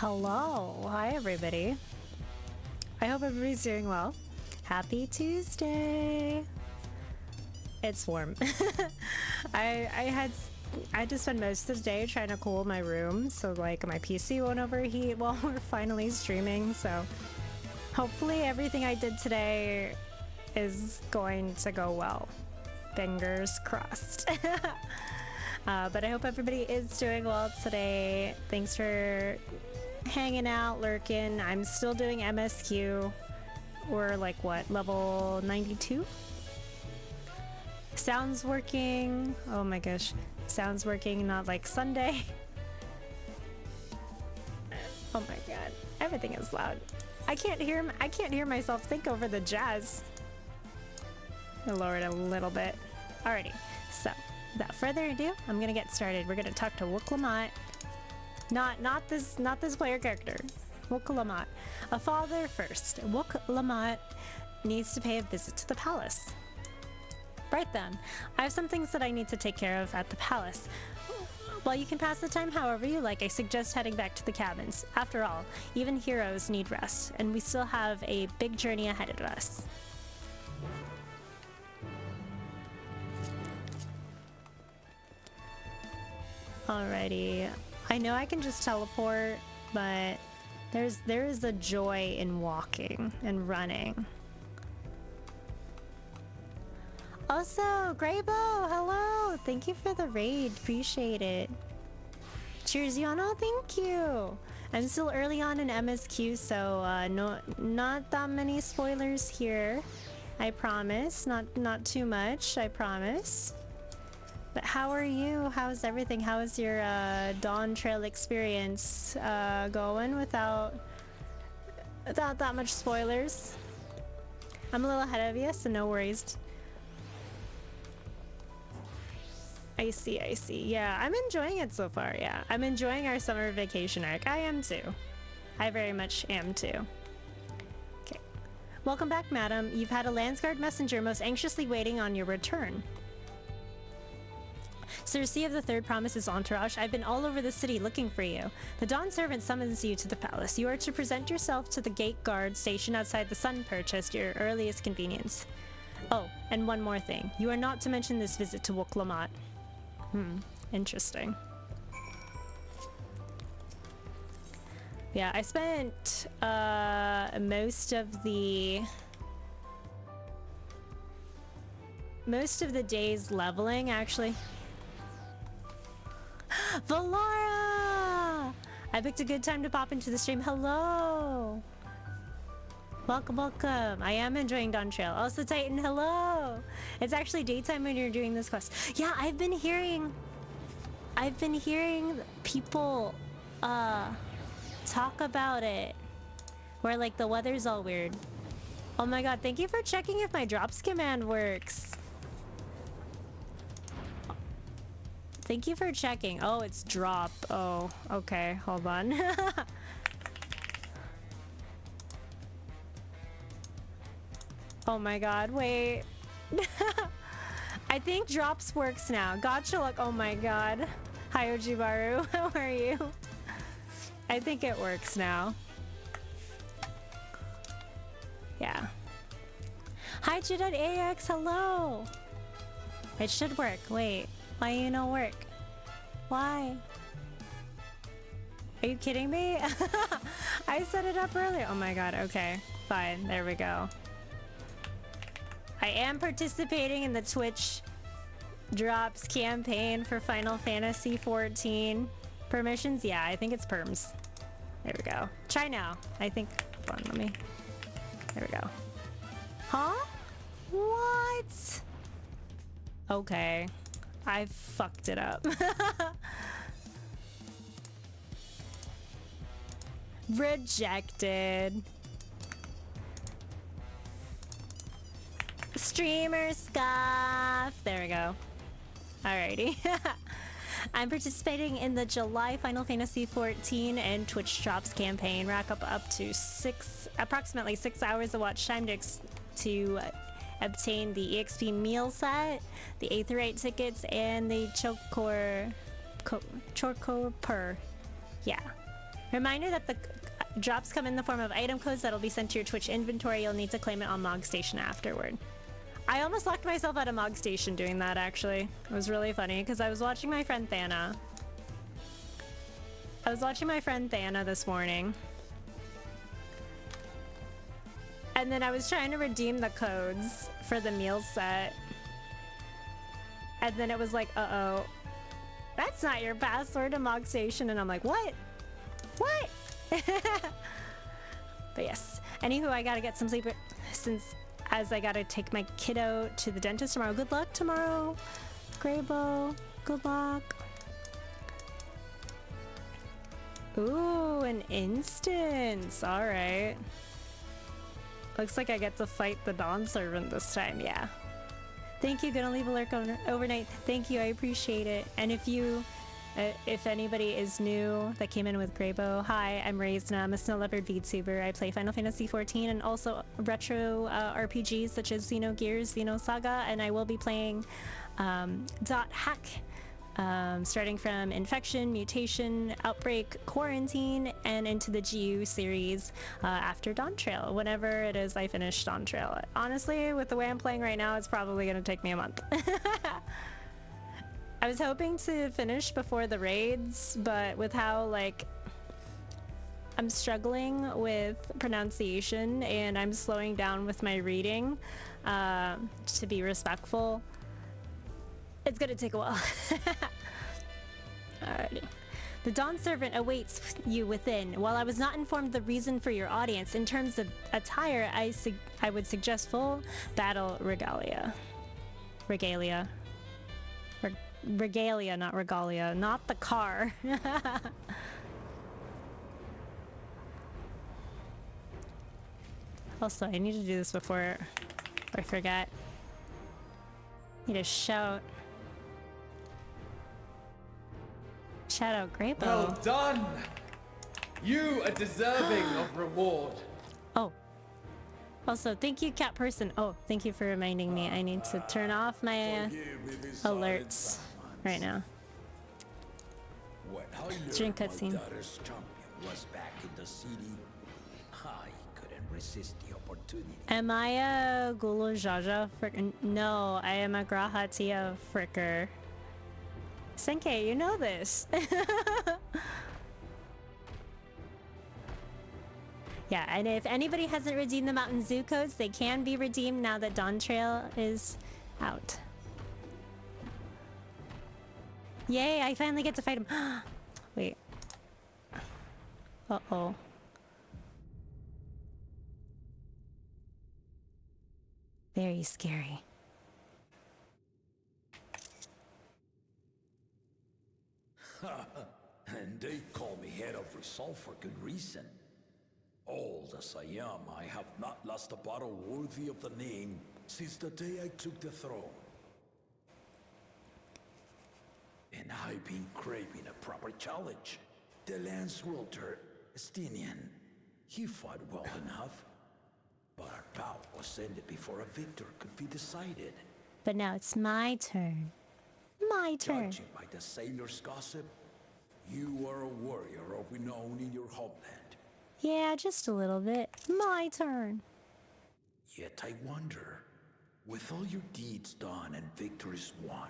Hello, hi everybody. I hope everybody's doing well. Happy Tuesday. It's warm. I had to spend most of the day trying to cool my room so like my PC won't overheat while we're finally streaming. So hopefully everything I did today is going to go well. Fingers crossed. But I hope everybody is doing well today. Thanks for hanging out, lurking. I'm still doing MSQ. We're like what, level 92? Sound's working. Oh my gosh, sound's working. Not like Sunday. Oh my god, everything is loud. I can't hear myself think over the jazz. I'll lower it a little bit. Alrighty, so without further ado, I'm gonna get started. We're gonna talk to Wook-Lamont. Not this player character. Wook-Lamont. A father first. Wook-Lamont needs to pay a visit to the palace. Right then, I have some things that I need to take care of at the palace. While you can pass the time however you like, I suggest heading back to the cabins. After all, even heroes need rest, and we still have a big journey ahead of us. Alrighty. I know I can just teleport, but there is a joy in walking and running. Also, Graybo, hello! Thank you for the raid, appreciate it. Cheers, Yano, thank you! I'm still early on in MSQ, so not that many spoilers here. I promise, not too much, I promise. But how are you? How's everything? How is your Dawntrail experience going without that much spoilers? I'm a little ahead of you, so no worries. I see. Yeah, I'm enjoying it so far, yeah. I'm enjoying our summer vacation arc. I am too. I very much am too. Okay. Welcome back, madam. You've had a Landsguard messenger most anxiously waiting on your return. Circe of the Third promises entourage. I've been all over the city looking for you. The Dawn servant summons you to the palace. You are to present yourself to the gate guard stationed outside the Sun Perch at your earliest convenience. Oh, and one more thing. You are not to mention this visit to Wook-Lamont. Interesting. Yeah, I spent most of the days leveling, actually. Valara! I picked a good time to pop into the stream. Hello! Welcome. I am enjoying Dawntrail. Also, Titan, hello! It's actually daytime when you're doing this quest. Yeah, I've been hearing people talk about it. Where like the weather's all weird. Oh my god, thank you for checking if my drops command works. Thank you for checking. Oh, it's drop. Oh, okay. Hold on. Oh my god, wait. I think drops works now. Gotcha luck. Oh my god. Hi, Ojibaru. How are you? I think it works now. Yeah. Hi, Jidad AX. Hello. It should work. Wait. Why you no work? Why? Are you kidding me? I set it up earlier. Oh my god, okay. Fine, there we go. I am participating in the Twitch drops campaign for Final Fantasy XIV. Permissions? Yeah, I think it's perms. There we go. Try now. I think, hold on, let me, there we go. Huh? What? Okay. I fucked it up. Rejected. Streamer scoff. There we go. Alrighty. I'm participating in the July Final Fantasy XIV and Twitch Drops campaign. Rack up to approximately 6 hours of watch time to obtain the EXP meal set, the Aetherite tickets, and the Chocor Per. Yeah. Reminder that the drops come in the form of item codes that'll be sent to your Twitch inventory. You'll need to claim it on Mog Station afterward. I almost locked myself out of Mog Station doing that, actually. It was really funny because I was watching my friend Thana. This morning. And then I was trying to redeem the codes for the meal set. And then it was like, uh-oh, that's not your password to Mog Station. And I'm like, what? What? But yes. Anywho, I gotta get some sleep as I gotta take my kiddo to the dentist tomorrow. Good luck tomorrow, Graybo. Good luck. Ooh, an instance. All right. Looks like I get to fight the Dawn Servant this time. Yeah. Thank you. Gonna leave a lurk overnight. Thank you. I appreciate it. And if anybody is new that came in with Graybo, hi, I'm Raised. I'm a Snow Leopard VTuber. I play Final Fantasy XIV and also retro RPGs such as Xenogears, Xenosaga, and I will be playing .hack. Starting from Infection, Mutation, Outbreak, Quarantine, and into the GU series after Dawntrail, whenever it is I finish Dawntrail. Honestly, with the way I'm playing right now, it's probably going to take me a month. I was hoping to finish before the raids, but with how, like, I'm struggling with pronunciation and I'm slowing down with my reading to be respectful, it's gonna take a while. Alrighty. The Dawn Servant awaits you within. While I was not informed the reason for your audience, in terms of attire, I would suggest full battle regalia. Regalia, not regalia. Not the car. Also, I need to do this before I forget. Need to shout out Graybo. Well done! You are deserving of reward. Oh. Also, thank you, cat person. Oh, thank you for reminding me. I need to turn off my alerts right now. During cutscene. Was back in the city. I couldn't resist the opportunity. Am I a Gulu Jaja fricker? No, I am a Grahatia fricker. Senke, you know this. Yeah, and if anybody hasn't redeemed the Mountain Zoo codes, they can be redeemed now that Dawntrail is out. Yay, I finally get to fight him. Wait. Uh-oh. Very scary. And they call me head of resolve for good reason. Old as I am, I have not lost a battle worthy of the name since the day I took the throne. And I've been craving a proper challenge. The Lance Wielder, Estinian, he fought well enough. But our bout was ended before a victor could be decided. But now it's my turn. My turn. Judging by the sailors' gossip, you are a warrior of renown in your homeland. Yeah, just a little bit. My turn. Yet I wonder, with all your deeds done and victories won.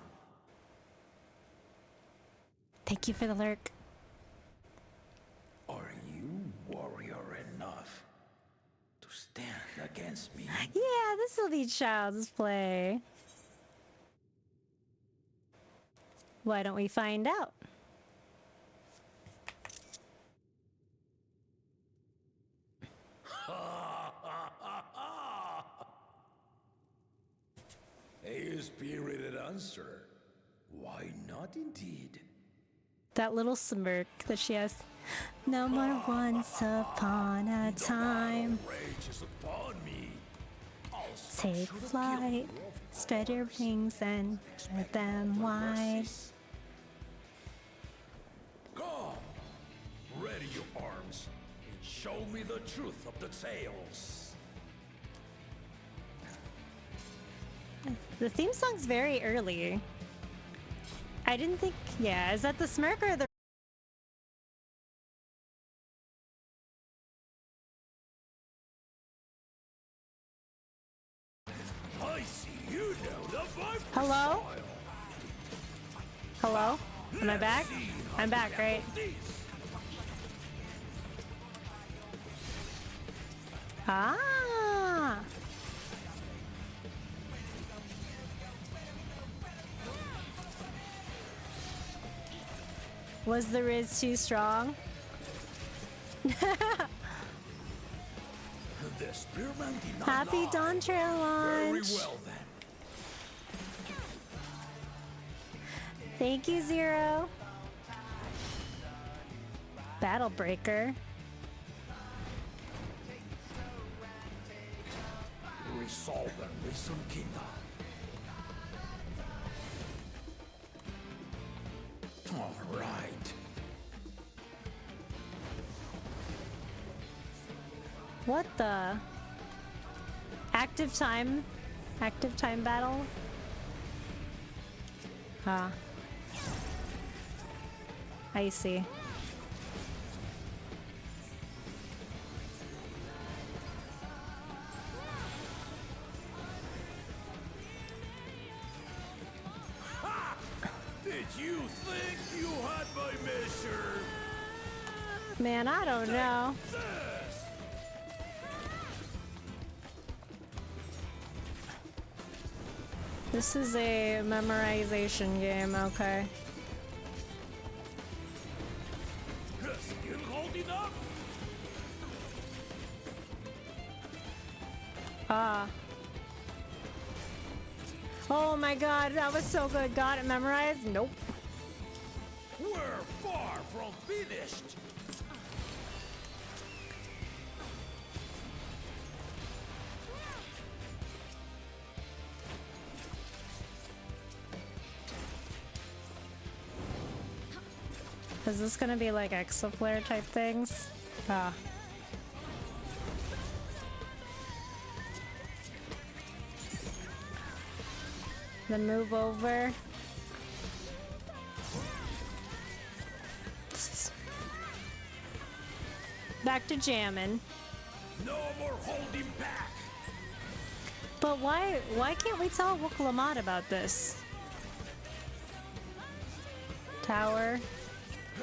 Thank you for the lurk. Are you warrior enough to stand against me? Yeah, this will be child's play. Why don't we find out? A spirited answer. Why not indeed? That little smirk that she has. No more once upon a time. Rage is upon me. Take flight, spread your wings and spread them wide. Come, ready your arms, and show me the truth of the tales. The theme song's very early. I didn't think, yeah, is that the smirk or the Hello? Hello? Am I back? I'm back, right? Ah! Was the Riz too strong? Happy Dawntrail launch! Very well then. Thank you, Zero. Battle Breaker. Resolve and Risen Kingdom. All right. What the? Active time battle? Ah. I see. Did you think you had my measure? Man, I don't know. This is a memorization game, okay. Still holding up? Ah. Oh my god, that was so good. Got it memorized? Nope. We're far from finished. Is this gonna be like exoflare type things? Ah. Then move over. Back to jamming. No more holding back. But why can't we tell Wuklamad about this? Tower.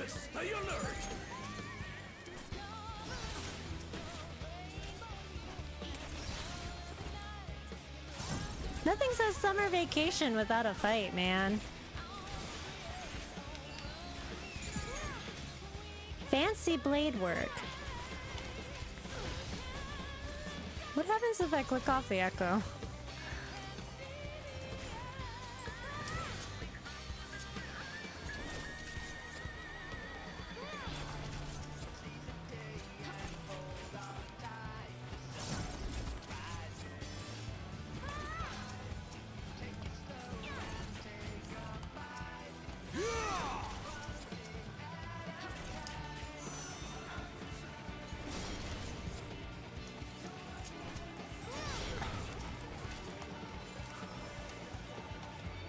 Stay alert. Nothing says summer vacation without a fight, man. Fancy blade work. What happens if I click off the echo?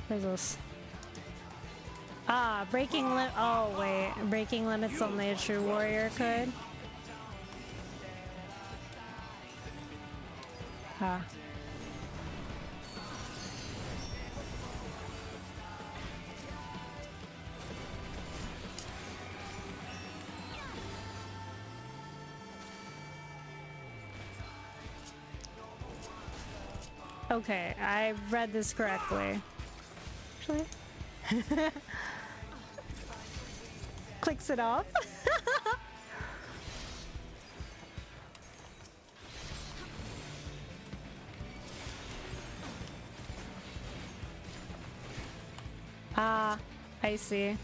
Where's this? Ah, breaking limit. Oh wait, breaking limits only a true warrior could. Ah. Okay, I read this correctly. Actually. Clicks it off. Ah, I see.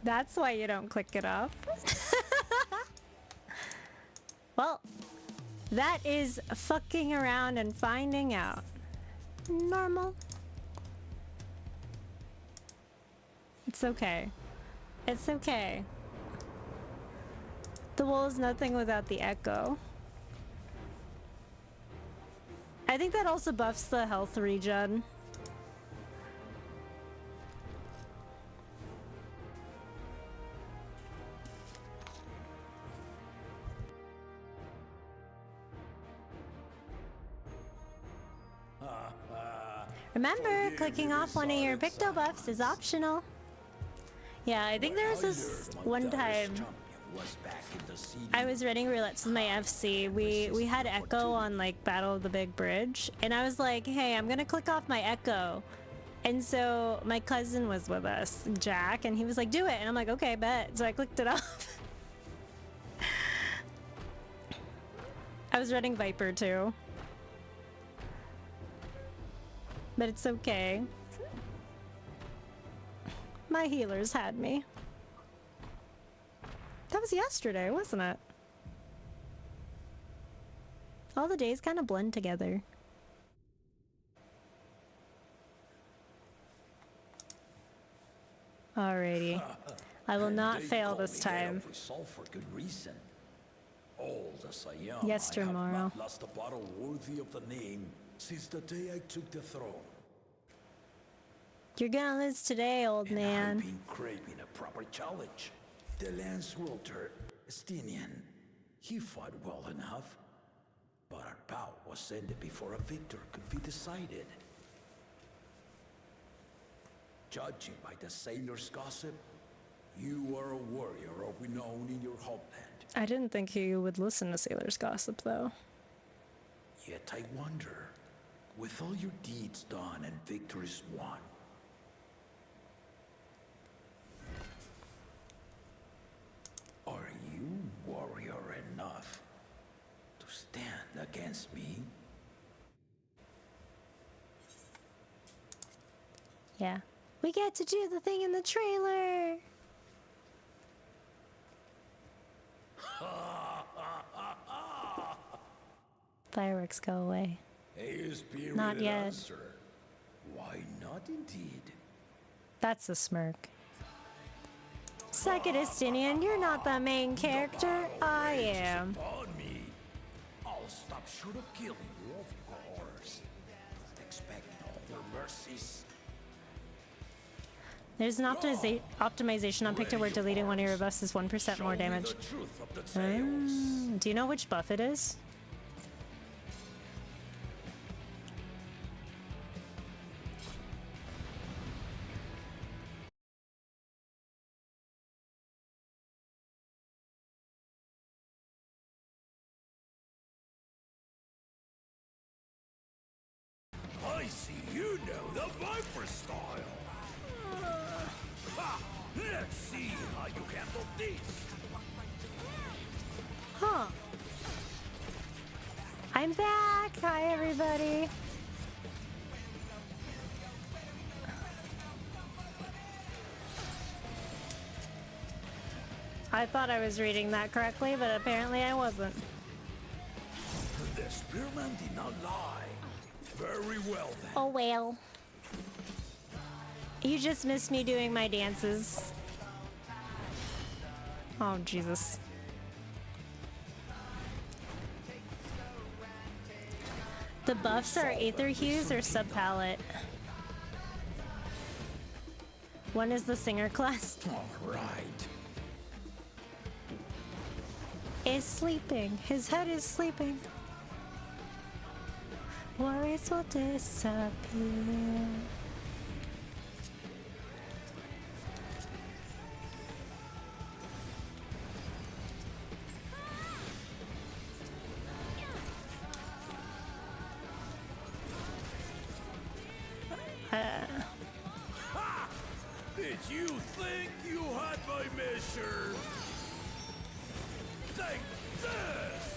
That's why you don't click it off. Well, that is fucking around and finding out. Normal. It's okay. It's okay. The wall is nothing without the echo. I think that also buffs the health regen. Remember, clicking off one of your Picto buffs is optional. Yeah, I think there was this one time I was running roulettes with my FC. We had Echo on like Battle of the Big Bridge, and I was like, hey, I'm gonna click off my Echo. And so my cousin was with us, Jack, and he was like, do it. And I'm like, okay, bet. So I clicked it off. I was running Viper too. But it's okay. My healers had me. That was yesterday, wasn't it? All the days kind of blend together. Alrighty. I will not fail this time. For good reason. Old as I am, Yes, I have tomorrow. not lost a battle worthy of the name since the day I took the throne. You're gonna lose today, old And man. I've been craving a proper challenge. The lance wielder, Estinian, he fought well enough, but our bout was ended before a victor could be decided. Judging by the sailor's gossip, you are a warrior of renown in your homeland. I didn't think you would listen to sailors' gossip, though. Yet I wonder, with all your deeds done and victories won, are you warrior enough to stand against me? Yeah. We get to do the thing in the trailer! Fireworks go away. A spirited Not yet. answer. Why not indeed? That's a smirk. Suck it, Estinian. You're not the main character. I am. On me. I'll stop short of killing you, of course. Not expecting all their mercies. There's an optimization on Picto where deleting one of your buffs is 1% more damage. The truth of the tales. Do you know which buff it is? I see you know the Viper style. Let's see how you handle this. Huh. I'm back! Hi, everybody! I thought I was reading that correctly, but apparently I wasn't. The spearman did not lie. Very well then. Oh well. You just missed me doing my dances. Oh, Jesus. The buffs are Aether Hues or Subpalette. One is the Singer class. All right. Is sleeping. His head is sleeping. Worries will disappear. Did you think you had my measure? Take this!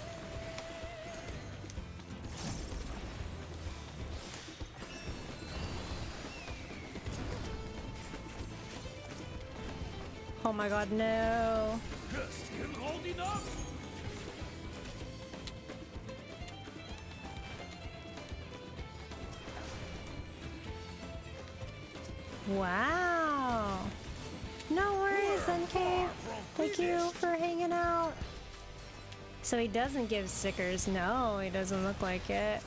Oh my god, no. Still holding up? Wow. No worries, NK. Thank you for hanging out. So he doesn't give stickers. No, he doesn't look like it.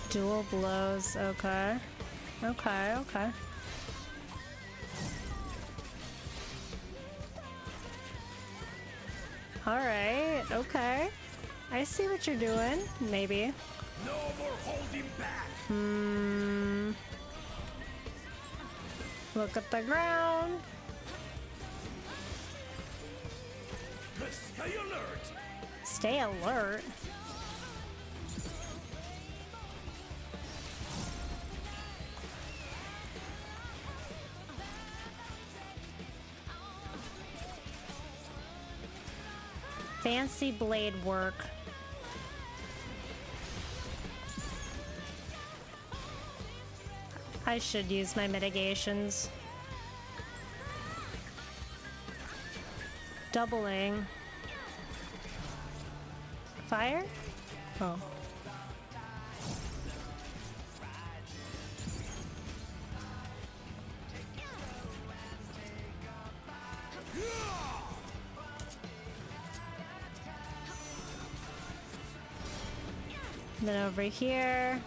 Dual blows. Okay. Okay, okay. Alright, okay. I see what you're doing. Maybe. No more holding back. Look at the ground. Stay alert. Stay alert. Fancy blade work. I should use my mitigations. Doubling. Fire? Oh. Then over here.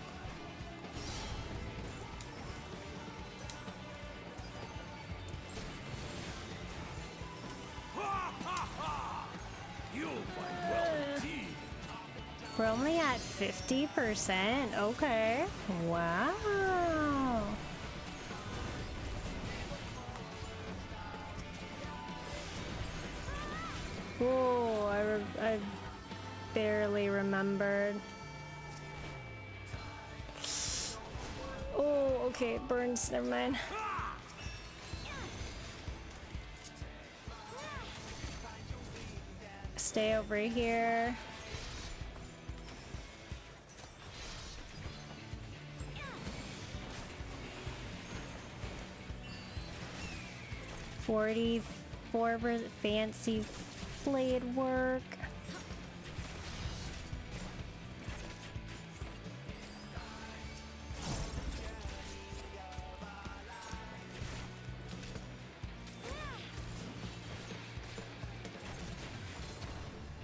You'll find well indeed. We're only at 50%. Okay. Wow. Oh, I barely remembered. Oh, okay, it burns. Never mind. Stay over here. $44 fancy blade work.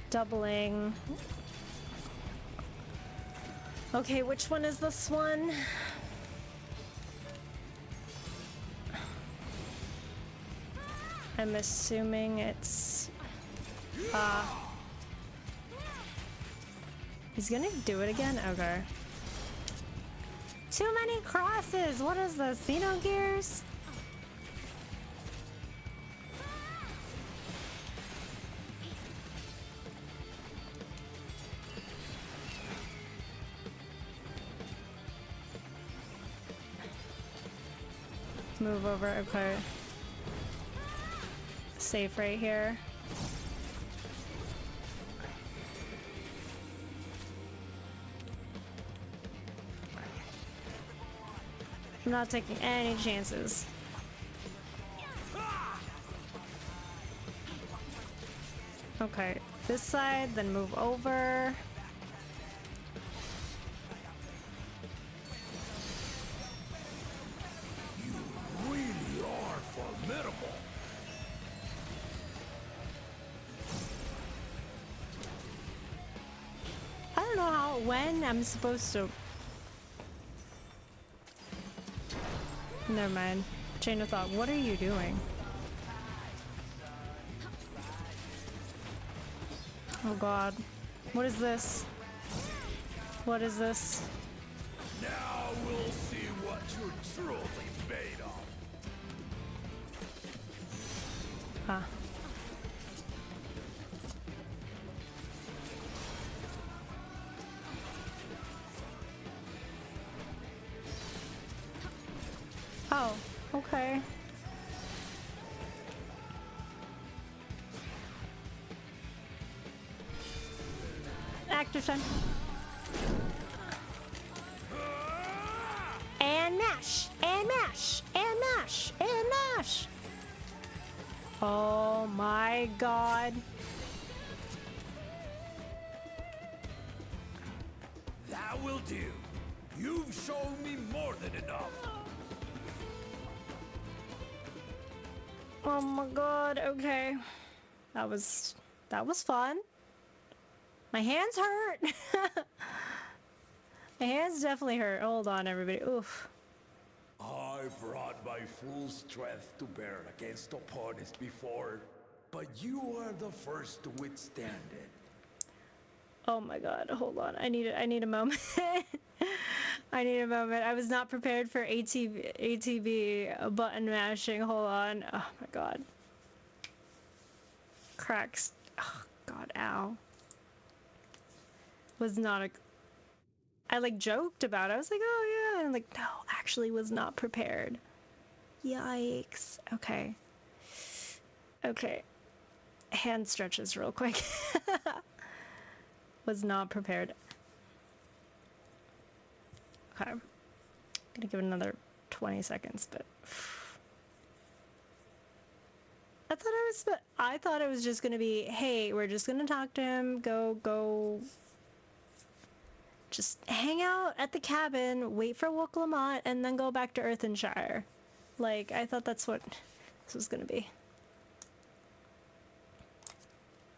Doubling. Okay, which one is this one? I'm assuming it's he's gonna do it again? Okay. Too many crosses! What is this? Xenogears? Move over, okay. Safe right here. I'm not taking any chances. Okay, this side, then move over. When I'm supposed to. Never mind. Chain of thought. What are you doing? Oh god. What is this? What is this? Now we'll see what you're truly made of. Huh. Oh, okay. Active time. And mash! And mash! And mash! And mash! Oh my god. That will do. You've shown me more than enough. Oh my god, okay. That was fun. My hands hurt. My hands definitely hurt. Hold on, everybody. Oof. I brought my full strength to bear against opponents before. but you are the first to withstand it. Oh my god, hold on. I need a moment. I need a moment. I was not prepared for ATV button mashing. Hold on. Oh my god. Cracks. Oh god, ow. Was not a... I like joked about it. I was like, oh yeah. And like, no, actually was not prepared. Yikes. Okay. Okay. Hand stretches real quick. Was not prepared. Okay. Gonna give it another 20 seconds, but I thought it was just gonna be, hey, we're just gonna talk to him, go just hang out at the cabin, wait for Woke Lamont, and then go back to Earthenshire. Like, I thought that's what this was gonna be.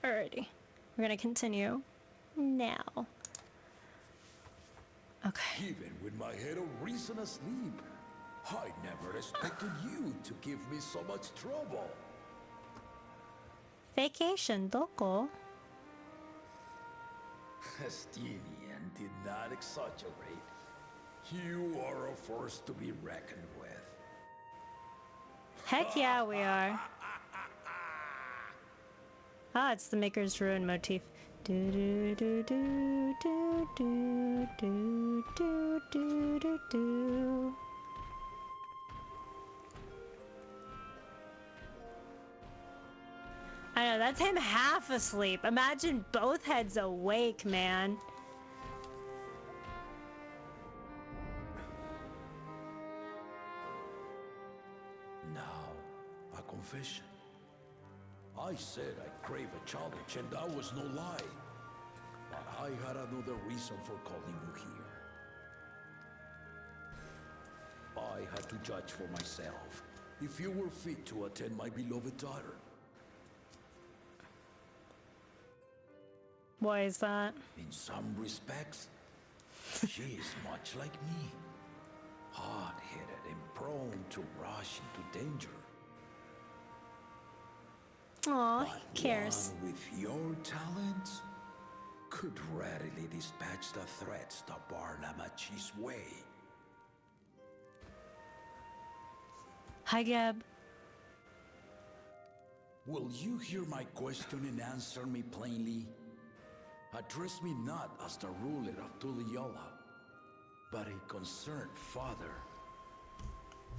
Alrighty. We're gonna continue now. Okay. Even with my head of reason asleep, I never expected you to give me so much trouble. Vacation, doko. Estinian did not exaggerate. You are a force to be reckoned with. Heck yeah, we are. Ah, it's the Maker's Ruin motif. Do do do do do do do do do do do. I know, that's him half asleep. Imagine both heads awake, man. Now, a confession. I said I crave a challenge, and that was no lie. But I had another reason for calling you here. I had to judge for myself if you were fit to attend my beloved daughter. Why is that? In some respects, she is much like me. Hard-headed and prone to rush into danger. Aw, But he cares. one with your talents could readily dispatch the threats that bar Lamachi's way. Hi, Gab. Will you hear my question and answer me plainly? Address me not as the ruler of Tuliola, but a concerned father.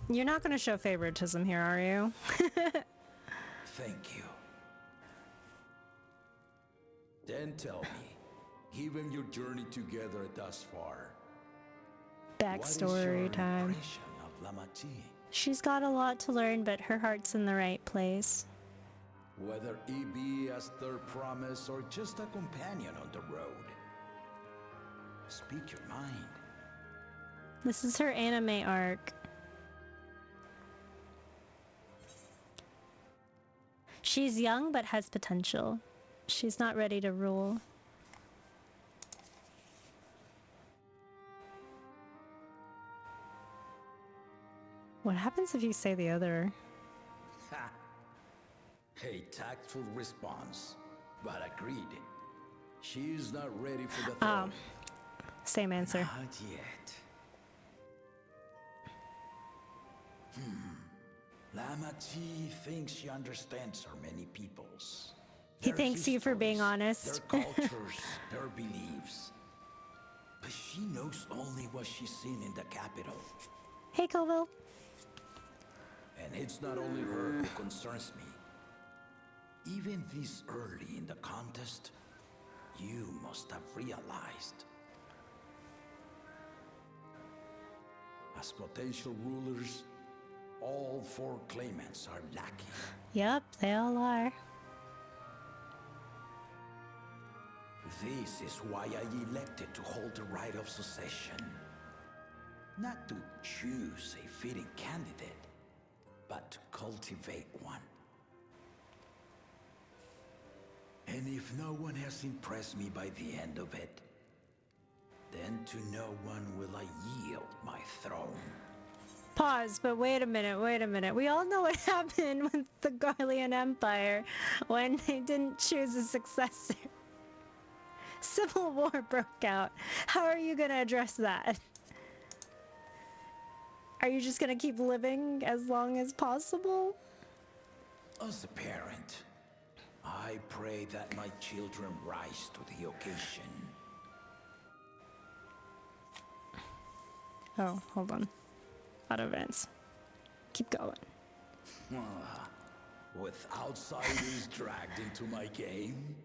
You're not gonna show favoritism here, are you? Thank you. Then tell me, given your journey together thus far, what is your Backstory time. impression of Lamachi? She's got a lot to learn, but her heart's in the right place. Whether it be as their promise or just a companion on the road. Speak your mind. This is her anime arc. She's young but has potential. She's not ready to rule. What happens if you say the other? Ha! A tactful response, but agreed. She is not ready for the throne. Same answer. Not yet. Lamachi thinks she understands her many peoples. He Their thanks you for being histories, honest. Their cultures, their beliefs. But she knows only what she's seen in the capital. Hey, Colville. And it's not only her who concerns me. Even this early in the contest, you must have realized. As potential rulers, all four claimants are lacking. Yep, they all are. This is why I elected to hold the right of succession. Not to choose a fitting candidate, but to cultivate one. And if no one has impressed me by the end of it, then to no one will I yield my throne. Pause, but wait a minute. We all know what happened with the Garlean Empire when they didn't choose a successor. Civil War broke out. How are you gonna address that? Are you just gonna keep living as long as possible? As a parent, I pray that my children rise to the occasion. Oh, hold on. Auto events. Keep going. With outsiders dragged into my game,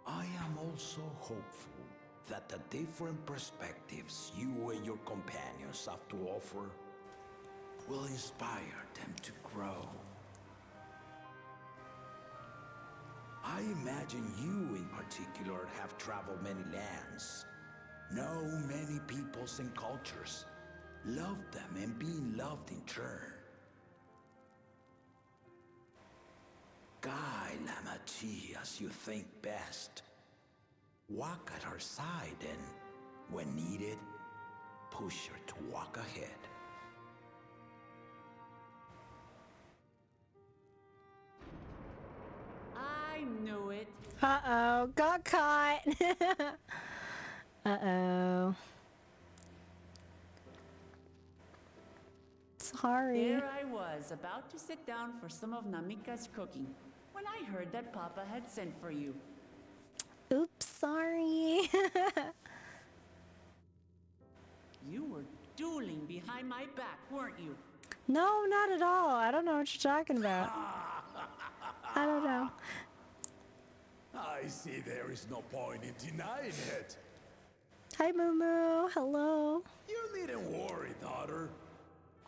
I am also hopeful that the different perspectives you and your companions have to offer will inspire them to grow. I imagine you in particular have traveled many lands, know many peoples and cultures, loved them and being loved in turn. Guide Lamachi as you think best. Walk at her side and, when needed, push her to walk ahead. I knew it. Uh-oh, got caught. Uh-oh. Sorry. There I was, about to sit down for some of Namika's cooking, when I heard that Papa had sent for you. Oops, sorry. You were dueling behind my back, weren't you? No, not at all. I don't know what you're talking about. I don't know. I see there is no point in denying it. Hi, Moo. Hello. You needn't worry, daughter.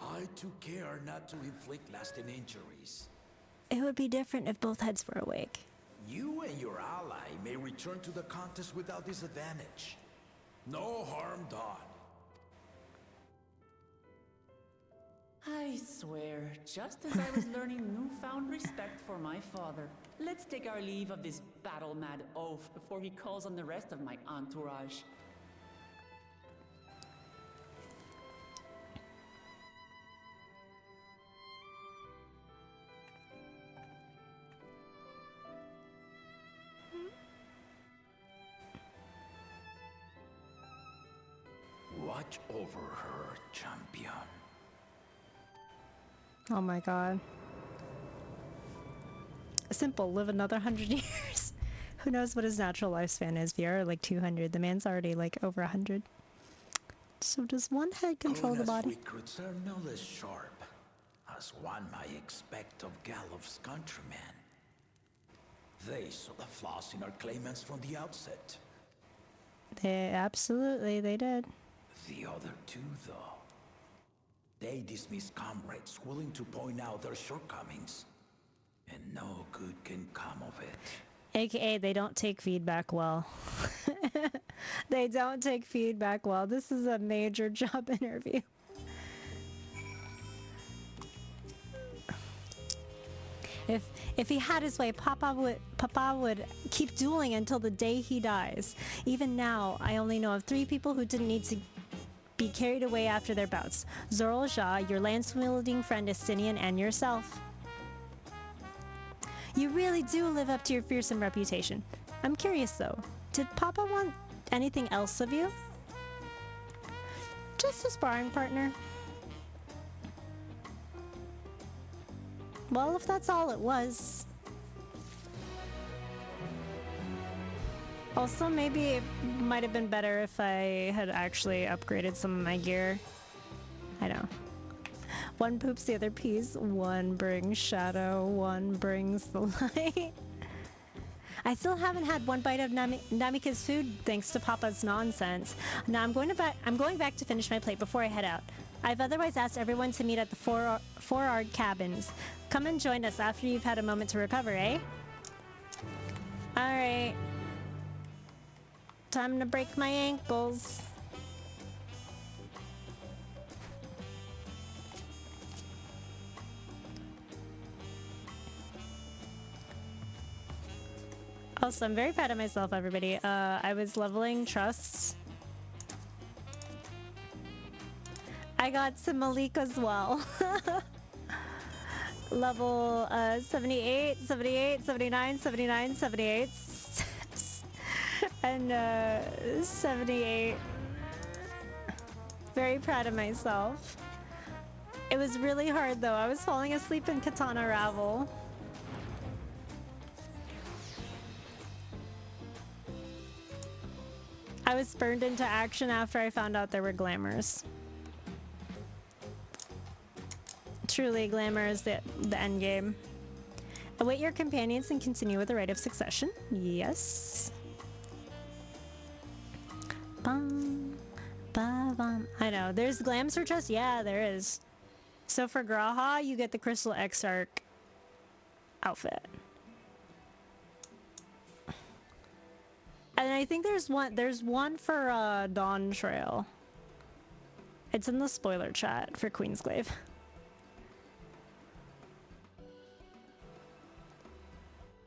I took care not to inflict lasting injuries. It would be different if both heads were awake. You and your ally may return to the contest without disadvantage. No harm done. I swear, just as I was learning newfound respect for my father. Let's take our leave of this battle-mad oaf before he calls on the rest of my entourage. Watch over her, champion. Oh my god. Simple, live another 100 years. Who knows what his natural lifespan is? VR like 200. The man's already like over 100. So does one head control the body? Recruits are no less sharp, as one might expect of Gallup's countrymen. They saw the flaws in our claimants from the outset. Absolutely, they did. The other two, though, they dismiss comrades willing to point out their shortcomings, and no good can come of it. AKA, they don't take feedback well. They don't take feedback well. This is a major job interview. If he had his way, Papa would keep dueling until the day he dies. Even now, I only know of 3 people who didn't need to be carried away after their bouts. Zorl Jha, your lance-wielding friend Estinian, and yourself. You really do live up to your fearsome reputation. I'm curious though, did Papa want anything else of you? Just a sparring partner. Well, if that's all it was. Also, maybe it might have been better if I had actually upgraded some of my gear. I know. One poops, the other pees. One brings shadow, one brings the light. I still haven't had one bite of Namika's food thanks to Papa's nonsense. Now I'm going back to finish my plate before I head out. I've otherwise asked everyone to meet at the four-ard cabins. Come and join us after you've had a moment to recover, eh? Alright. Time to break my ankles. Also, I'm very proud of myself, everybody. I was leveling trusts. I got some Malik as well. Level 78, 78, 79, 79, 78, and 78. Very proud of myself. It was really hard though. I was falling asleep in Katana Ravel. I was spurned into action after I found out there were glamours. Truly, glamour is the end game. Await your companions and continue with the rite of succession. Yes. Bum, ba, bum. I know. There's glam surplus? Yeah, there is. So for Graha, you get the Crystal Exarch outfit. And I think there's one for Dawntrail. It's in the spoiler chat for Queensglaive.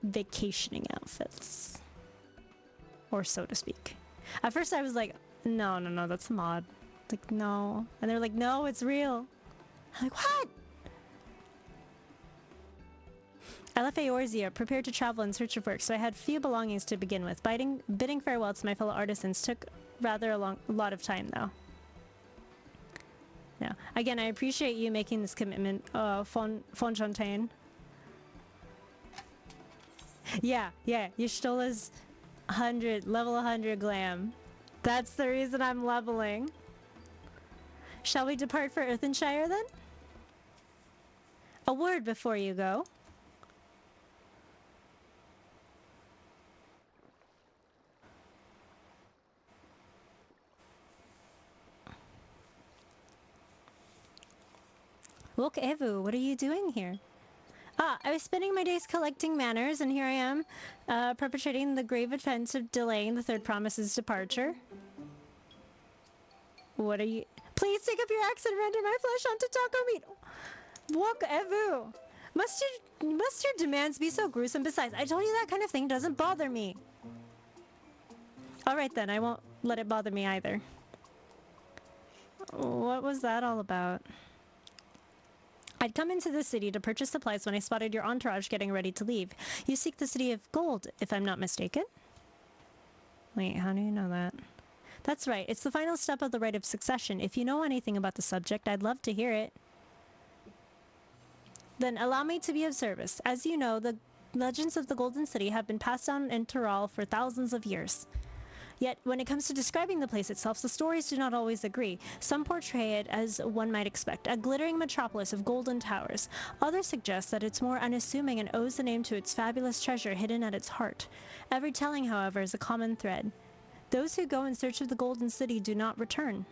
Vacationing outfits, or so to speak. At first I was like, no, that's a mod. Like, no. And they're like, no, it's real. I'm like, what? I left Eorzea, prepared to travel in search of work, so I had few belongings to begin with. Bidding farewell to my fellow artisans took rather a lot of time, though. No. Again, I appreciate you making this commitment, Fonfontaine. Yeah, Y'shtola's level 100 glam. That's the reason I'm leveling. Shall we depart for Earthenshire then? A word before you go. Look, Evu, what are you doing here? Ah, I was spending my days collecting manners, and here I am, perpetrating the grave offense of delaying the third promise's departure. What are you— Please take up your axe and render my flesh onto taco meat! Walk, Evu! Must your demands be so gruesome? Besides, I told you that kind of thing doesn't bother me. Alright then, I won't let it bother me either. What was that all about? I'd come into the city to purchase supplies when I spotted your entourage getting ready to leave. You seek the City of Gold, if I'm not mistaken? Wait, how do you know that? That's right, it's the final step of the rite of succession. If you know anything about the subject, I'd love to hear it. Then allow me to be of service. As you know, the legends of the Golden City have been passed down in Tyrol for thousands of years. Yet, when it comes to describing the place itself, the stories do not always agree. Some portray it as one might expect, a glittering metropolis of golden towers. Others suggest that it's more unassuming and owes the name to its fabulous treasure hidden at its heart. Every telling, however, is a common thread. Those who go in search of the Golden City do not return.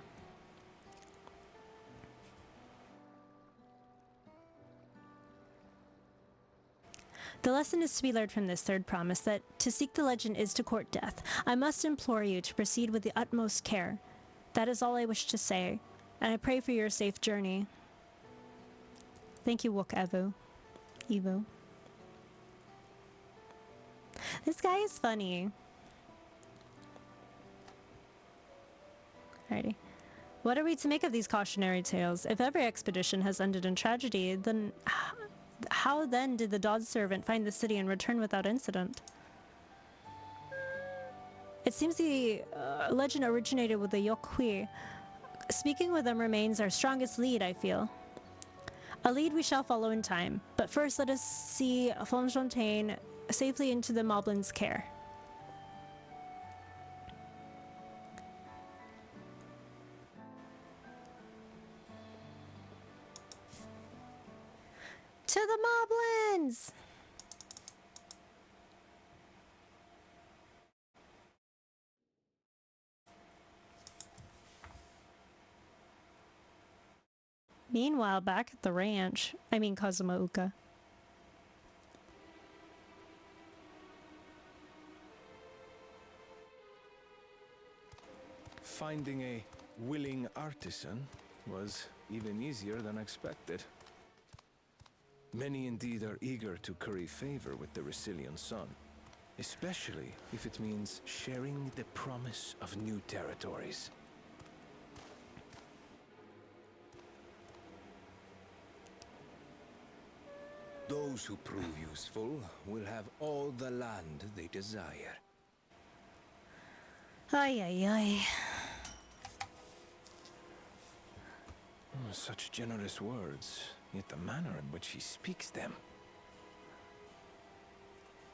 The lesson is to be learned from this third promise, that to seek the legend is to court death. I must implore you to proceed with the utmost care. That is all I wish to say, and I pray for your safe journey. Thank you, Wook Evu. Evo. This guy is funny. Alrighty. What are we to make of these cautionary tales? If every expedition has ended in tragedy, then how then did the Dodge servant find the city and return without incident? It seems the legend originated with the Yokhui. Speaking with them remains our strongest lead, I feel. A lead we shall follow in time, but first let us see Fonfontaine safely into the Moblin's care. To the Moblins! Meanwhile, back at the ranch, I mean Kazumauka. Finding a willing artisan was even easier than expected. Many indeed are eager to curry favor with the Resilient Sun, especially if it means sharing the promise of new territories. Those who prove useful will have all the land they desire. Ay, ay, ay. Such generous words, yet the manner in which he speaks them.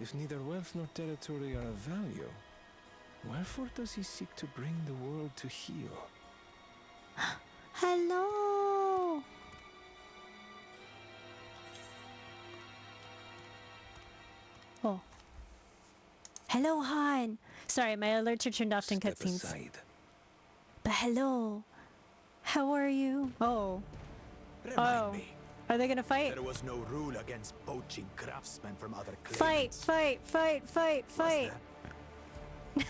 If neither wealth nor territory are of value, wherefore does he seek to bring the world to heel? Hello! Oh. Hello, Han! Sorry, my alerts are turned off in Step cutscenes. aside. But hello! How are you? Oh. Remind me, Are they gonna fight? there was no rule against poaching craftsmen from other Fight, claimants. fight, fight, fight, Was fight! there?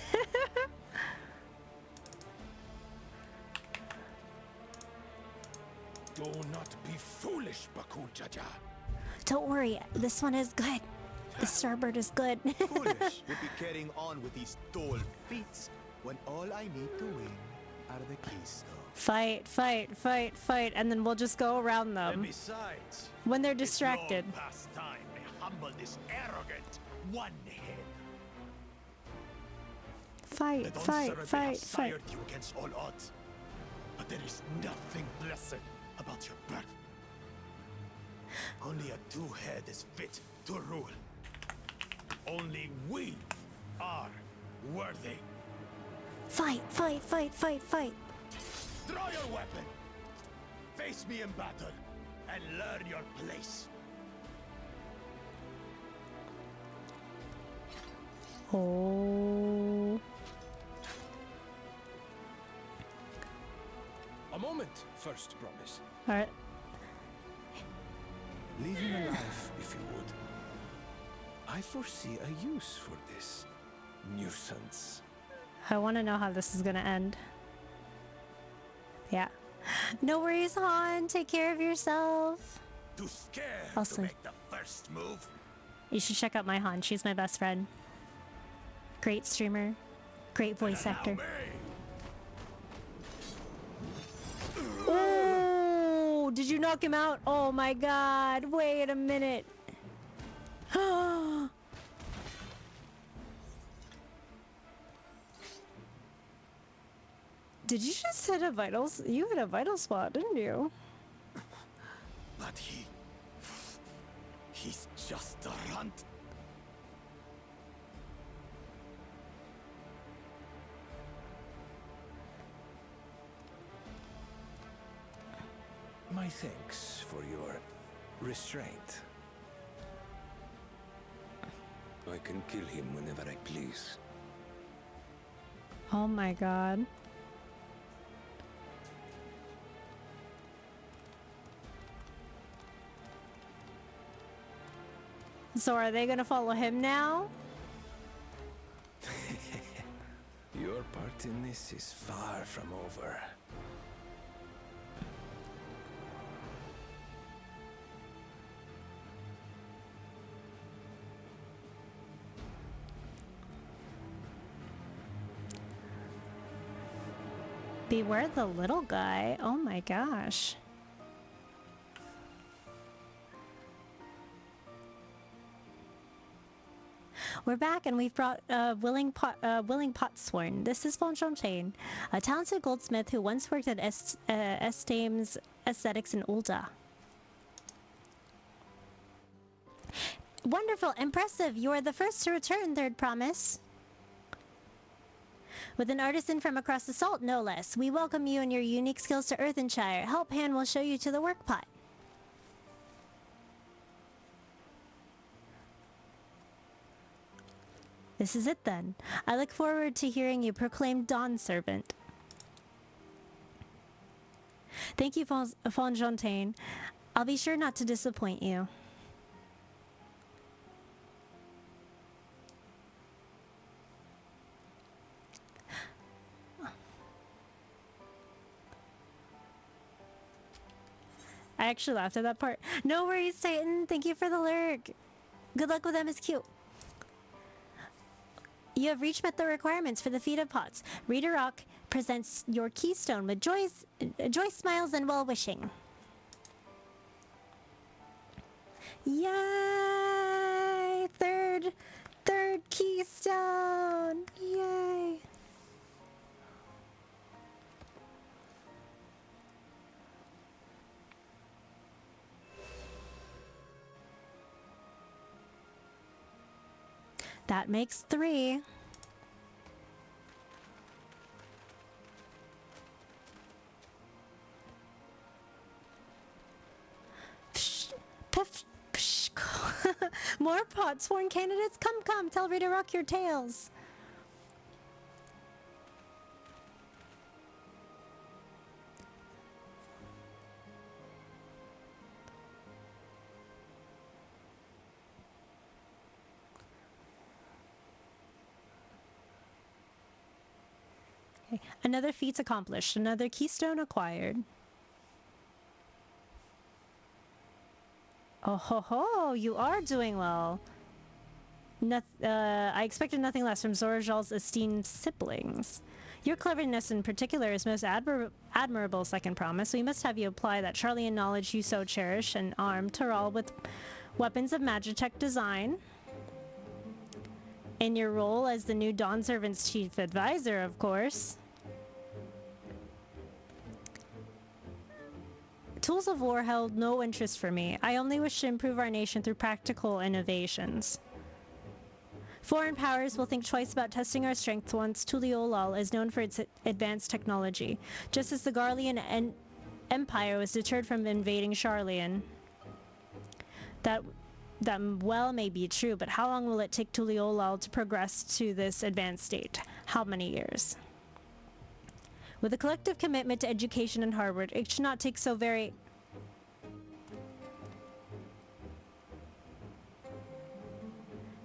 Do not be foolish, Bakujaja. Don't worry, this one is good. The starboard is good. Foolish would be carrying on with these tall feats when all I need to win are the keystone. Fight, fight, fight, fight, and then we'll just go around And them besides, when they're it's distracted. long past time I humble this arrogant one-head. Fight, The fight, Dawntrail have fight, fight. sired you against all odds. But there is nothing blessed about your birth. Only a two-head is fit to rule. Only we are worthy. Fight, fight, fight, fight, fight. Draw your weapon. Face me in battle and learn your place. Oh. A moment, first promise. Alright. Leave him alive, if you would. I foresee a use for this nuisance. I want to know how this is going to end. Yeah. No worries, Han. Take care of yourself. Too scared Also- to make the first move. You should check out my Han. She's my best friend. Great streamer. Great voice Allow actor. me. Oh, did you knock him out? Oh my god. Wait a minute. Did you just hit a vital? You hit a vital spot, didn't you? But he's just a runt. My thanks for your restraint. I can kill him whenever I please. Oh my god. So are they gonna follow him now? Your part in this is far from over. Beware the little guy. Oh my gosh. We're back and we've brought Willing Potsworn. This is Von Fontaine, a talented goldsmith who once worked at Estame's Aesthetics in Ulda. Wonderful, impressive. You are the first to return, Third Promise. With an artisan from across the salt, no less. We welcome you and your unique skills to Earthenshire. Help Hand will show you to the work pot. This is it then. I look forward to hearing you proclaim Dawn Servant. Thank you, Fontaine. I'll be sure not to disappoint you. I actually laughed at that part. No worries, Titan. Thank you for the lurk. Good luck with MSQ. You have reached met the requirements for the feat of pots. Rita Rock presents your keystone with joy, smiles, and well-wishing. Yay! Third keystone! Yay! That makes 3. More pot sworn candidates? Come, tell me to rock your tails. Okay. Another feat accomplished, another keystone acquired. Oh ho ho, you are doing well. I expected nothing less from Zorajal's esteemed siblings. Your cleverness in particular is most admirable, Second Promise. We must have you apply that Charlian knowledge you so cherish and arm Taral with weapons of Magitech design. In your role as the new Dawn Servant's chief advisor, of course. Tools of war held no interest for me. I only wish to improve our nation through practical innovations. Foreign powers will think twice about testing our strength once Tuliolal is known for its advanced technology, just as the Garlean Empire was deterred from invading Charlian. That well may be true, but how long will it take Tuliolal to progress to this advanced state? How many years? With a collective commitment to education and hard work, it should not take so very...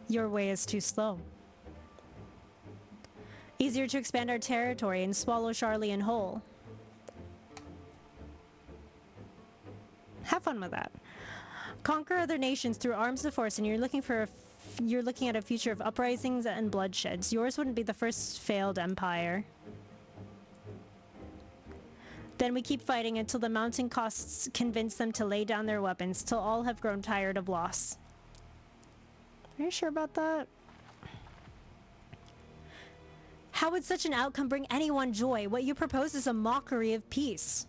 Your way is too slow. Easier to expand our territory and swallow Charlian whole. Have fun with that. Conquer other nations through arms of force, and you're looking at a future of uprisings and bloodsheds. Yours wouldn't be the first failed empire. Then we keep fighting until the mounting costs convince them to lay down their weapons, till all have grown tired of loss. Are you sure about that? How would such an outcome bring anyone joy? What you propose is a mockery of peace.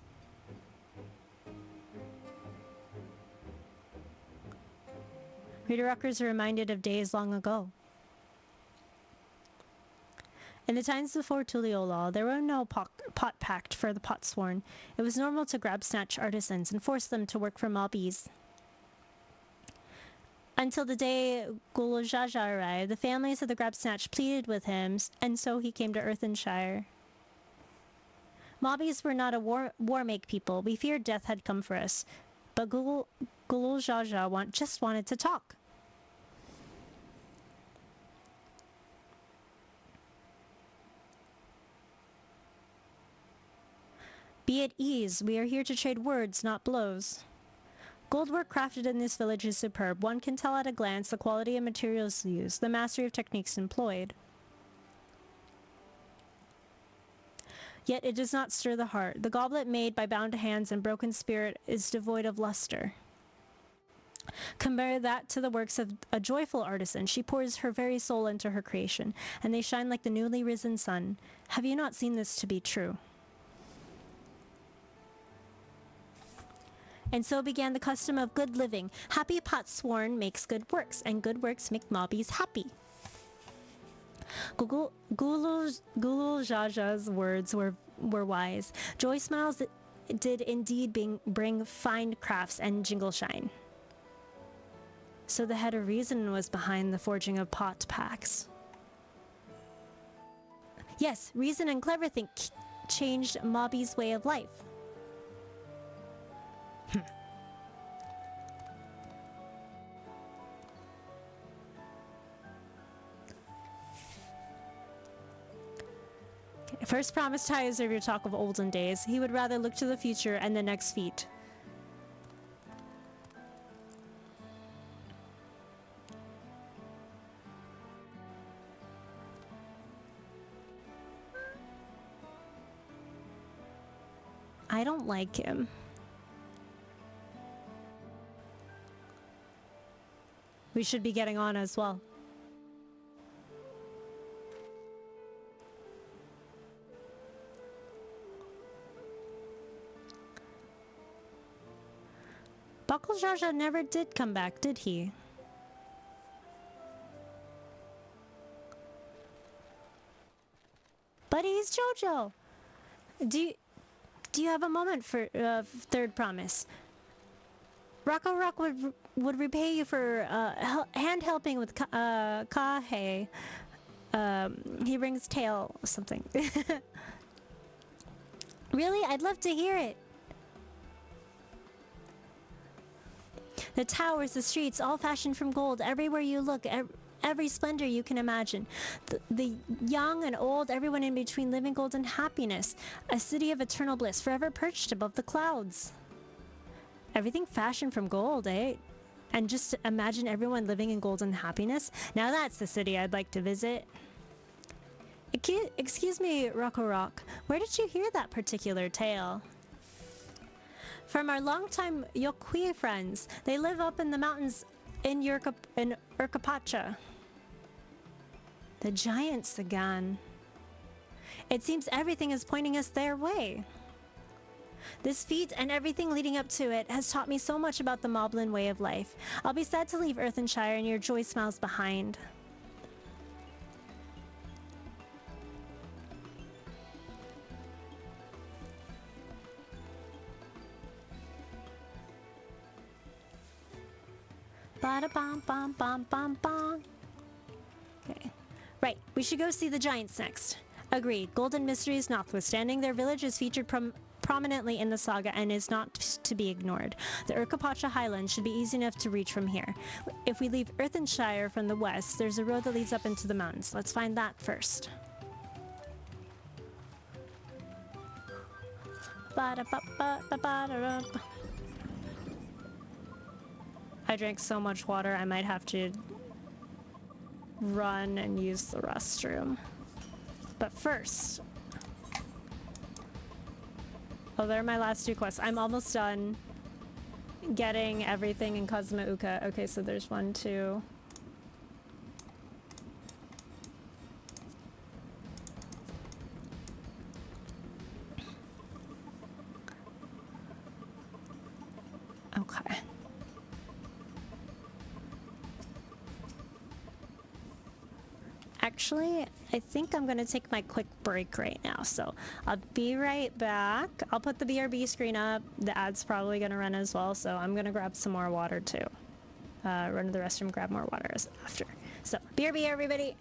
Reader Ruckers are reminded of days long ago. In the times before Tuliolal, there were no pot pact for the pot sworn. It was normal to grab snatch artisans and force them to work for mobbies. Until the day Gulujaja arrived, the families of the grab snatch pleaded with him, and so he came to Earthenshire. Mobbies were not a war-make people. We feared death had come for us. But Gulujaja just wanted to talk. Be at ease. We are here to trade words, not blows. Goldwork crafted in this village is superb. One can tell at a glance the quality of materials used, the mastery of techniques employed. Yet it does not stir the heart. The goblet made by bound hands and broken spirit is devoid of luster. Compare that to the works of a joyful artisan. She pours her very soul into her creation, and they shine like the newly risen sun. Have you not seen this to be true? And so began the custom of good living. Happy pot sworn makes good works, and good works make mobbies happy. Gulujaja's words were wise. Joy smiles did indeed bring fine crafts and jingle shine. So the head of reason was behind the forging of pot packs. Yes, reason and clever think changed Mobby's way of life. First promised high as your talk of olden days. He would rather look to the future and the next feat. I don't like him. we should be getting on as well. Buckle Jaja never did come back, did he? Buddy, he's Jojo. Do you have a moment for third promise? Rocco Rock would repay you for hand helping with Kahe. He rings tail something. Really? I'd love to hear it. The towers, the streets, all fashioned from gold. Everywhere you look, every splendor you can imagine. The young and old, everyone in between, live in golden happiness. A city of eternal bliss, forever perched above the clouds. Everything fashioned from gold, eh? And just imagine everyone living in golden happiness. Now that's the city I'd like to visit. Excuse me, Rocco Rock. Where did you hear that particular tale? From our longtime Yokui friends. They live up in the mountains in Urkapacha. The giants again. It seems everything is pointing us their way. This feat and everything leading up to it has taught me so much about the MOBLIN way of life. I'll be sad to leave Earthenshire and your joy smiles behind. Ba-da-bum-bum-bum-bum-bum. Okay. Right, we should go see the giants next. Agreed. Golden Mysteries notwithstanding, their village is featured prominently in the saga and is not to be ignored. The Urkapacha Highlands should be easy enough to reach from here. If we leave Earthenshire from the west, there's a road that leads up into the mountains. Let's find that first. Ba-da-ba-ba-ba-ba-da-ba. I drank so much water, I might have to run and use the restroom. But first... Oh, they're my last two quests. I'm almost done getting everything in Cosmouka. Okay, so there's 1, 2... Okay. Actually, I think I'm gonna take my quick break right now, so I'll be right back. I'll put the BRB screen up. The ad's probably gonna run as well, so I'm gonna grab some more water too. Run to the restroom, grab more water after. So, BRB everybody!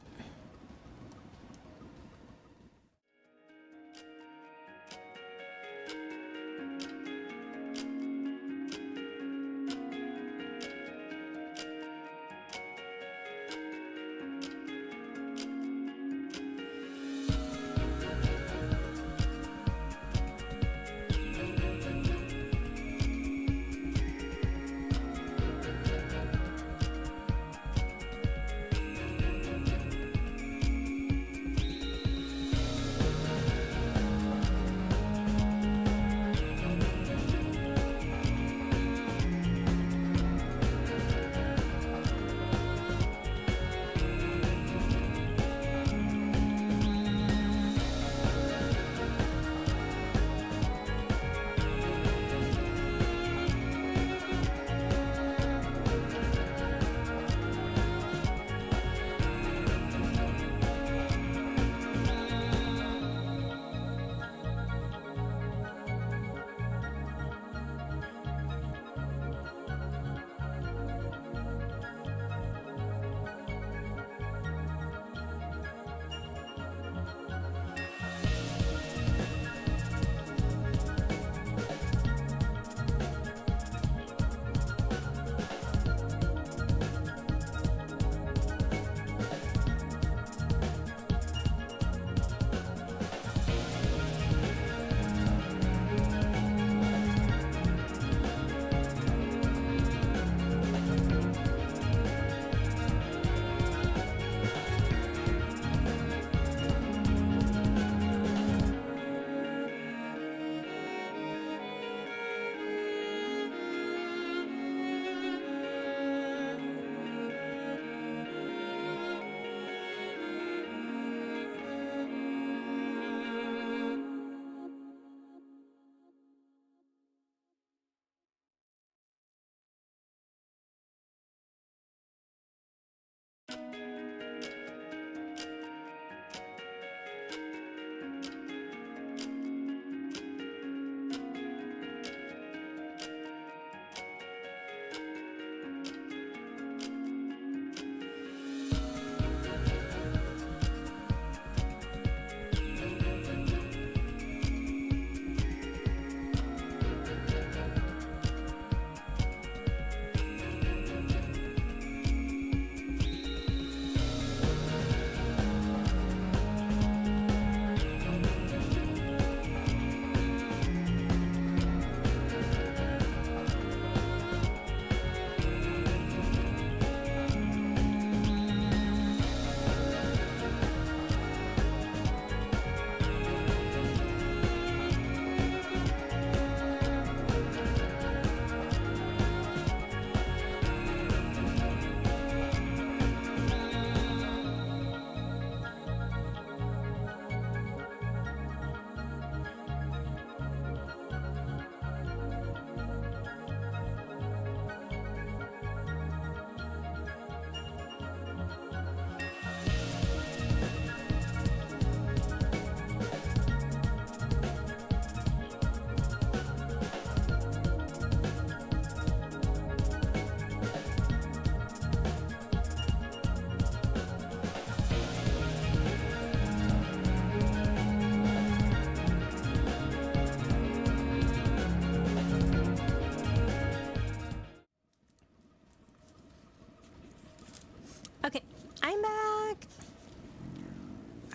I'm back!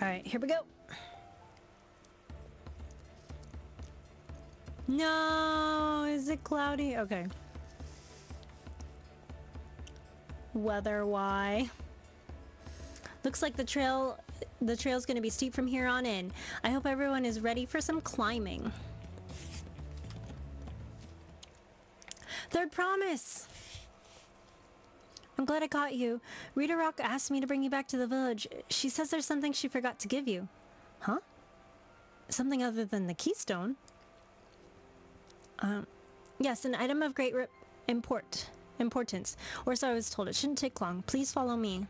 Alright, here we go. No, is it cloudy? Okay. Weather, why? Looks like the trail's gonna be steep from here on in. I hope everyone is ready for some climbing. Third promise! I'm glad I caught you. Rita Rock asked me to bring you back to the village. She says there's something she forgot to give you. Huh? Something other than the keystone? Yes, an item of great importance. Or so I was told. It shouldn't take long. Please follow me.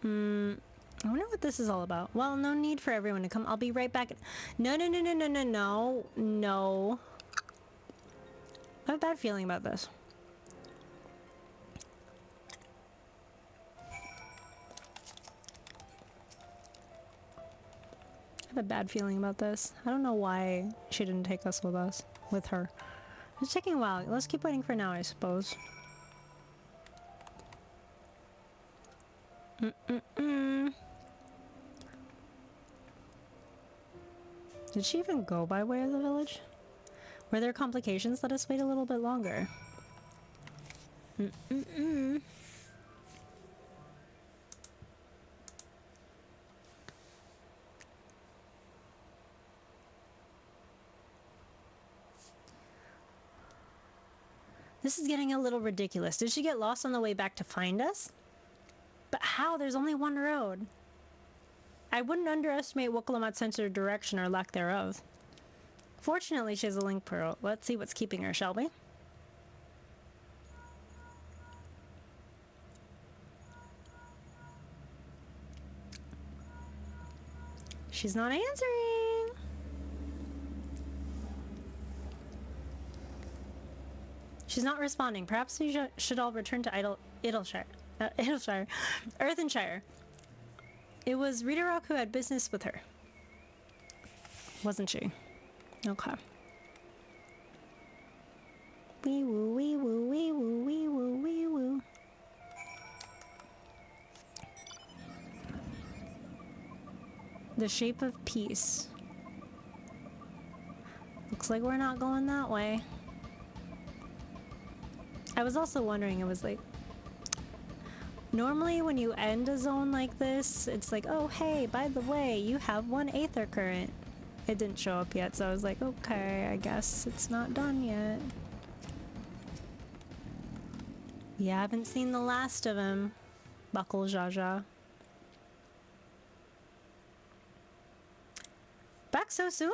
I wonder what this is all about. Well, no need for everyone to come. I'll be right back. No. I have a bad feeling about this. I have a bad feeling about this. I don't know why she didn't take us with her. It's taking a while. Let's keep waiting for now, I suppose. Did she even go by way of the village? Were there complications? Let us wait a little bit longer. This is getting a little ridiculous. Did she get lost on the way back to find us? But how? There's only one road. I wouldn't underestimate Wookalamat's sense of direction or lack thereof. Fortunately, she has a link pearl. Let's see what's keeping her, shall we? She's not answering. She's not responding. Perhaps we should all return to Earthenshire. It was Rita Rock who had business with her. Wasn't she? Okay. Wee woo, wee woo, wee woo, wee woo, wee woo. The shape of peace. Looks like we're not going that way. I was also wondering, it was like, normally when you end a zone like this, it's like, oh hey, by the way, you have 1 aether current. It didn't show up yet, so I was like, okay, I guess it's not done yet. You haven't seen the last of him, Buckle Jaja. Back so soon?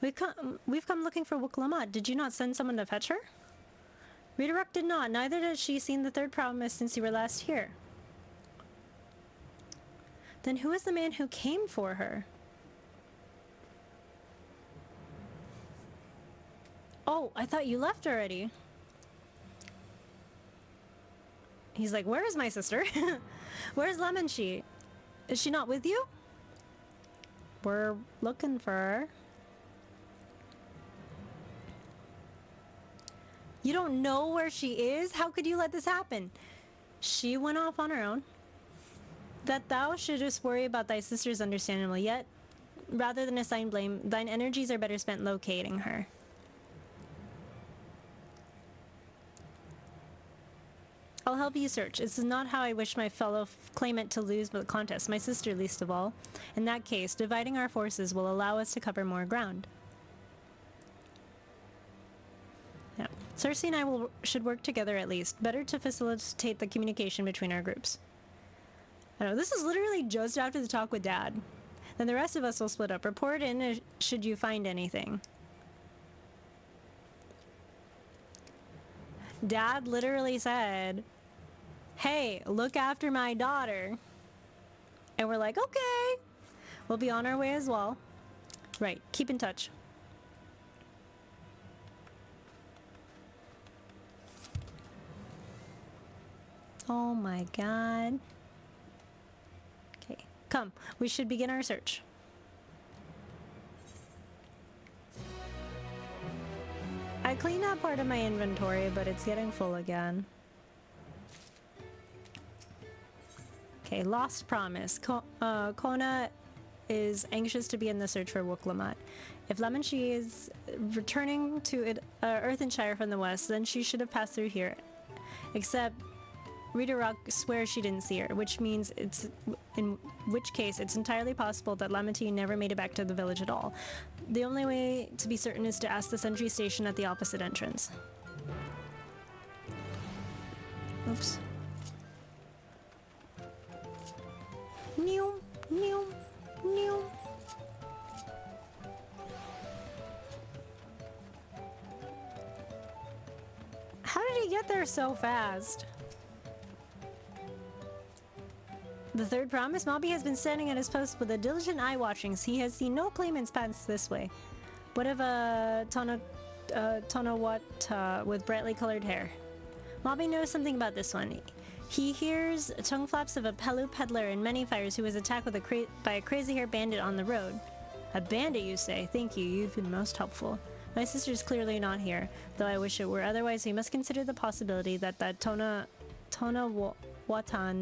We've come looking for Wookalamat. Did you not send someone to fetch her? Rita Rock did not. Neither has she seen the third promise since you were last here. Then who is the man who came for her? Oh, I thought you left already. He's like, where is my sister? Where's Lemon She? Is she not with you? We're looking for her. You don't know where she is? How could you let this happen? She went off on her own. That thou shouldest worry about thy sister's understandable, yet, rather than assign blame, thine energies are better spent locating her. I'll help you search. This is not how I wish my fellow claimant to lose the contest, my sister least of all. In that case, dividing our forces will allow us to cover more ground. Yeah. Circe and I should work together at least. Better to facilitate the communication between our groups. I know, this is literally just after the talk with Dad. Then the rest of us will split up. Report in should you find anything. Dad literally said, hey, look after my daughter. And we're like, okay. We'll be on our way as well. Right, keep in touch. Oh my god. Okay, come. We should begin our search. I cleaned out part of my inventory, but it's getting full again. Okay, Lost Promise. Kona is anxious to be in the search for Wuklamut. If Lemonshi is returning to Earthenshire from the west, then she should have passed through here. Except Rita Rock swears she didn't see her, which means in which case it's entirely possible that Lamentine never made it back to the village at all. The only way to be certain is to ask the sentry station at the opposite entrance. Oops. Mew, mew, mew. How did he get there so fast? The third promise, Mobby has been standing at his post with a diligent eye watching. He has seen no claimants pass this way. What of a Tonawat with brightly colored hair? Mobby knows something about this one. He hears tongue flaps of a Pelu peddler in Many Fires who was attacked with by a crazy-haired bandit on the road. A bandit, you say? Thank you, you've been most helpful. My sister's clearly not here, though I wish it were. Otherwise, we must consider the possibility that Tonawatan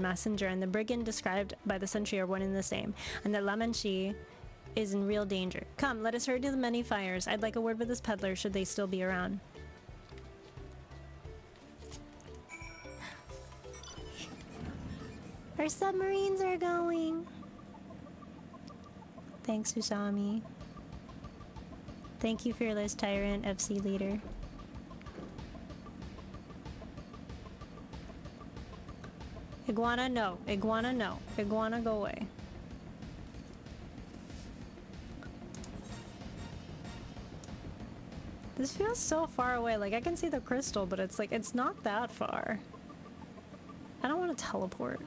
messenger and the brigand described by the sentry are one and the same, and that Lamanshi is in real danger. Come, let us hurry to the Many Fires. I'd like a word with this peddler should they still be around. Our submarines are going. Thanks, Usami. Thank you, fearless tyrant, FC leader. Iguana, no. Iguana, no. Iguana, go away. This feels so far away. Like, I can see the crystal, but it's like, it's not that far. I don't want to teleport.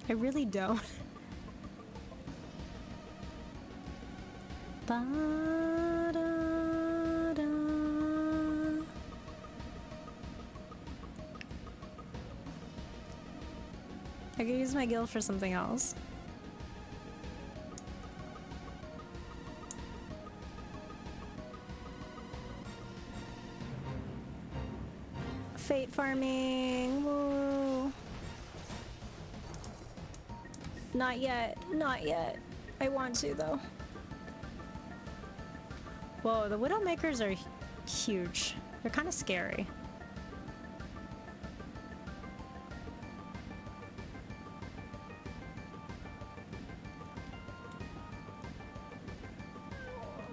I really don't. Ba-da-da. I could use my guild for something else. Fate farming. Woo. Not yet. Not yet. I want to, though. Whoa, the Widowmakers are huge. They're kind of scary.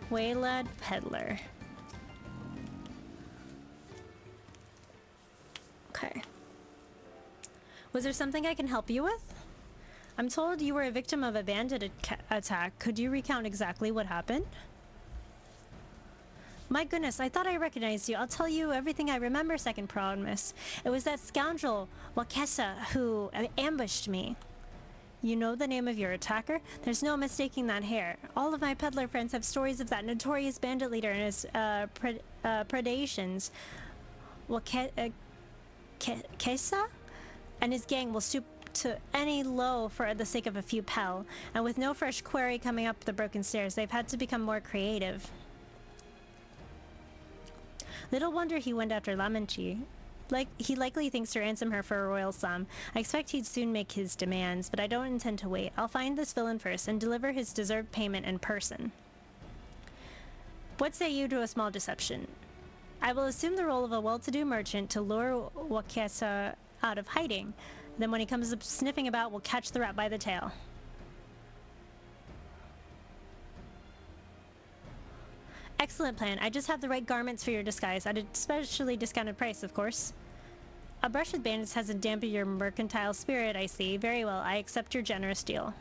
Waylad Peddler. Okay. Was there something I can help you with? I'm told you were a victim of a bandit attack. Could you recount exactly what happened? My goodness, I thought I recognized you. I'll tell you everything I remember, second promise. It was that scoundrel, Wakesa, who ambushed me. You know the name of your attacker? There's no mistaking that hair. All of my peddler friends have stories of that notorious bandit leader and his predations. Wakesa? And his gang will stoop to any low for the sake of a few pel. And with no fresh quarry coming up the broken stairs, they've had to become more creative. Little wonder he went after Lamanchi. He likely thinks to ransom her for a royal sum. I expect he'd soon make his demands, but I don't intend to wait. I'll find this villain first and deliver his deserved payment in person. What say you to a small deception? I will assume the role of a well-to-do merchant to lure Wakesa out of hiding. Then when he comes up sniffing about, we'll catch the rat by the tail. Excellent plan. I just have the right garments for your disguise, at a specially discounted price, of course. A brush with bandits hasn't dampened your mercantile spirit, I see. Very well, I accept your generous deal.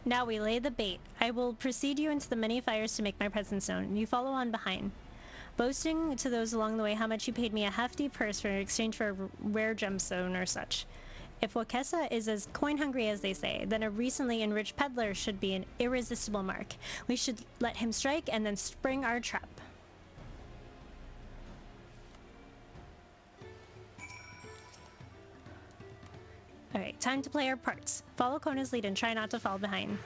Now we lay the bait. I will precede you into the many fires to make my presence known. You follow on behind, boasting to those along the way how much you paid me a hefty purse for in exchange for a rare gemstone or such. If Wakesa is as coin-hungry as they say, then a recently enriched peddler should be an irresistible mark. We should let him strike and then spring our trap. Alright, time to play our parts. Follow Kona's lead and try not to fall behind.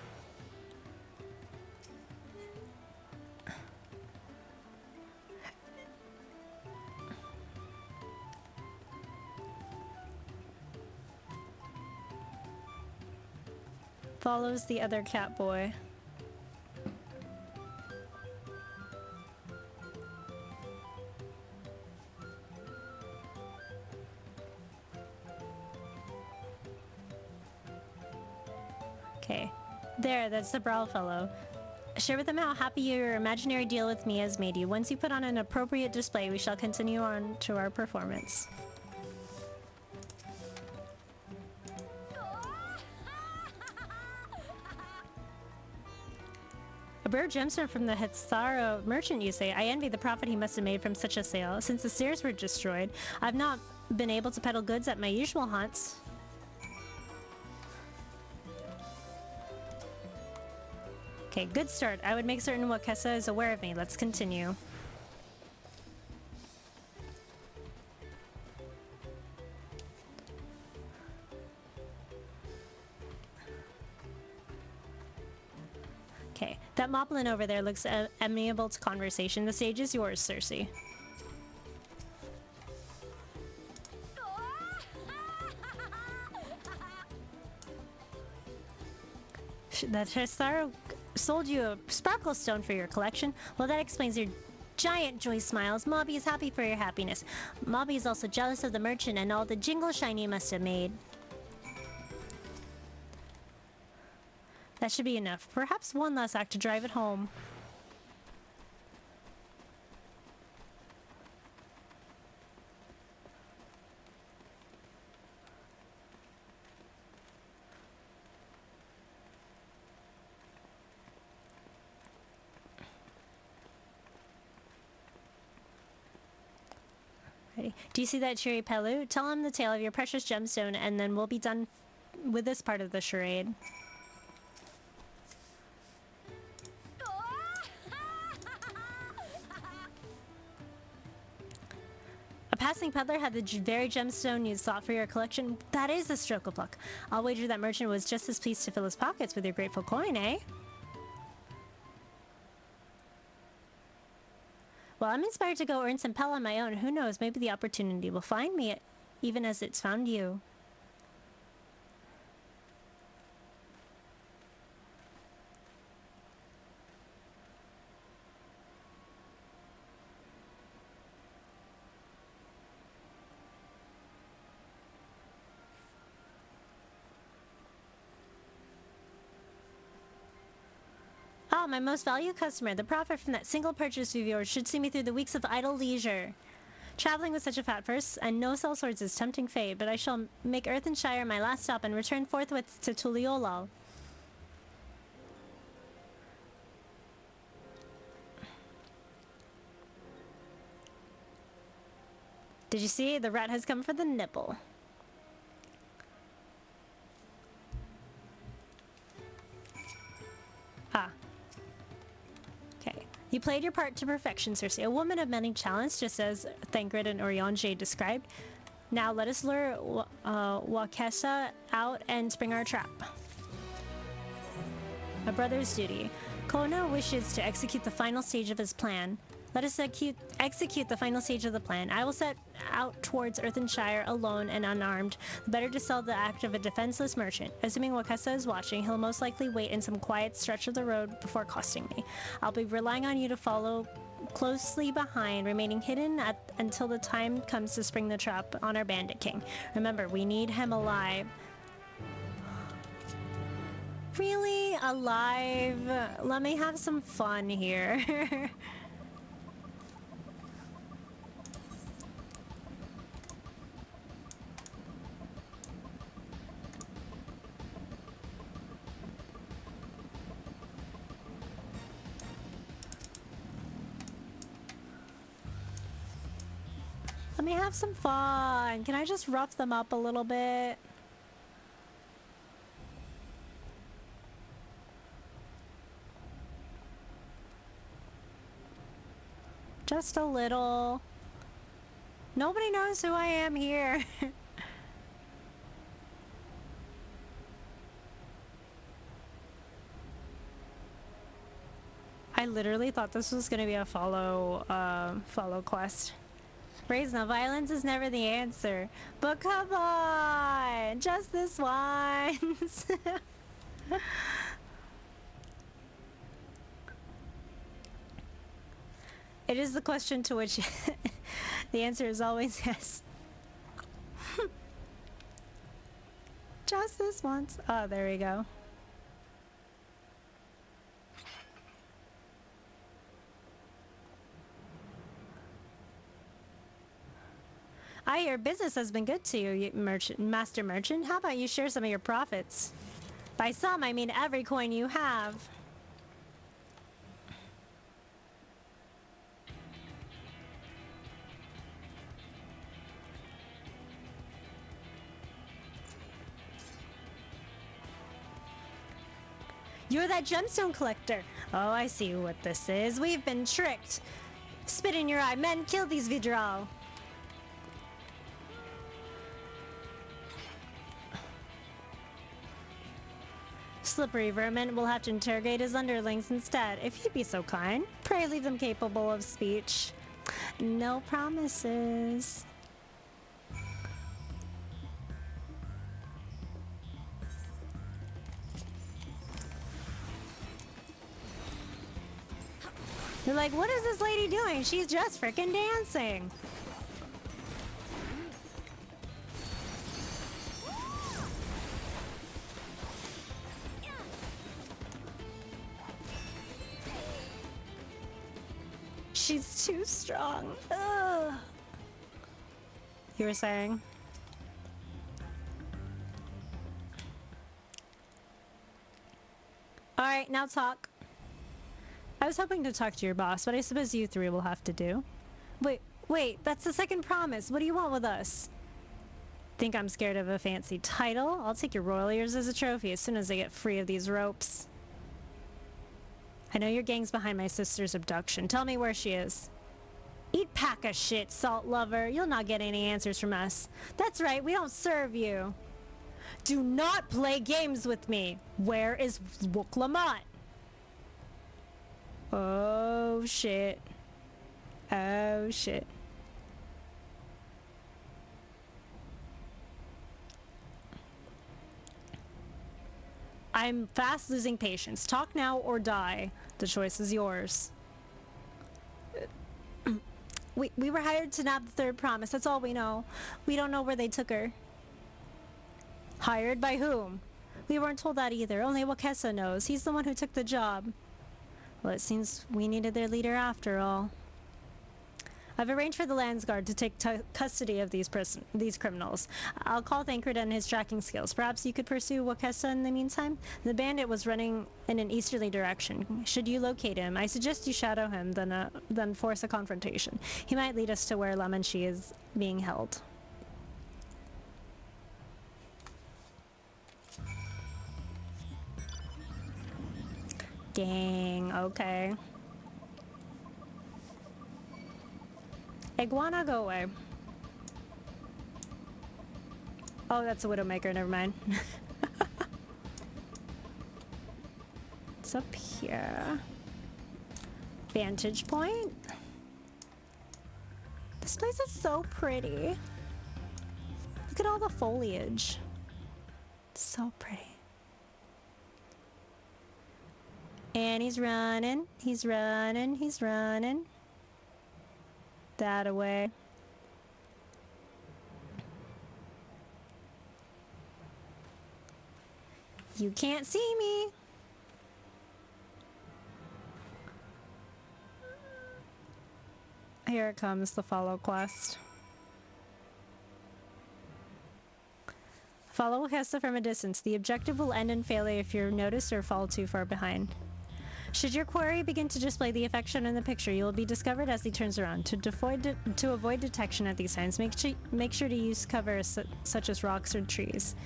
follows the other cat boy. Okay. There, that's the brow fellow. Share with them how happy your imaginary deal with me has made you. Once you put on an appropriate display, we shall continue on to our performance. A rare gemstone from the Hetsaro merchant, you say? I envy the profit he must have made from such a sale. Since the Circe were destroyed, I've not been able to peddle goods at my usual haunts. Okay, good start. I would make certain Wakesa is aware of me. Let's continue. Okay, that MOBLIN over there looks amenable to conversation. The stage is yours, Circe. That Castor sold you a sparkle stone for your collection? Well, that explains your giant joy smiles. Mobby is happy for your happiness. Mobby is also jealous of the merchant and all the jingle shine you must have made. That should be enough. Perhaps one last act to drive it home. Ready? Do you see that cheery Pelu? Tell him the tale of your precious gemstone and then we'll be done with this part of the charade. A passing peddler had the very gemstone you sought for your collection. That is a stroke of luck. I'll wager that merchant was just as pleased to fill his pockets with your grateful coin, eh? Well, I'm inspired to go earn some pel on my own. Who knows, maybe the opportunity will find me, even as it's found you. Oh, my most valued customer. The profit from that single purchase of yours should see me through the weeks of idle leisure. Traveling with such a fat purse and no sell swords is tempting fate, but I shall make Earthenshire my last stop and return forthwith to Tuliolal. Did you see? The rat has come for the nipple. Ah. Okay. You played your part to perfection, Circe. A woman of many talents, just as Thancred and Oriange described. Now let us lure Wakesa out and spring our trap. A brother's duty. Kono wishes to execute the final stage of his plan. Let us execute the final stage of the plan. I will set out towards Earthenshire alone and unarmed, the better to sell the act of a defenseless merchant. Assuming Wakesa is watching, he'll most likely wait in some quiet stretch of the road before accosting me. I'll be relying on you to follow closely behind, remaining hidden until the time comes to spring the trap on our bandit king. Remember, we need him alive. Really? Alive? Let me have some fun here. Let me have some fun. Can I just rough them up a little bit? Just a little. Nobody knows who I am here. I literally thought this was gonna be a follow quest. Praise no violence is never the answer. But come on! Just this once! It is the question to which the answer is always yes. Just this once. Oh, there we go. I hear business has been good to you, Master Merchant. How about you share some of your profits? By some, I mean every coin you have. You're that gemstone collector. Oh, I see what this is. We've been tricked. Spit in your eye. Men, kill these Vidral. Slippery vermin. We'll have to interrogate his underlings instead. If you'd be so kind, pray leave them capable of speech. No promises. They're like, what is this lady doing? She's just freaking dancing. She's too strong. Ugh. You were saying? All right, now talk. I was hoping to talk to your boss, but I suppose you three will have to do. Wait, that's the second promise. What do you want with us? Think I'm scared of a fancy title? I'll take your royal ears as a trophy as soon as I get free of these ropes. I know your gang's behind my sister's abduction. Tell me where she is. Eat pack of shit, salt lover. You'll not get any answers from us. That's right, we don't serve you. Do not play games with me. Where is Wuk-Lamont? Oh shit. Oh shit. I'm fast losing patience. Talk now or die. The choice is yours. We were hired to nab the third promise. That's all we know. We don't know where they took her. Hired by whom? We weren't told that either. Only Wakesa knows. He's the one who took the job. Well, it seems we needed their leader after all. I've arranged for the Landsguard to take custody of these criminals. I'll call Thancred and his tracking skills. Perhaps you could pursue Wakesa in the meantime? The bandit was running in an easterly direction. Should you locate him, I suggest you shadow him, then force a confrontation. He might lead us to where Lamanchi is being held. Dang, okay. Iguana, go away. Oh, that's a Widowmaker, never mind. It's up here. Vantage point. This place is so pretty. Look at all the foliage. It's so pretty. And he's running, he's running, he's running. That away. You can't see me. Here it comes, the follow quest. Follow Wakesa from a distance. The objective will end in failure if you're noticed or fall too far behind. Should your quarry begin to display the affection in the picture, you will be discovered as he turns around. To avoid detection at these times, make sure to use cover such as rocks or trees.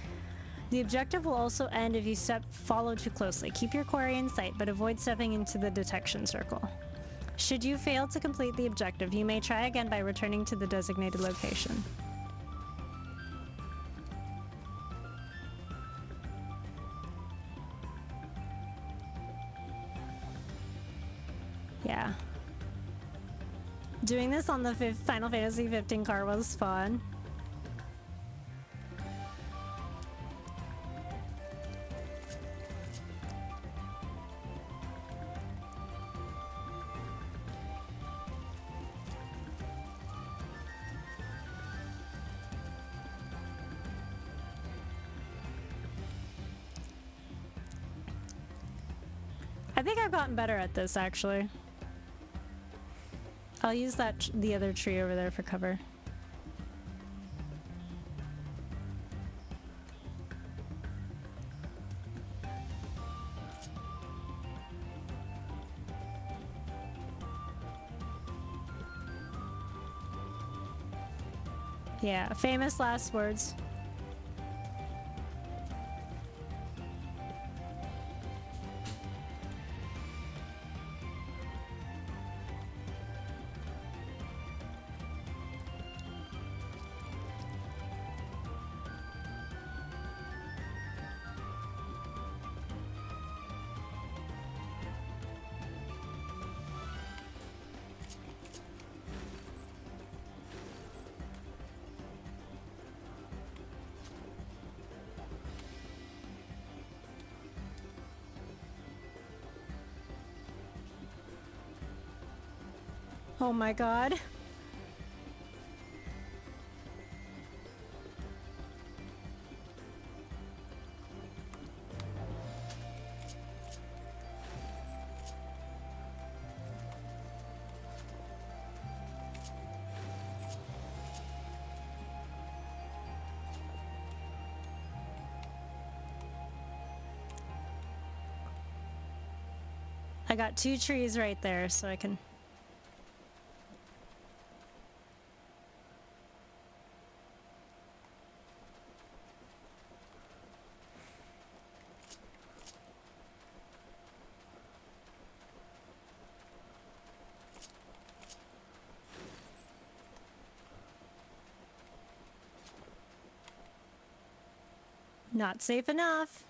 The objective will also end if you follow too closely. Keep your quarry in sight, but avoid stepping into the detection circle. Should you fail to complete the objective, you may try again by returning to the designated location. Yeah. Doing this on the Final Fantasy 15 car was fun. I think I've gotten better at this, actually. I'll use that the other tree over there for cover. Yeah, famous last words. Oh my god. I got 2 trees right there, so I can... Not safe enough.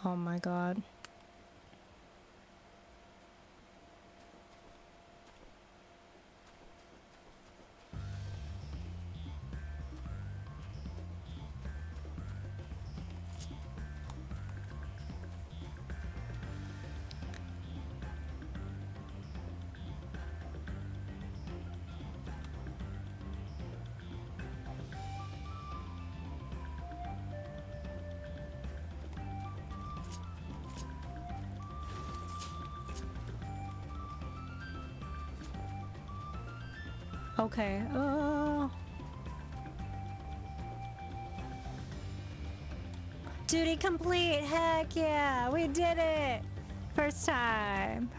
Oh my god. Okay. Duty complete. Heck yeah. We did it. First time.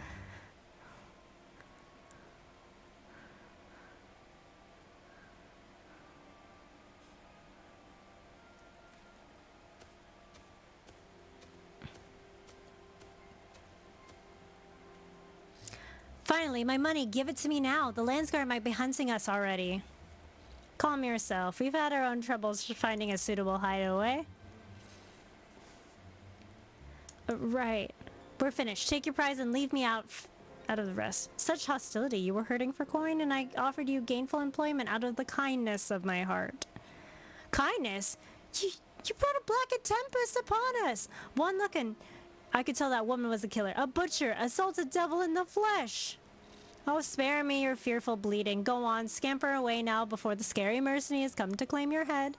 Finally, my money. Give it to me now. The Landsguard might be hunting us already. Calm yourself. We've had our own troubles finding a suitable hideaway. Right. We're finished. Take your prize and leave me out of the rest. Such hostility. You were hurting for coin, and I offered you gainful employment out of the kindness of my heart. Kindness? You brought a blackened tempest upon us. One look and I could tell that woman was a killer. A butcher. Assaulted devil in the flesh. Oh, spare me your fearful bleeding. Go on, scamper away now before the scary mercenary has come to claim your head.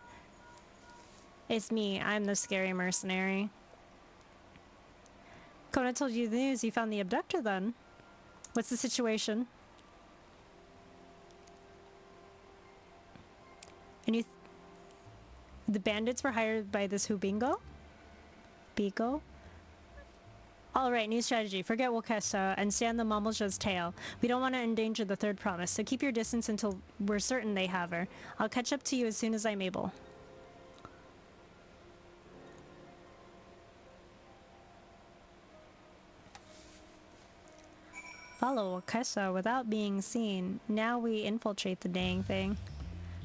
It's me. I'm the scary mercenary. Kona told you the news. You found the abductor then. What's the situation? And the bandits were hired by this Hubingo? Bigo? Alright, new strategy. Forget Wakesa and stay on the Momolja's tail. We don't want to endanger the third promise, so keep your distance until we're certain they have her. I'll catch up to you as soon as I'm able. Follow Wakesa without being seen. Now we infiltrate the dang thing.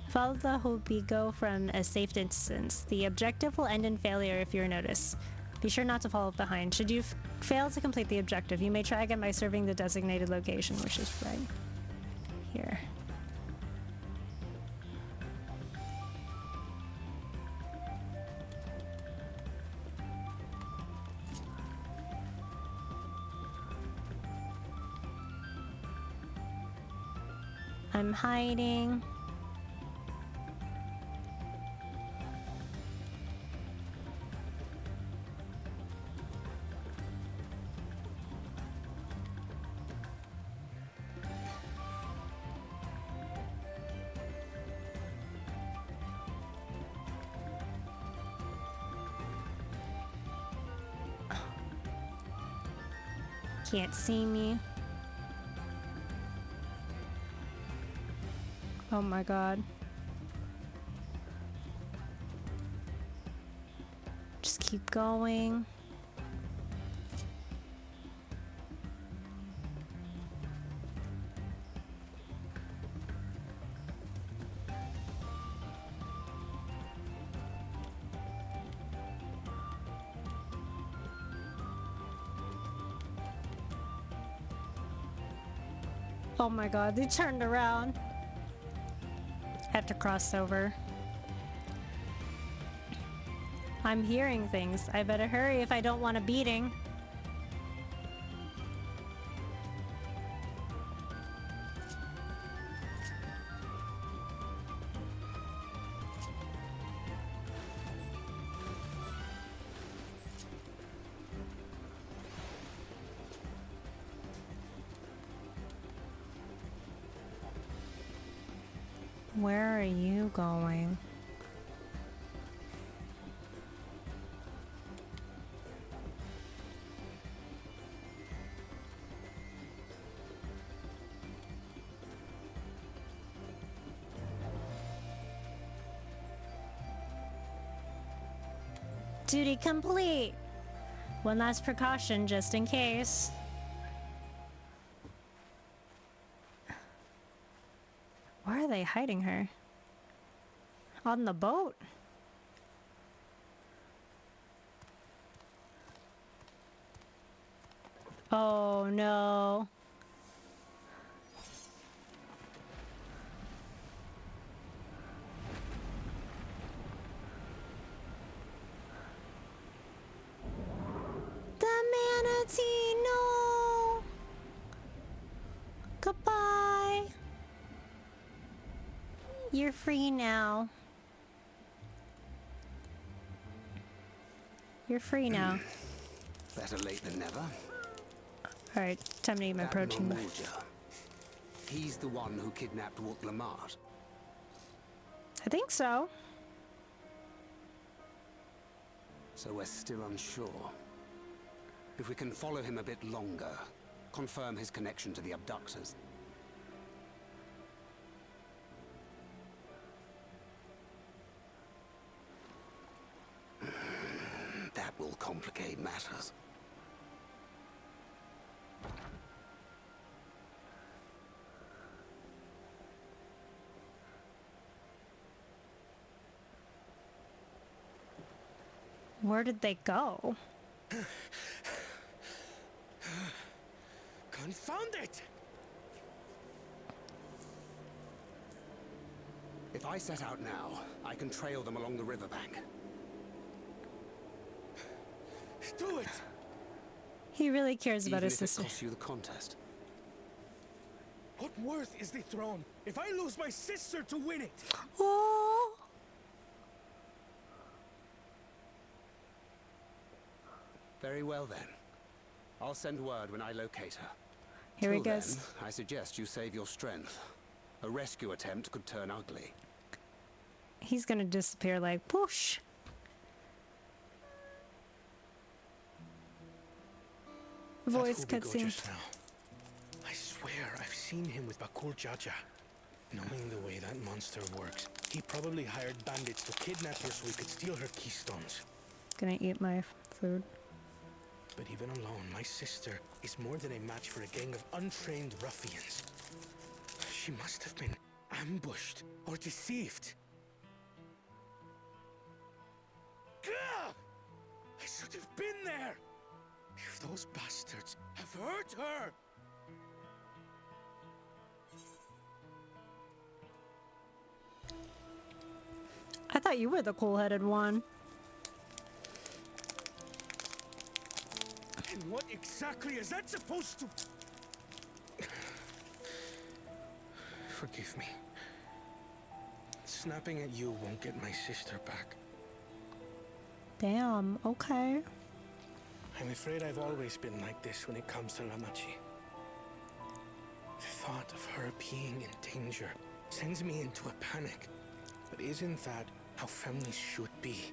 Follow the Hobigo from a safe distance. The objective will end in failure if you're noticed. Be sure not to follow behind. Should you fail to complete the objective, you may try again by serving the designated location, which is right here. I'm hiding. Can't see me. Oh my god. Just keep going. Oh my god, they turned around. I have to cross over. I'm hearing things. I better hurry if I don't want a beating. Where are you going? Duty complete. One last precaution just in case. Where are they hiding her? On the boat? Oh no. The manatee, no. Goodbye. You're free now. You're free now. Better late than never. Alright, time to eat my That protein. Momoja, he's the one who kidnapped Walt Lamart. I think so. So we're still unsure. If we can follow him a bit longer, confirm his connection to the abductors. That will complicate matters. Where did they go? Confound it! If I set out now, I can trail them along the riverbank. Do it! He really cares about Even his if it sister. costs you the contest. What worth is the throne if I lose my sister to win it? Oh, Very well then. I'll send word when I locate her. here he Till goes. then, I suggest you save your strength. A rescue attempt could turn ugly. He's gonna disappear like whoosh. Voice cutscene. I swear I've seen him with Bakul Jaja. Knowing the way that monster works, he probably hired bandits to kidnap her so he could steal her keystones. Gonna eat my food. But even alone, my sister is more than a match for a gang of untrained ruffians. She must have been ambushed or deceived. Gah! I should have been there! If those bastards have hurt her! I thought you were the cool-headed one. And what exactly is that supposed to... Forgive me. Snapping at you won't get my sister back. Damn, okay. I'm afraid I've always been like this when it comes to Lamachi. The thought of her being in danger sends me into a panic. But isn't that how families should be?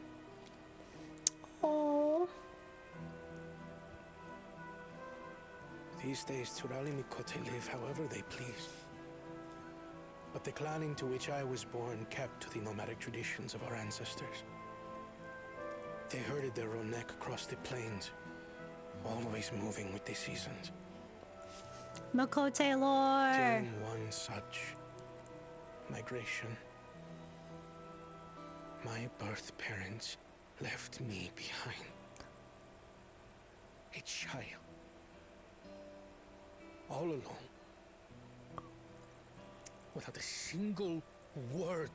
Oh. These days, Turali Mikote live however they please. But the clan into which I was born kept to the nomadic traditions of our ancestors. They herded their own neck across the plains, always moving with the seasons. Makote lore. During one such migration, my birth parents left me behind. A child. All alone. Without a single word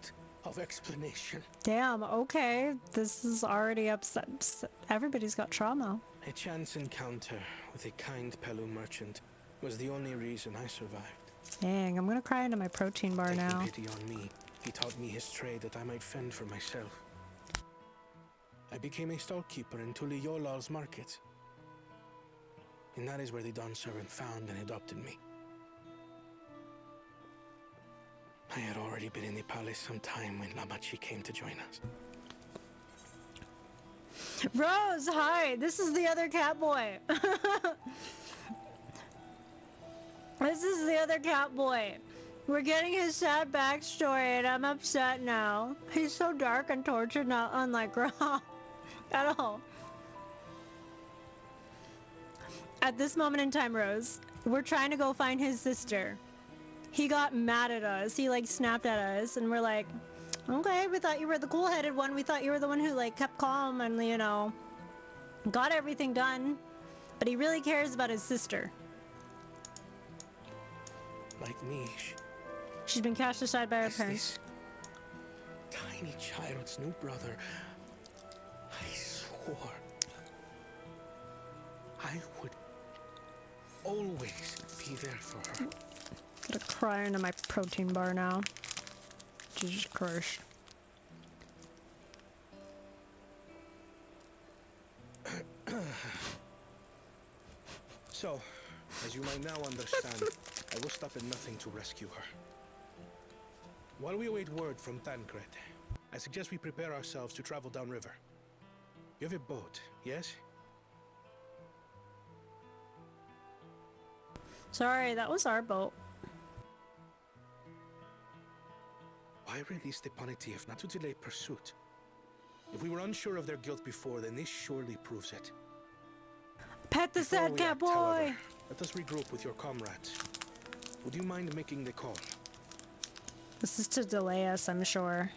of explanation. Damn, okay. This is already upset. Everybody's got trauma. A chance encounter with a kind Pelu merchant was the only reason I survived. Dang, I'm gonna cry into my protein bar Taking now. pity on me, he taught me his trade that I might fend for myself. I became a stallkeeper in Tuliyolal's market. And that is where the Dawn servant found and adopted me. I had already been in the palace some time when Lamachi came to join us. Rose, hi! This is the other cat boy. This is the other cat boy. We're getting his sad backstory and I'm upset now. He's so dark and tortured, not unlike Ra at all. At this moment in time, Rose, we're trying to go find his sister. He got mad at us. He like snapped at us and we're like, okay, we thought you were the cool-headed one. We thought you were the one who like kept calm and, you know, got everything done. But he really cares about his sister. Like me, She's been cast aside by her parents. this tiny child's new brother. I swore I would always be there for her. Gonna cry into my protein bar now. Jesus Christ. So, as you might now understand, I will stop at nothing to rescue her. While we await word from Tancred, I suggest we prepare ourselves to travel downriver. You have a boat, yes? Sorry, that was our boat. Why release the Panity if not to delay pursuit? If we were unsure of their guilt before, then this surely proves it. Pet the Before sad we cat act, boy! however, let us regroup with your comrades. Would you mind making the call? This is to delay us, I'm sure.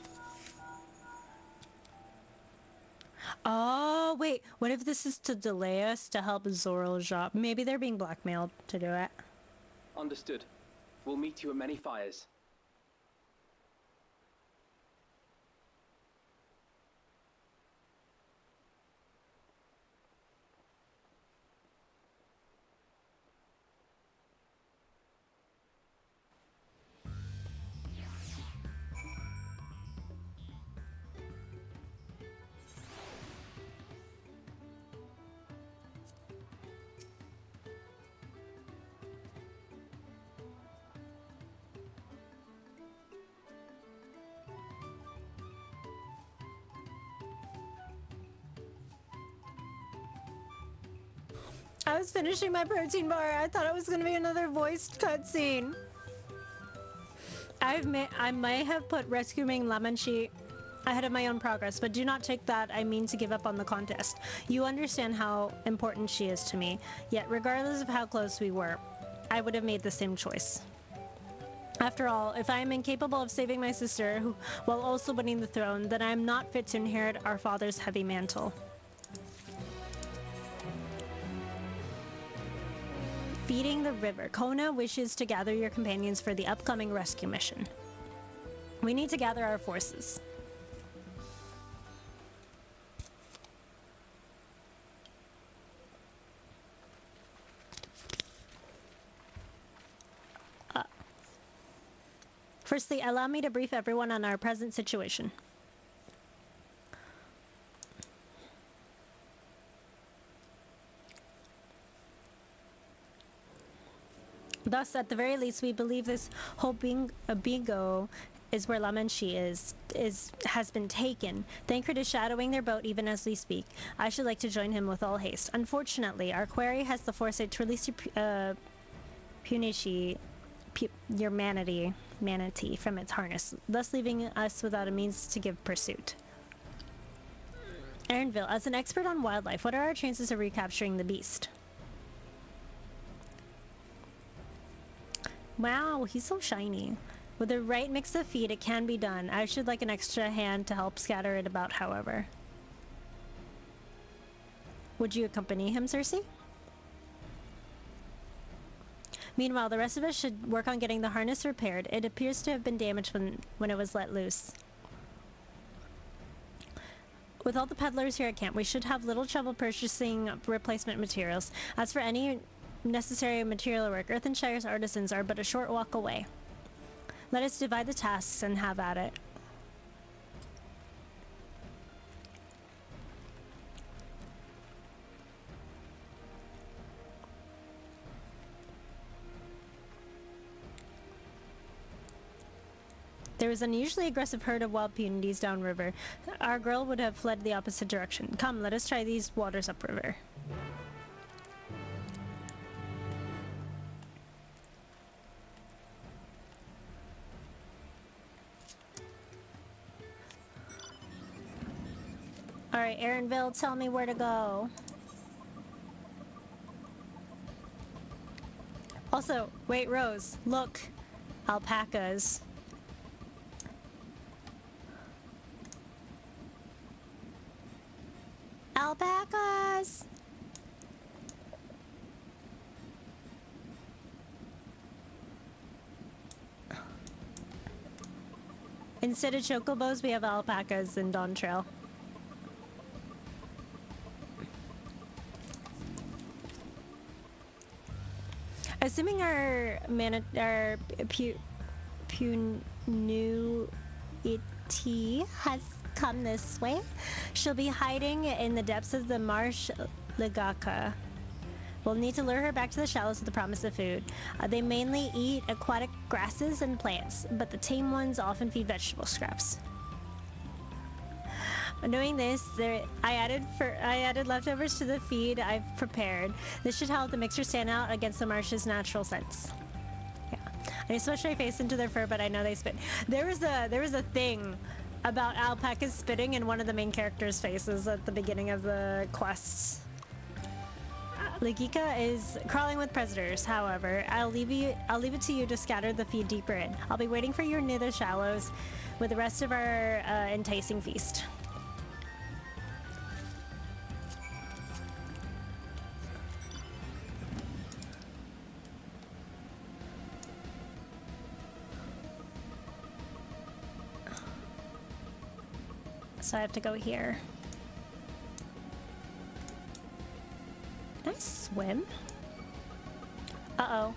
Oh, wait. What if this is to delay us to help Zoral's job? Maybe they're being blackmailed to do it. Understood. We'll meet you at Many Fires. I was finishing my protein bar. I thought it was gonna be another voiced cutscene. I may have put rescuing Lamanchi ahead of my own progress, but do not take that I mean to give up on the contest. You understand how important she is to me, yet regardless of how close we were, I would have made the same choice. After all, if I am incapable of saving my sister while also winning the throne, then I am not fit to inherit our father's heavy mantle. Feeding the river. Kona wishes to gather your companions for the upcoming rescue mission. We need to gather our forces. Firstly, allow me to brief everyone on our present situation. Thus, at the very least, we believe this whole bingo is where La Menchie has been taken. Thancred is shadowing their boat even as we speak. I should like to join him with all haste. Unfortunately, our quarry has the foresight to release your manatee from its harness, thus leaving us without a means to give pursuit. Aaronville, as an expert on wildlife, what are our chances of recapturing the beast? Wow, he's so shiny. With the right mix of feed, it can be done. I should like an extra hand to help scatter it about, however. Would you accompany him, Circe? Meanwhile, the rest of us should work on getting the harness repaired. It appears to have been damaged when it was let loose. With all the peddlers here at camp, we should have little trouble purchasing replacement materials. As for any necessary material work, Earthenshire's artisans are but a short walk away. Let us divide the tasks and have at it. There was an unusually aggressive herd of wild peonies downriver. Our girl would have fled the opposite direction. Come, let us try these waters upriver. Alright, Aaronville, tell me where to go. Also, wait, Rose, look. Alpacas. Alpacas! Instead of chocobos, we have alpacas in Dawntrail. Assuming our Punuiti has come this way, she'll be hiding in the depths of the marsh Ligaka. We'll need to lure her back to the shallows with the promise of food. They mainly eat aquatic grasses and plants, but the tame ones often feed vegetable scraps. Knowing this, I added leftovers to the feed I've prepared. This should help the mixture stand out against the marsh's natural scents. Yeah, I smush my face into their fur, but I know they spit. There was a thing about alpacas spitting in one of the main characters' faces at the beginning of the quests. Ligika is crawling with predators. However, I'll leave it to you to scatter the feed deeper in. I'll be waiting for you near the shallows with the rest of our enticing feast. So I have to go here. Can I swim? Uh-oh.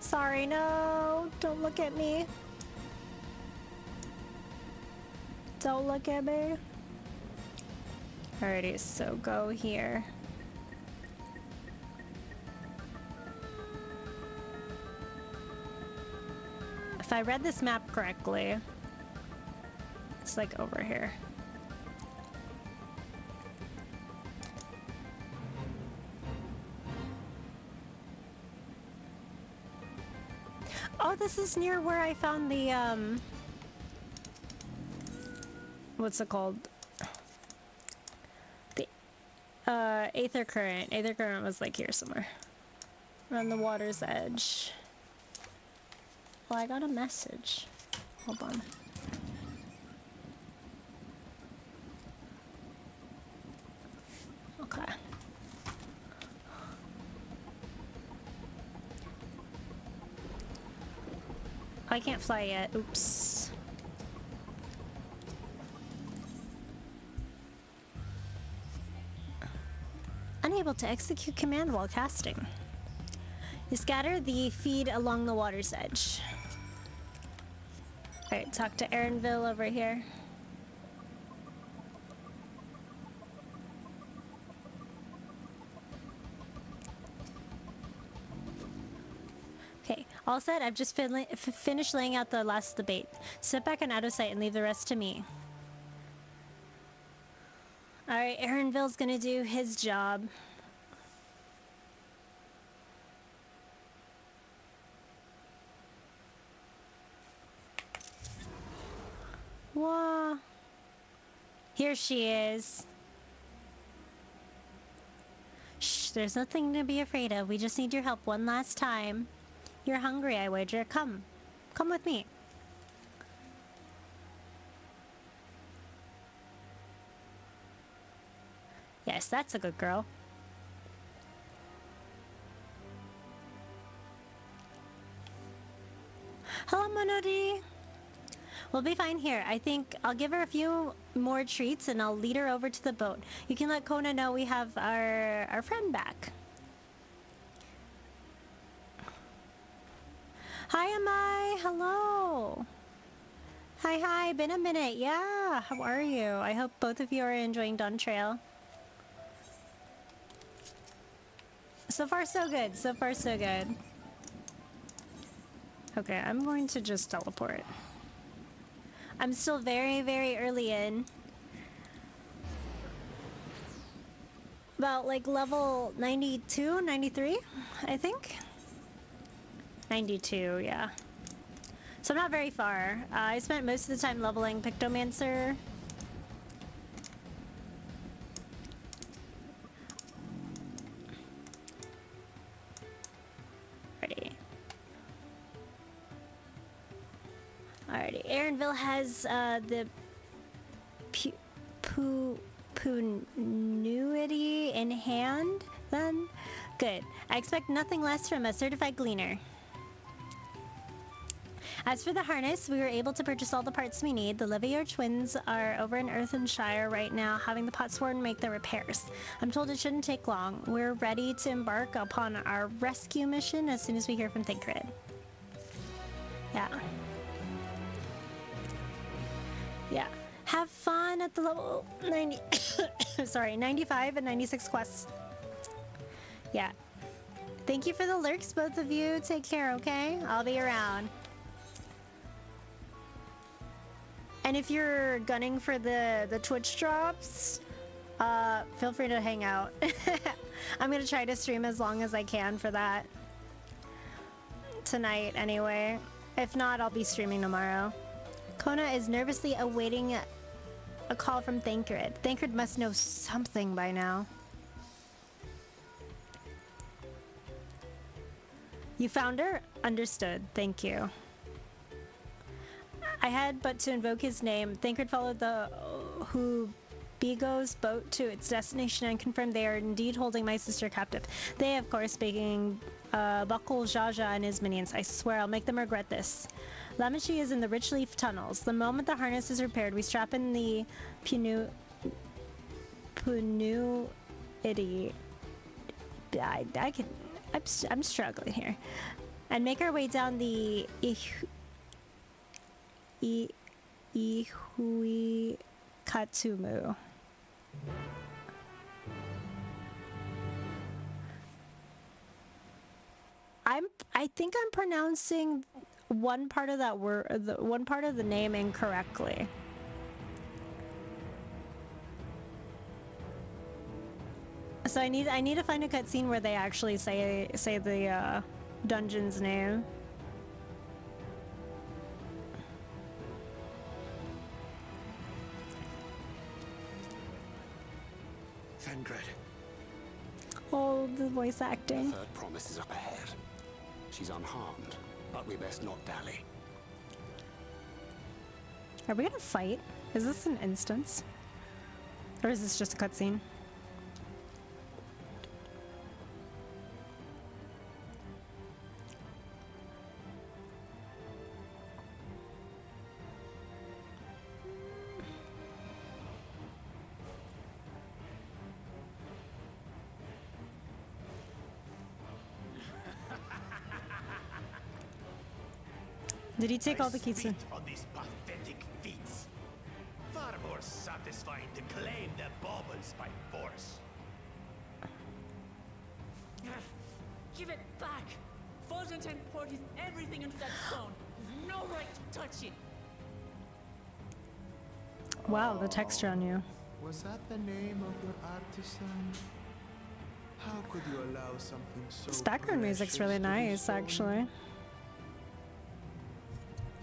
Sorry, no. Don't look at me. Don't look at me. Alrighty, so go here. If I read this map correctly, it's like over here. Oh, this is near where I found the, what's it called? The, Aether Current. Aether Current was like here somewhere. On the water's edge. Well, I got a message. Hold on. Okay. I can't fly yet. Oops. Unable to execute command while casting. You scatter the feed along the water's edge. Alright, talk to Aaronville over here. Okay, all set. I've just finished laying out the last of the bait. Sit back and out of sight and leave the rest to me. Alright, Aaronville's gonna do his job. Whoa. Here she is. Shh, there's nothing to be afraid of. We just need your help one last time. You're hungry, I wager. Come. Come with me. Yes, that's a good girl. Hello, Monody. We'll be fine here. I think I'll give her a few more treats and I'll lead her over to the boat. You can let Kona know we have our friend back. Hi, Amai. Hello. Hi. Been a minute. Yeah. How are you? I hope both of you are enjoying Dawntrail. So far, so good. So far, so good. Okay, I'm going to just teleport. I'm still very, very early in. About like level 92, 93, I think. 92, yeah. So I'm not very far. I spent most of the time leveling Pictomancer. Alrighty, Aaronville has the Punuity in hand, then? Good. I expect nothing less from a certified gleaner. As for the harness, we were able to purchase all the parts we need. The Levier twins are over in Earthenshire right now, having the Potsworn make the repairs. I'm told it shouldn't take long. We're ready to embark upon our rescue mission as soon as we hear from Thancred. Yeah. Yeah. Have fun at the level 90... sorry, 95 and 96 quests. Yeah. Thank you for the lurks, both of you. Take care, okay? I'll be around. And if you're gunning for the Twitch drops, feel free to hang out. I'm gonna try to stream as long as I can for that. Tonight, anyway. If not, I'll be streaming tomorrow. Kona is nervously awaiting a call from Thancred. Thancred must know something by now. You found her? Understood. Thank you. I had but to invoke his name. Thancred followed the Hubigo's boat to its destination and confirmed they are indeed holding my sister captive. They, of course, being Buckle, Jaja, and his minions. I swear I'll make them regret this. Lamachi is in the Rich Leaf tunnels. The moment the harness is repaired, we strap in the Punuity. I'm struggling here. And make our way down the Ihui Katsumu. I think I'm pronouncing one part of that word, one part of the name incorrectly. So I need to find a cutscene where they actually say the dungeon's name. Thancred. Oh, the voice acting. The third promise is up ahead. She's unharmed, but we best not dally. Are we gonna fight? Is this an instance? Or is this just a cutscene? Did he take all the keys? On these pathetic feats. Far more satisfying to claim their baubles by force. Give it back! For Byzantine poured his everything into that stone. You've no right to touch it. Wow, the texture on you. Was that the name of your artisan? How could you allow something so This background music's precious really to be nice, stolen? actually.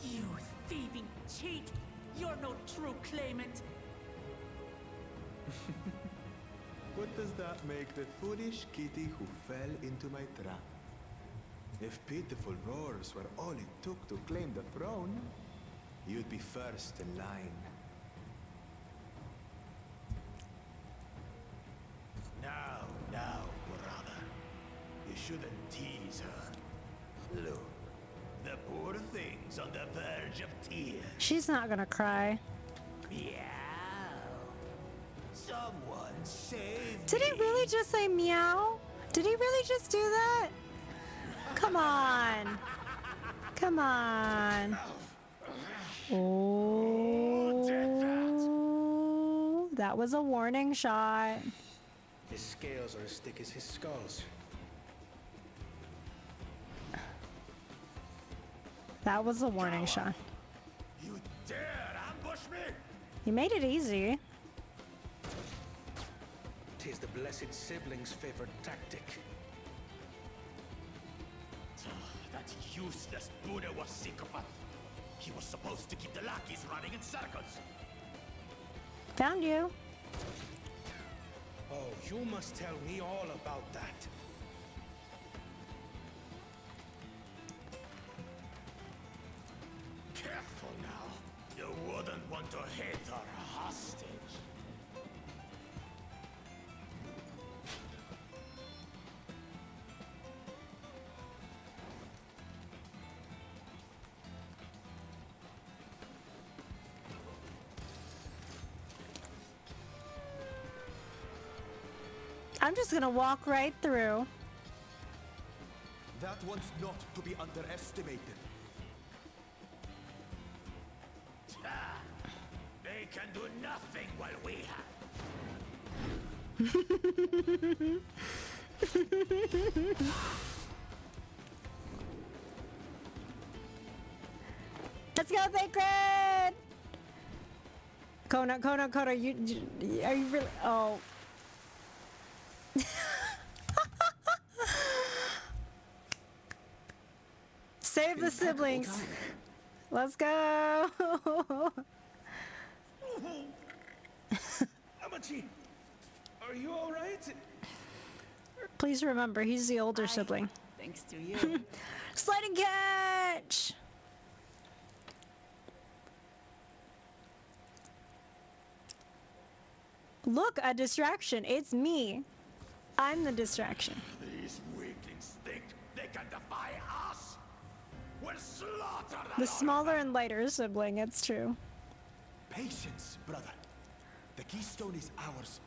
You thieving cheat! You're no true claimant. What does that make the foolish kitty who fell into my trap? If pitiful roars were all it took to claim the throne, you'd be first in line. Now, brother. You shouldn't tease her. Look, the poor thing's on the verge of tears. She's not gonna cry. Meow. Someone save Did he really just say meow? Did he really just do that? Come on. Come on. Oh, that was a warning shot. His scales are as thick as his skulls. That was a warning shot. You dare ambush me? You made it easy. 'Tis the blessed sibling's favorite tactic. That useless Buddha was sycophant. He was supposed to keep the lackeys running in circles. Found you. Oh, you must tell me all about that. Careful now. You wouldn't want to hit her hostage. I'm just gonna walk right through. That one's not to be underestimated. They can do nothing while we have. Let's go, Thancred! Kona, are you really? Oh. Save the siblings. Let's go. Amachi, are you all right? Please remember, he's the older sibling. Thanks to you. Slide and catch! Look, a distraction. It's me. I'm the distraction. These weaklings think they can defy us. We'll slaughter them. The smaller and lighter sibling, it's true. Patience, brother. The keystone is ours.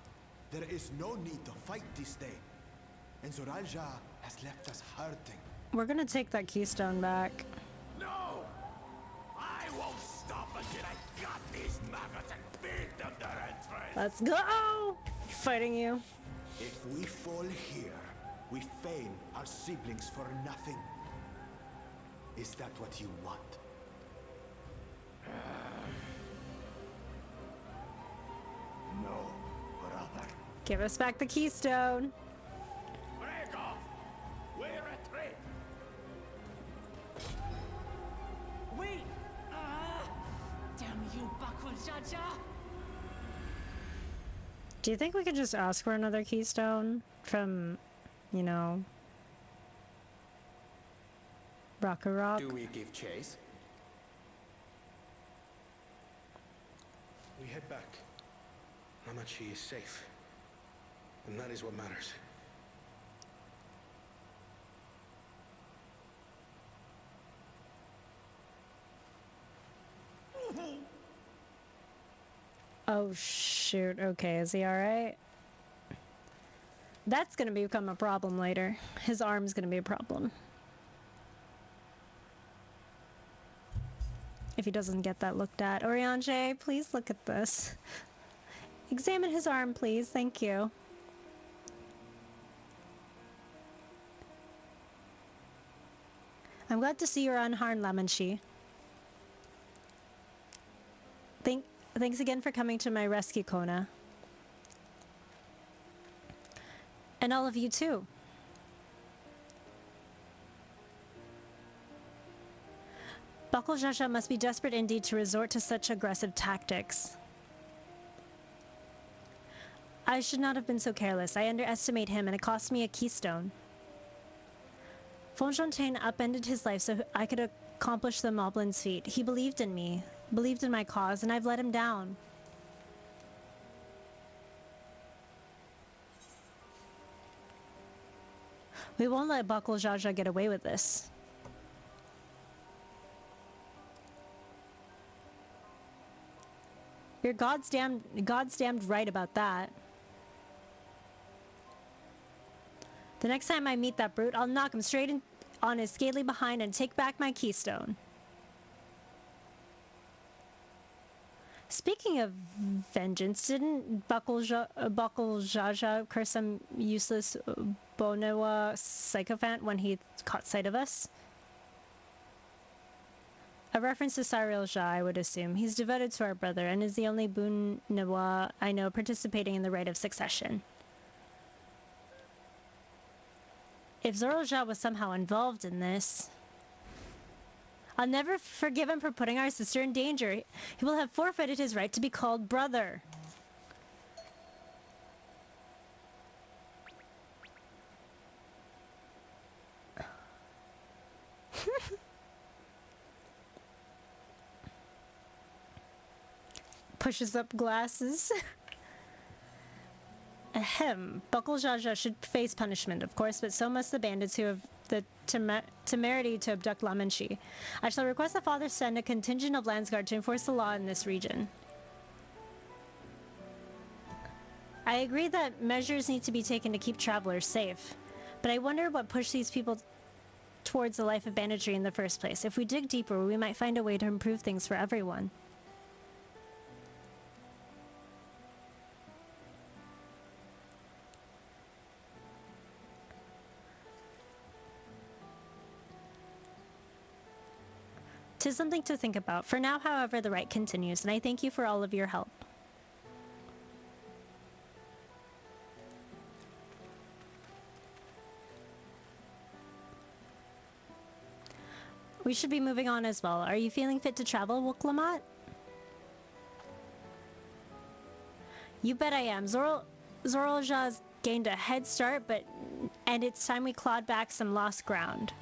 There is no need to fight this day. And Zoralja has left us hurting. We're gonna take that keystone back. No! I won't stop until I got these maggots and feed them their entrails. Let's go! Fighting you. If we fall here, we fail our siblings for nothing. Is that what you want? No, brother. Give us back the keystone. Break off! We retreat! Wait! Damn you, Bakul Jaja! Do you think we could just ask for another keystone from, you know, Rock? Do we give chase? We head back. Amachi is safe. And that is what matters. Oh shoot, okay, is he alright? That's gonna become a problem later. His arm's gonna be a problem. If he doesn't get that looked at. Oriange, please look at this. Examine his arm, please, thank you. I'm glad to see you're unharmed, Lamanshi. Thanks again for coming to my rescue, Kona. And all of you too. Buckle Jaja must be desperate indeed to resort to such aggressive tactics. I should not have been so careless. I underestimate him and it cost me a keystone. Fonfontaine upended his life so I could accomplish the Moblin's feat. He believed in me, believed in my cause, and I've let him down. We won't let Buckle Jaja get away with this. You're God's damned right about that. The next time I meet that brute, I'll knock him straight on his scaly behind and take back my keystone. Speaking of vengeance, didn't Buckle Jaja curse some useless Bonewa sycophant when he caught sight of us? A reference to Cyril Ja, I would assume. He's devoted to our brother and is the only Bonewa I know participating in the rite of succession. If Zoro Ja was somehow involved in this, I'll never forgive him for putting our sister in danger. He will have forfeited his right to be called brother. Pushes up glasses. Ahem. Buckle Jaja should face punishment, of course, but so must the bandits who have the temerity to abduct Lamanshi. I shall request the father send a contingent of Landsguard to enforce the law in this region. I agree that measures need to be taken to keep travelers safe, but I wonder what pushed these people towards a life of banditry in the first place. If we dig deeper, we might find a way to improve things for everyone. Tis something to think about. For now, however, the rite continues, and I thank you for all of your help. We should be moving on as well. Are you feeling fit to travel, Wuklamat? You bet I am. Zoroja's gained a head start, and it's time we clawed back some lost ground.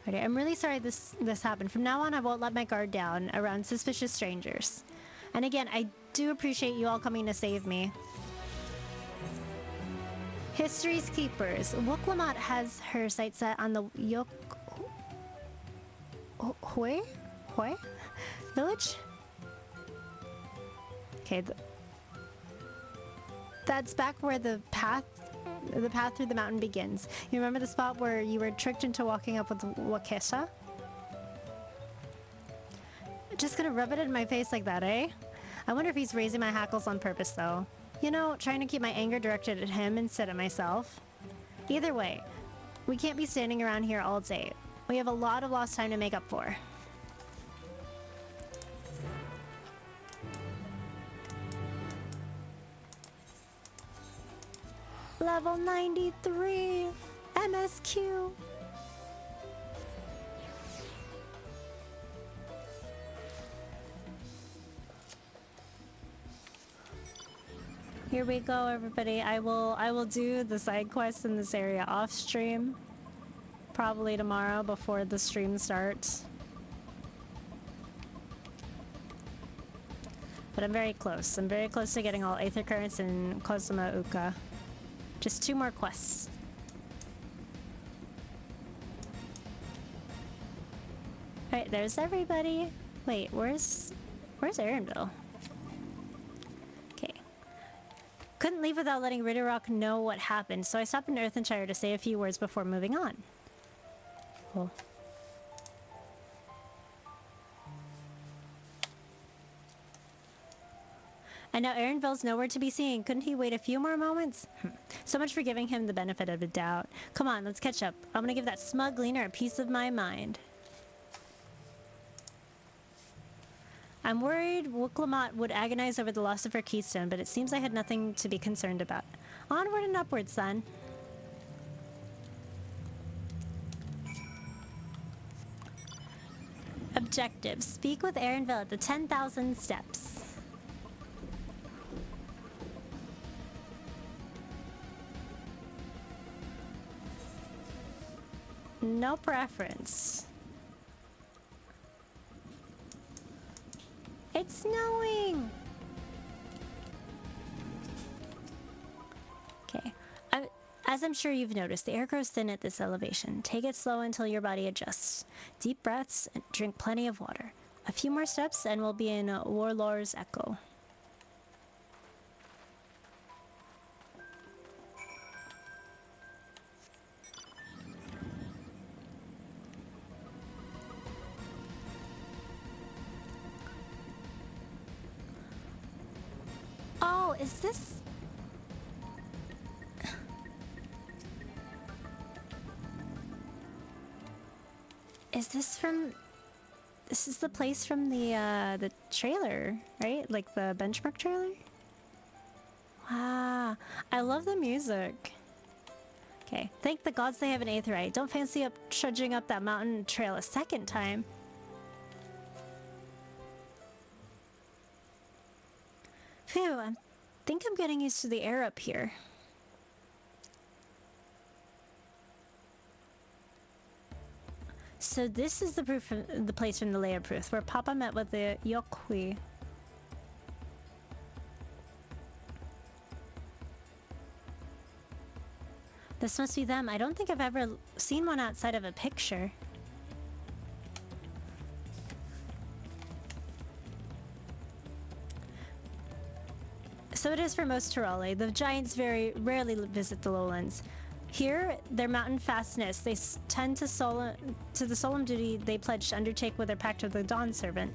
Okay, I'm really sorry this happened. From now on, I won't let my guard down around suspicious strangers. And again, I do appreciate you all coming to save me. History's Keepers. Wuklamat has her sights set on the Hoi village? Okay, that's back where the path through the mountain begins. You remember the spot where you were tricked into walking up with Wakesha? Just gonna rub it in my face like that, eh? I wonder if he's raising my hackles on purpose, though. You know, trying to keep my anger directed at him instead of myself. Either way, we can't be standing around here all day. We have a lot of lost time to make up for. Level 93! MSQ! Here we go, everybody. I will do the side quests in this area off stream. Probably tomorrow before the stream starts. But I'm very close. I'm very close to getting all Aether Currents and Kozuma Uka. Just 2 more quests. Alright, there's everybody. Wait, where's Erendil? Okay. Couldn't couldn't leave without letting Ridderrock know what happened, so I stopped in Earthenshire to say a few words before moving on. Cool. And now Aaronville's nowhere to be seen. Couldn't he wait a few more moments? So much for giving him the benefit of the doubt. Come on, let's catch up. I'm gonna give that smug gleaner a piece of my mind. I'm worried Wuklamot would agonize over the loss of her keystone, but it seems I had nothing to be concerned about. Onward and upward, son. Objective. Speak with Aaronville at the 10,000 steps. No preference. It's snowing! Okay. As I'm sure you've noticed, the air grows thin at this elevation. Take it slow until your body adjusts. Deep breaths and drink plenty of water. A few more steps and we'll be in Warlord's Echo. Oh, is this... Is this from... This is the place from the trailer, right? Like the benchmark trailer? Wow. I love the music. Okay. Thank the gods they have an aetheryte. Don't fancy up trudging up that mountain trail a second time. Phew, I think I'm getting used to the air up here. So this is the place from the layer proof where Papa met with the Yokwi. This must be them. I don't think I've ever seen one outside of a picture. So it is for most Turale. The giants very rarely visit the lowlands. Here, their mountain fastness, they tend to the solemn duty they pledge to undertake with their pact of the Dawn Servant.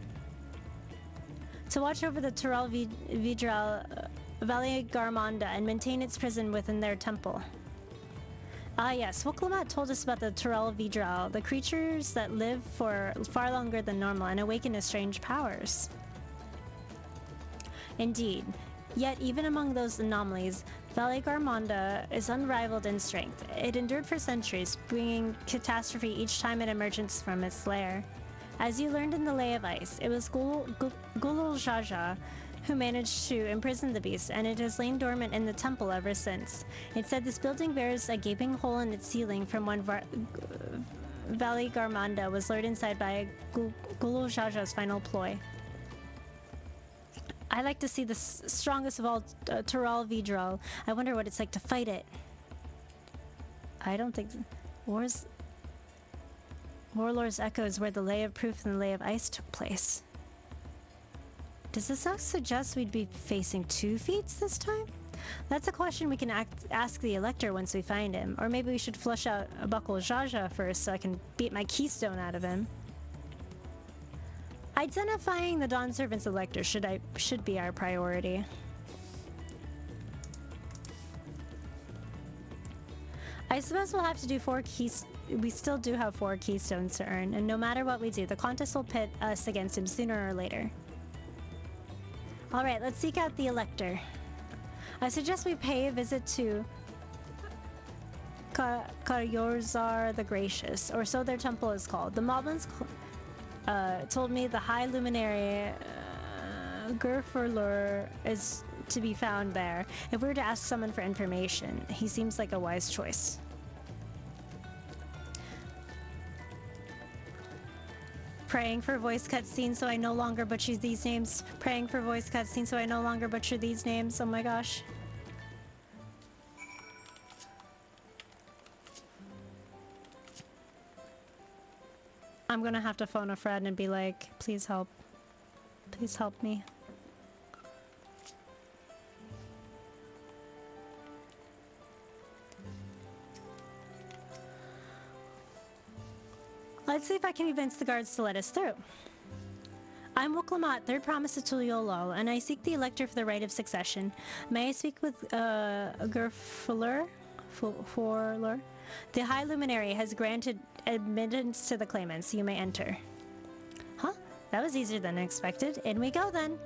To watch over the Tural Vidral Valley Garmonda and maintain its prison within their temple. Ah yes, Wuklamot told us about the Tural Vidral, the creatures that live for far longer than normal and awaken to strange powers. Indeed. Yet, even among those anomalies, Valley Garmonda is unrivaled in strength. It endured for centuries, bringing catastrophe each time it emerged from its lair. As you learned in the Lay of Ice, it was Gulul Jaja who managed to imprison the beast, and it has lain dormant in the temple ever since. It said this building bears a gaping hole in its ceiling from when Valley Garmonda was lured inside by Gulul Jaja's final ploy. I like to see the strongest of all Tural Vidral. I wonder what it's like to fight it. I don't think... Warlord's Echo is where the Lay of Proof and the Lay of Ice took place. Does this suggest we'd be facing 2 feats this time? That's a question we can ask the Elector once we find him. Or maybe we should flush out Buckle Jaja first so I can beat my keystone out of him. Identifying the Dawn Servant's Elector should be our priority. I suppose we'll have to do 4 keys. We still do have 4 keystones to earn, and no matter what we do, the contest will pit us against him sooner or later. Alright, let's seek out the Elector. I suggest we pay a visit to Karyorzar the Gracious, or so their temple is called. The Moblins told me the High Luminary Gurfurlur is to be found there. If we were to ask someone for information, he seems like a wise choice. Praying for voice cutscene so I no longer butcher these names. Praying for voice cutscene so I no longer butcher these names. Oh my gosh. I'm gonna have to phone a friend and be like, please help. Please help me. Let's see if I can convince the guards to let us through. I'm Wuklamat, third promise of Tuliolol, and I seek the elector for the right of succession. May I speak with Gerfulur? Forlur? The High Luminary has granted admittance to the claimants. You may enter. Huh? That was easier than expected. In we go then.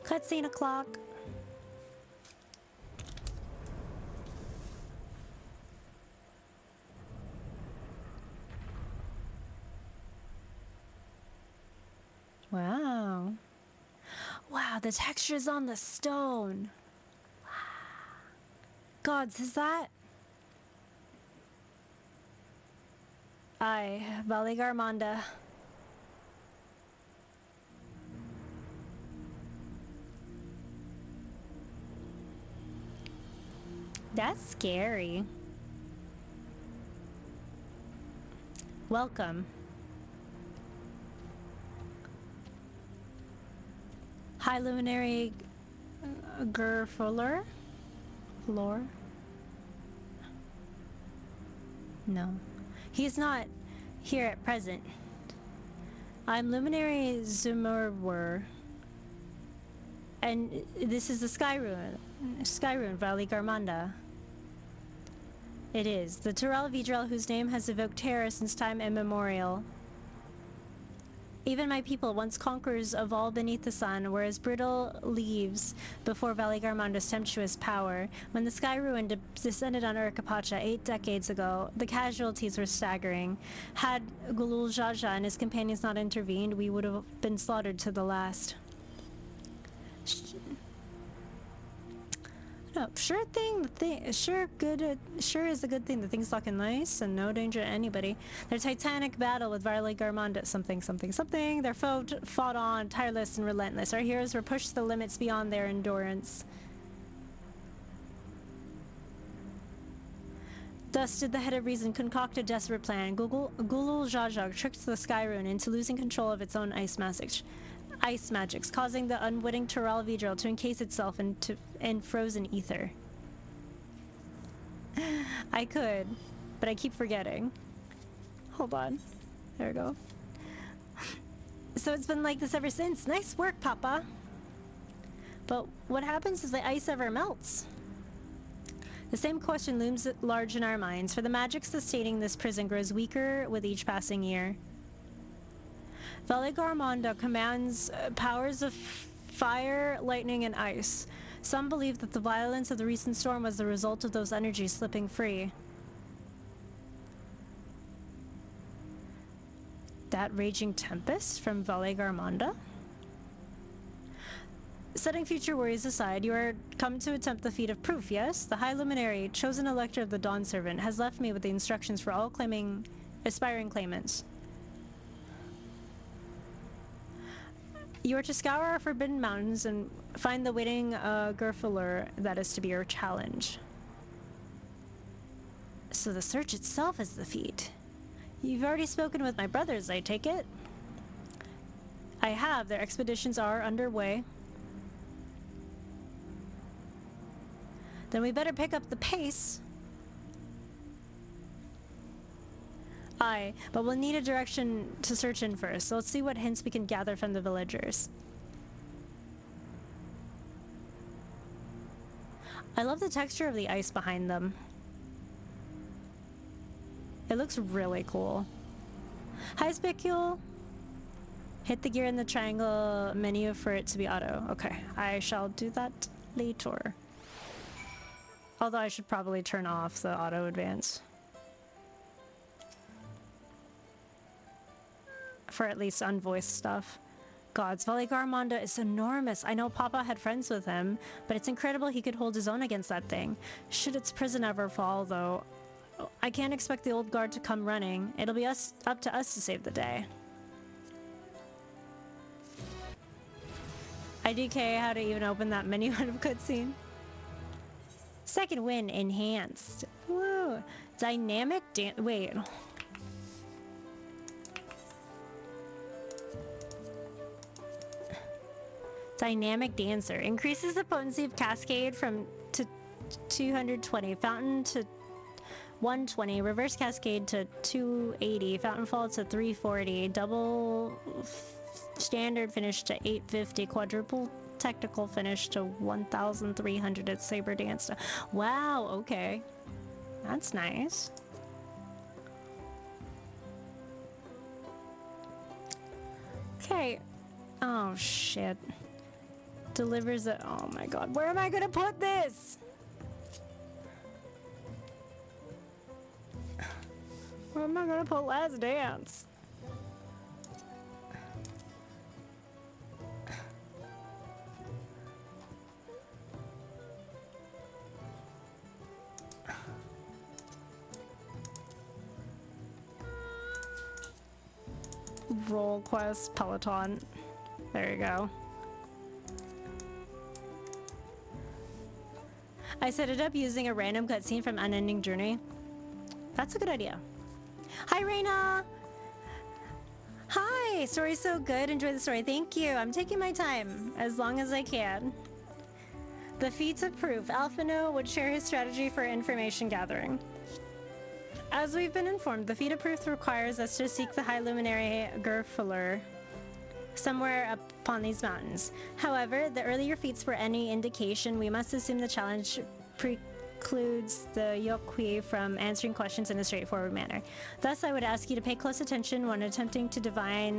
Cutscene o'clock. Wow. Wow, the texture's on the stone. Gods, is that? Aye, Valigarmanda. That's scary. Welcome. High Luminary Gerfulur? Floor? No. He's not here at present. I'm Luminary Zumurwur. And this is the Sky Ruin. Sky Ruin, Valley Garmanda. It is. The Turel Vidrel, whose name has evoked terror since time immemorial. Even my people, once conquerors of all beneath the sun, were as brittle leaves before Valley Garmanda's tempestuous power. When the Sky Ruin descended on Urkapacha 8 decades ago, the casualties were staggering. Had Gulul Jaja and his companions not intervened, we would have been slaughtered to the last. No, sure is a good thing. The thing's looking nice and no danger to anybody. Their titanic battle with Valley Garmanda, something. Their foe fought on, tireless and relentless. Our heroes were pushed to the limits beyond their endurance. Thus did the head of reason concoct a desperate plan. Gulul Jajag tricked the Sky Ruin into losing control of its own ice magics, causing the unwitting Turel Vidril to encase itself in frozen ether. I could, but I keep forgetting. Hold on. There we go. So it's been like this ever since. Nice work, Papa. But what happens if the ice ever melts? The same question looms large in our minds, for the magic sustaining this prison grows weaker with each passing year. Valley Garmanda commands powers of fire, lightning, and ice. Some believe that the violence of the recent storm was the result of those energies slipping free. That raging tempest from Valley Garmanda? Setting future worries aside, you are come to attempt the feat of proof, yes? The High Luminary, chosen elector of the Dawn Servant, has left me with the instructions for all aspiring claimants. You are to scour our forbidden mountains and find the waiting Gerfulur that is to be your challenge. So the search itself is the feat. You've already spoken with my brothers, I take it? I have. Their expeditions are underway. Then we better pick up the pace. Aye, but we'll need a direction to search in first, so let's see what hints we can gather from the villagers. I love the texture of the ice behind them. It looks really cool. Hi, Spicule. Hit the gear in the triangle menu for it to be auto. Okay, I shall do that later. Although I should probably turn off the auto advance. For at least unvoiced stuff. Gods, Valley Garmanda is enormous. I know Papa had friends with him, but it's incredible he could hold his own against that thing. Should its prison ever fall, though, I can't expect the old guard to come running. It'll be up to us to save the day. IDK how to even open that menu out of cutscene. Second win enhanced. Woo! Dynamic wait. Dynamic Dancer increases the potency of Cascade from to 220, Fountain to 120, reverse cascade to 280, fountain fall to 340, double standard finish to 850, quadruple technical finish to 1,300 at saber dance. Wow, okay. That's nice. Okay. Oh shit. Delivers it. Oh my god. Where am I gonna put this? Where am I gonna put Last Dance? Roll quest Peloton. There you go. I set it up using a random cutscene from Unending Journey. That's a good idea. Hi, Reina! Hi! Story's so good. Enjoy the story. Thank you. I'm taking my time, as long as I can. The feat of proof. Alphino would share his strategy for information gathering. As we've been informed, the feat of proof requires us to seek the High Luminary Gerfuller somewhere up upon these mountains. However, the earlier feats were any indication, we must assume the challenge precludes the Yokwi from answering questions in a straightforward manner. Thus, I would ask you to pay close attention when attempting to divine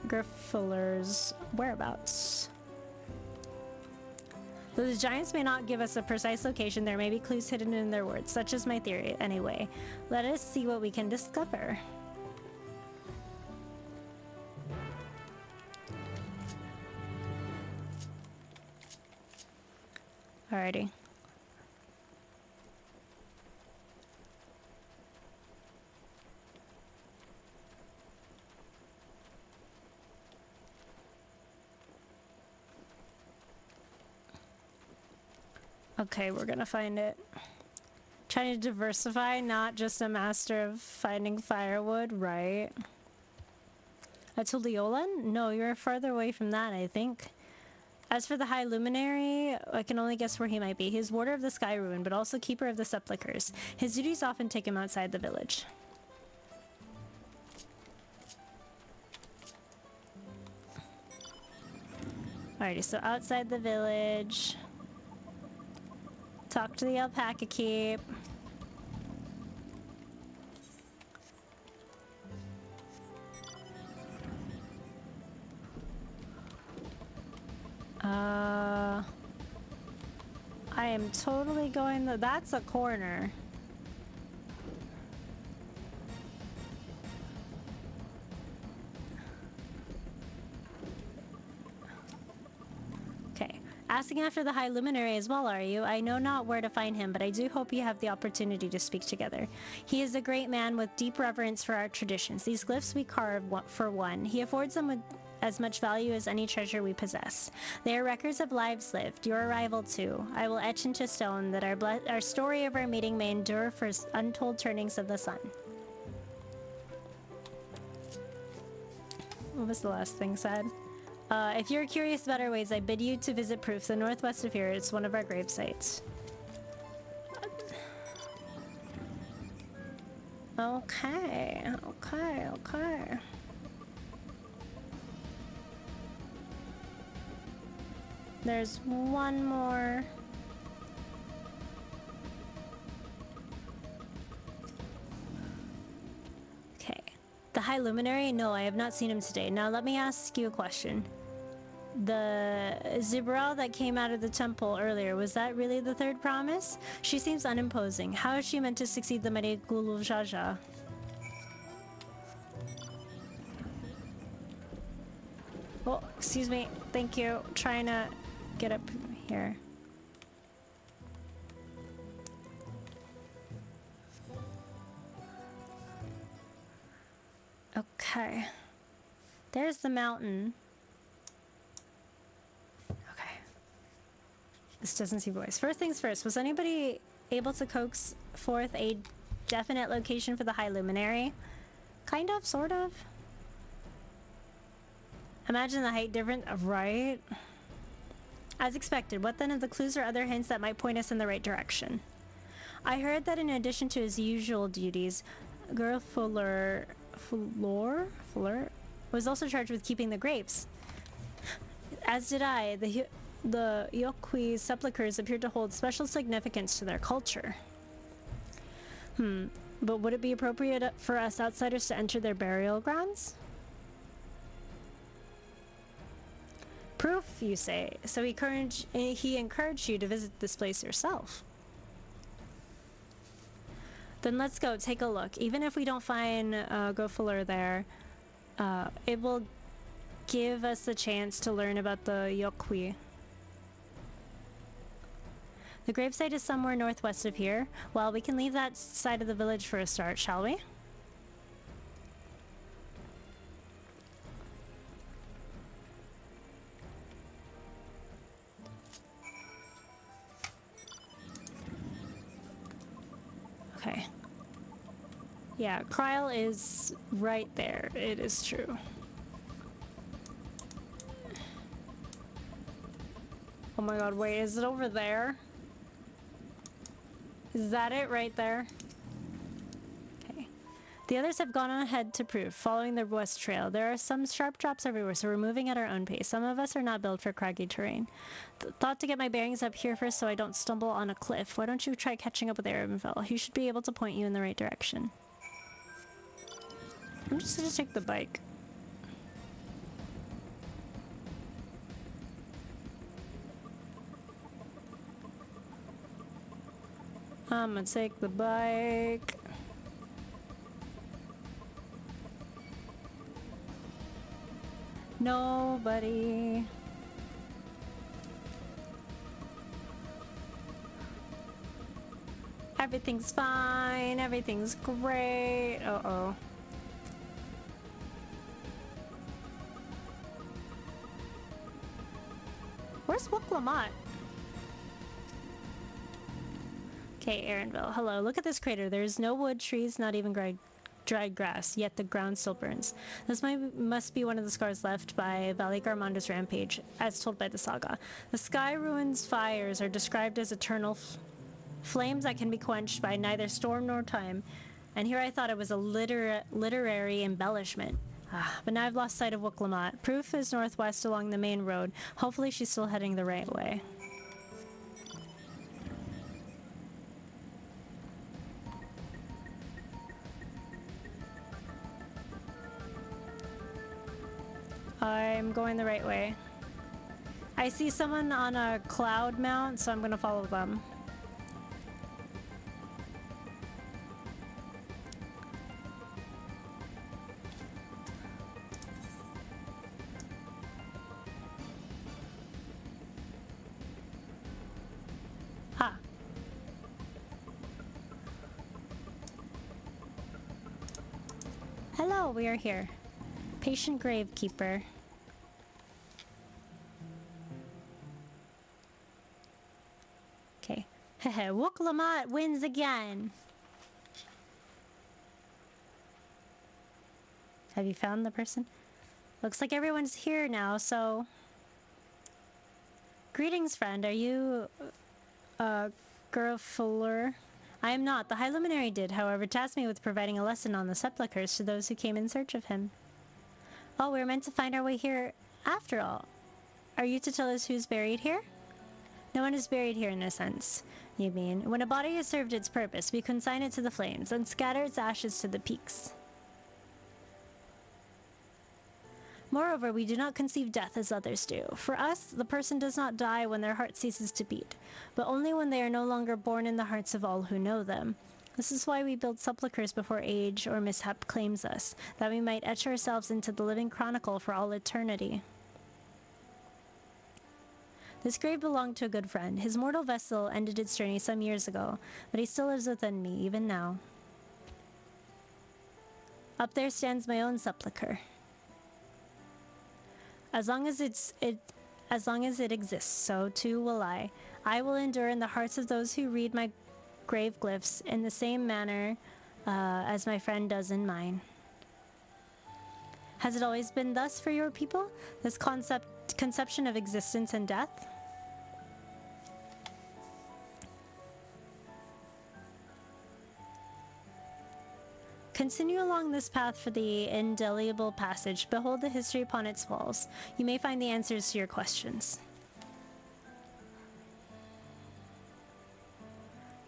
Gerfuller's whereabouts. Though the giants may not give us a precise location, there may be clues hidden in their words. Such is my theory, anyway. Let us see what we can discover. Alrighty. Okay, we're gonna find it. Trying to diversify, not just a master of finding firewood, right? Atuliolan? No, you're farther away from that, I think. As for the High Luminary, I can only guess where he might be. He is warder of the Sky Ruin, but also keeper of the sepulchres. His duties often take him outside the village. Alrighty, so outside the village. Talk to the alpaca keep. I am totally going that's a corner. Okay. Asking after the High Luminary as well, are you? I know not where to find him, but I do hope you have the opportunity to speak together. He is a great man with deep reverence for our traditions. These glyphs we carve for one. He affords them with as much value as any treasure we possess. They are records of lives lived, your arrival too. I will etch into stone that our story of our meeting may endure for untold turnings of the sun. What was the last thing said? If you're curious about our ways, I bid you to visit Proof, the northwest of here. It's one of our grave sites. Okay, okay, okay. There's one more. Okay. The High Luminary? No, I have not seen him today. Now let me ask you a question. The Zibral that came out of the temple earlier, was that really the third promise? She seems unimposing. How is she meant to succeed the mighty Gulu Jaja? Oh, excuse me. Thank you. Trying to get up here. Okay. There's the mountain. Okay. This doesn't seem voice. First things first, was anybody able to coax forth a definite location for the High Luminary? Kind of, sort of. Imagine the height difference, right? As expected, what then of the clues or other hints that might point us in the right direction? I heard that in addition to his usual duties, Fuller was also charged with keeping the graves. As did I. The Yokwi sepulchres appeared to hold special significance to their culture. But would it be appropriate for us outsiders to enter their burial grounds? Proof, you say. So he encouraged you to visit this place yourself. Then let's go take a look. Even if we don't find Gofuller there, it will give us the chance to learn about the Yokwi. The gravesite is somewhere northwest of here. Well, we can leave that side of the village for a start, shall we? Okay. Yeah, Kryl is right there. It is true. Oh my god, wait, is it over there? Is that it right there? Okay. The others have gone ahead to prove, following the west trail. There are some sharp drops everywhere, so we're moving at our own pace. Some of us are not built for craggy terrain. Thought to get my bearings up here first so I don't stumble on a cliff. Why don't you try catching up with Arabenfell? He should be able to point you in the right direction. I'm just gonna take the bike. I'm gonna take the bike. Nobody. Everything's fine. Everything's great. Uh-oh. Where's Woklamat? Okay, Aaronville. Hello, look at this crater. There's no wood, trees, not even dried grass, yet the ground still burns. This must be one of the scars left by Valley Garmonda's rampage, as told by the saga. The Sky Ruins fires are described as eternal flames that can be quenched by neither storm nor time. And here I thought it was a literary embellishment. But now I've lost sight of Woklamat. Proof is northwest along the main road. Hopefully she's still heading the right way. I'm going the right way. I see someone on a cloud mount, so I'm gonna follow them. Ah. Hello, we are here. Patient Gravekeeper. Okay. Hehe, Woklamat wins again. Have you found the person? Looks like everyone's here now, so... Greetings, friend. Are you... Gurfuller? I am not. The High Luminary did, however, task me with providing a lesson on the sepulchres to those who came in search of him. Oh, we're meant to find our way here after all. Are you to tell us who's buried here? No one is buried here in a sense, you mean. When a body has served its purpose, we consign it to the flames and scatter its ashes to the peaks. Moreover, we do not conceive death as others do. For us, the person does not die when their heart ceases to beat, but only when they are no longer born in the hearts of all who know them. This is why we build sepulchres before age or mishap claims us, that we might etch ourselves into the living chronicle for all eternity. This grave belonged to a good friend. His mortal vessel ended its journey some years ago, but he still lives within me, even now. Up there stands my own sepulcher. As long as it exists, so too will I. I will endure in the hearts of those who read my grave glyphs in the same manner as my friend does in mine. Has it always been thus for your people? This conception of existence and death? Continue along this path for the indelible passage. Behold the history upon its walls. You may find the answers to your questions.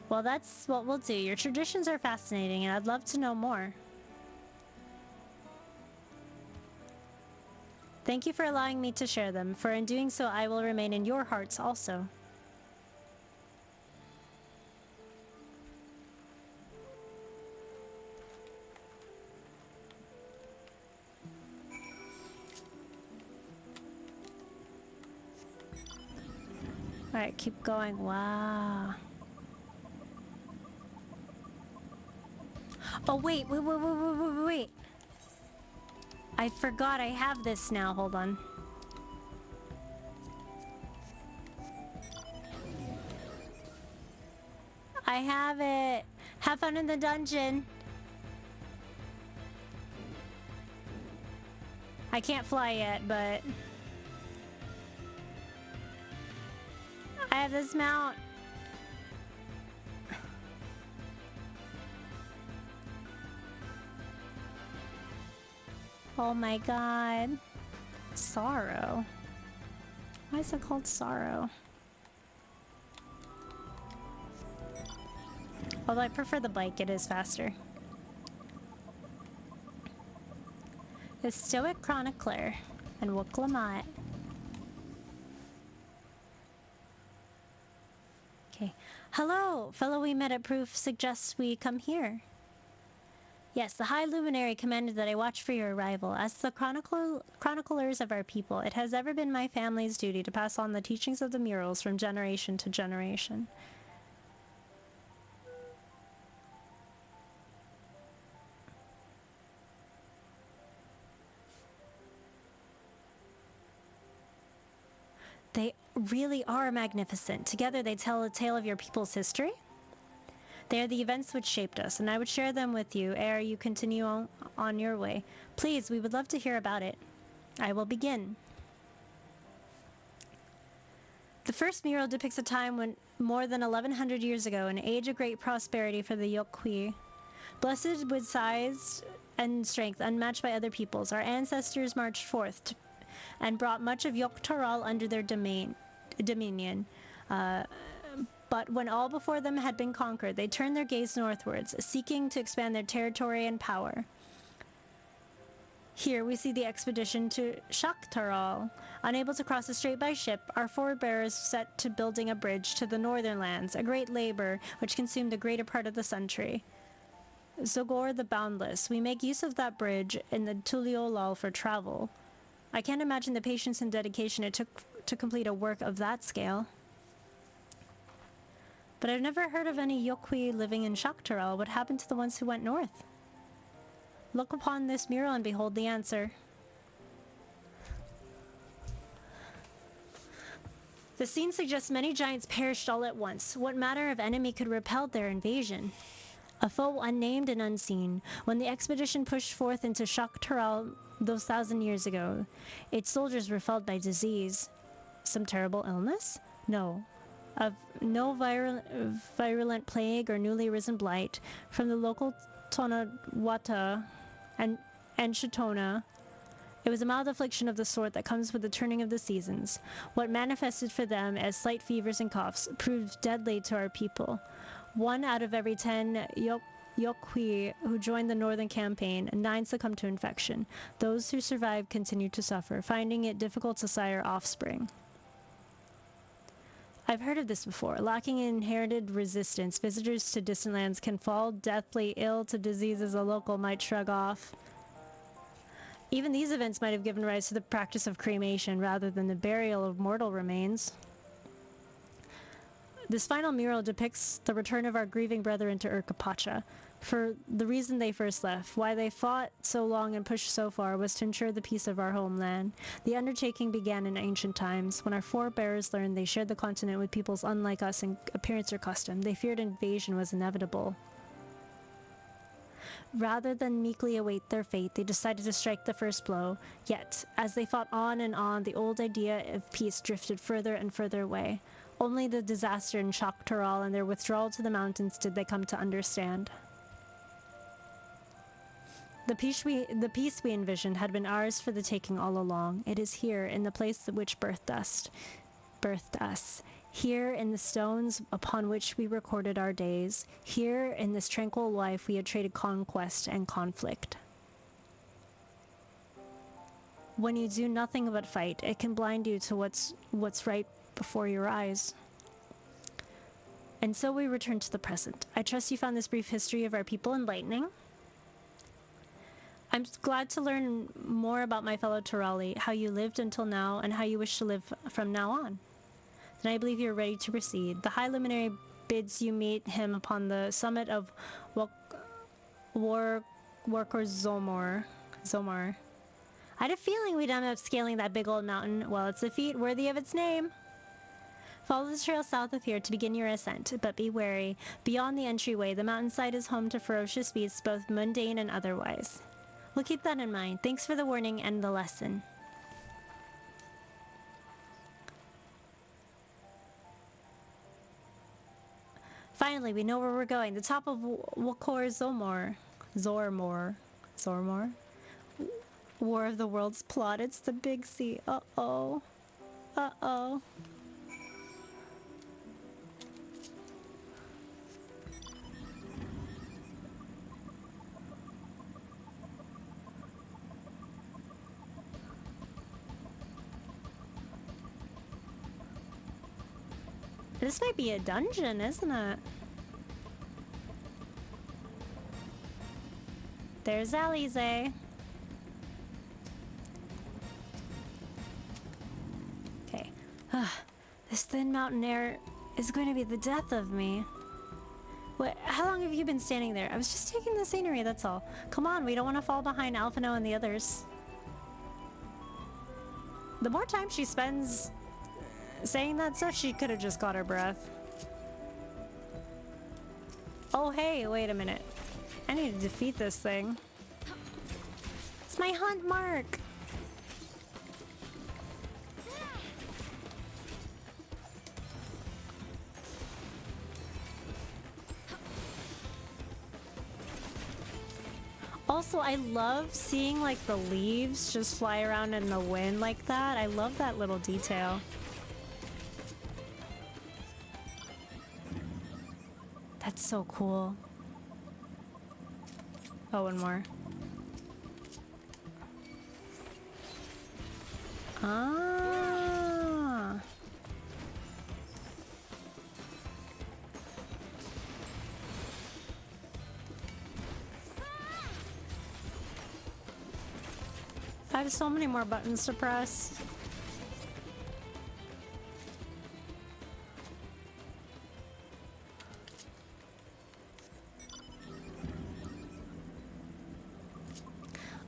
Well, that's what we'll do. Your traditions are fascinating, and I'd love to know more. Thank you for allowing me to share them, for in doing so I will remain in your hearts also. Alright, keep going. Wow. Oh, wait. I forgot I have this now. Hold on. I have it. Have fun in the dungeon. I can't fly yet, but I have this mount. Oh my god. Sorrow. Why is it called Sorrow? Although I prefer the bike, it is faster. The Stoic Chronicler and Wook-Lamont. Okay. Hello! Fellow we met at Proof suggests we come here. Yes, the High Luminary commanded that I watch for your arrival. As the chroniclers of our people, it has ever been my family's duty to pass on the teachings of the murals from generation to generation. They really are magnificent. Together they tell a tale of your people's history. They are the events which shaped us, and I would share them with you ere you continue on your way. Please, we would love to hear about it. I will begin. The first mural depicts a time when, more than 1100 years ago, an age of great prosperity for the Yokwi. Blessed with size and strength unmatched by other peoples, our ancestors marched forth and brought much of Yoktaral under their dominion. But when all before them had been conquered, they turned their gaze northwards, seeking to expand their territory and power. Here we see the expedition to Shaktaral. Unable to cross the strait by ship, our forebears set to building a bridge to the northern lands, a great labor which consumed the greater part of the century. Zogor the Boundless, we make use of that bridge in the Tuliolal for travel. I can't imagine the patience and dedication it took to complete a work of that scale. But I've never heard of any Yokwi living in Shaktaral. What happened to the ones who went north? Look upon this mural and behold the answer. The scene suggests many giants perished all at once. What manner of enemy could repel their invasion? A foe unnamed and unseen. When the expedition pushed forth into Shaktaral those 1,000 years ago, its soldiers were felled by disease. Some terrible illness? No. Of no virulent plague or newly risen blight, from the local Tonawata and Shitona, it was a mild affliction of the sort that comes with the turning of the seasons. What manifested for them as slight fevers and coughs proved deadly to our people. 1 out of every 10 Yokwi who joined the northern campaign, 9 succumbed to infection. Those who survived continued to suffer, finding it difficult to sire offspring. I've heard of this before. Lacking inherited resistance, visitors to distant lands can fall deathly ill to diseases a local might shrug off. Even these events might have given rise to the practice of cremation rather than the burial of mortal remains. This final mural depicts the return of our grieving brethren to Urkapacha. For the reason they first left, why they fought so long and pushed so far, was to ensure the peace of our homeland. The undertaking began in ancient times, when our forebears learned they shared the continent with peoples unlike us in appearance or custom. They feared invasion was inevitable. Rather than meekly await their fate, they decided to strike the first blow. Yet, as they fought on and on, the old idea of peace drifted further and further away. Only the disaster in Shaktaral and their withdrawal to the mountains did they come to understand. The peace we envisioned had been ours for the taking all along. It is here, in the place which birthed us. Here in the stones upon which we recorded our days. Here in this tranquil life we had traded conquest and conflict. When you do nothing but fight, it can blind you to what's right before your eyes. And so we return to the present. I trust you found this brief history of our people enlightening. I'm glad to learn more about my fellow Turali, how you lived until now, and how you wish to live from now on. Then I believe you're ready to proceed. The High Luminary bids you meet him upon the summit of Warkor Zomor. I had a feeling we'd end up scaling that big old mountain. Well, it's a feat worthy of its name. Follow the trail south of here to begin your ascent, but be wary. Beyond the entryway, the mountainside is home to ferocious beasts, both mundane and otherwise. We'll keep that in mind. Thanks for the warning and the lesson. Finally, we know where we're going. The top of Wakor Zormor. War of the Worlds plot. It's the big C. Uh-oh. Uh-oh. This might be a dungeon, isn't it? There's Alize. Okay. This thin mountain air is going to be the death of me. What? How long have you been standing there? I was just taking the scenery, that's all. Come on, we don't want to fall behind Alphino and the others. The more time she spends saying that stuff, she could have just got her breath. Oh hey, wait a minute. I need to defeat this thing. It's my hunt mark! Also, I love seeing like the leaves just fly around in the wind like that. I love that little detail. That's so cool. Oh, one more. Ah. I have so many more buttons to press.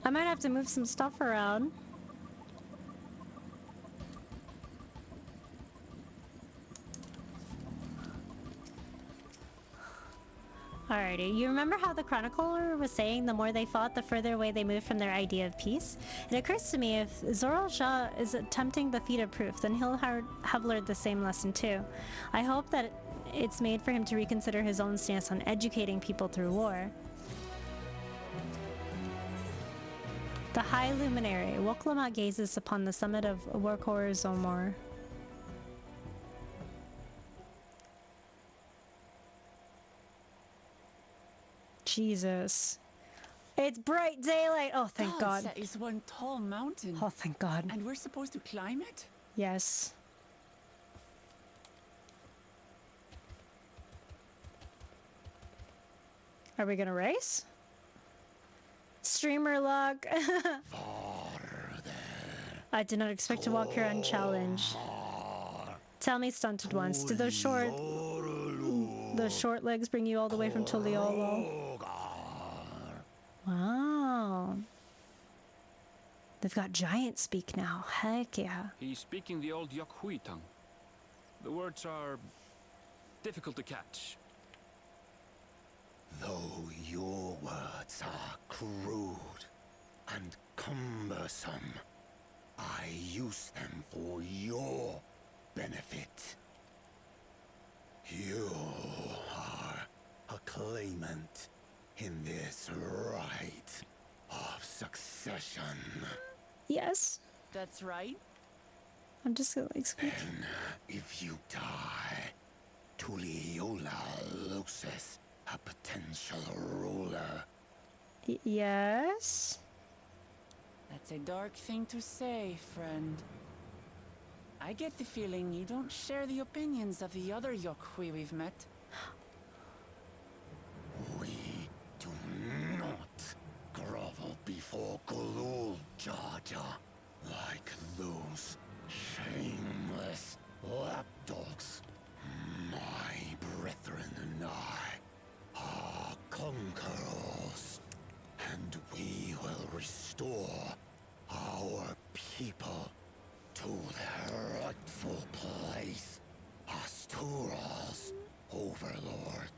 I might have to move some stuff around. Alrighty, you remember how the chronicler was saying the more they fought, the further away they moved from their idea of peace? It occurs to me if Zoral Shah is attempting the feat of proof, then he'll have learned the same lesson too. I hope that it's made for him to reconsider his own stance on educating people through war. The High Luminary. Woklama gazes upon the summit of Warkor Zomor. Jesus. It's bright daylight! Oh, thank God. That is one tall mountain. Oh, thank God. And we're supposed to climb it? Yes. Are we gonna race? Streamer luck. I did not expect to walk here unchallenged. Tell me, stunted ones, did those short legs bring you all the way from Tuliolo? Wow. They've got giant speak now. Heck yeah. He's speaking the old Yokhui tongue. The words are difficult to catch. Though your words are crude and cumbersome, I use them for your benefit. You are a claimant in this right succession. Yes. That's right. I'm just gonna like speak. And if you die, Tuliola loses a potential ruler. Yes. That's a dark thing to say, friend. I get the feeling you don't share the opinions of the other Yokhui we've met. We do not grovel before Gulul, Jar Jar, like those shameless lapdogs. My brethren and I are conquerors, and we will restore our people to their rightful place as Tura's overlord.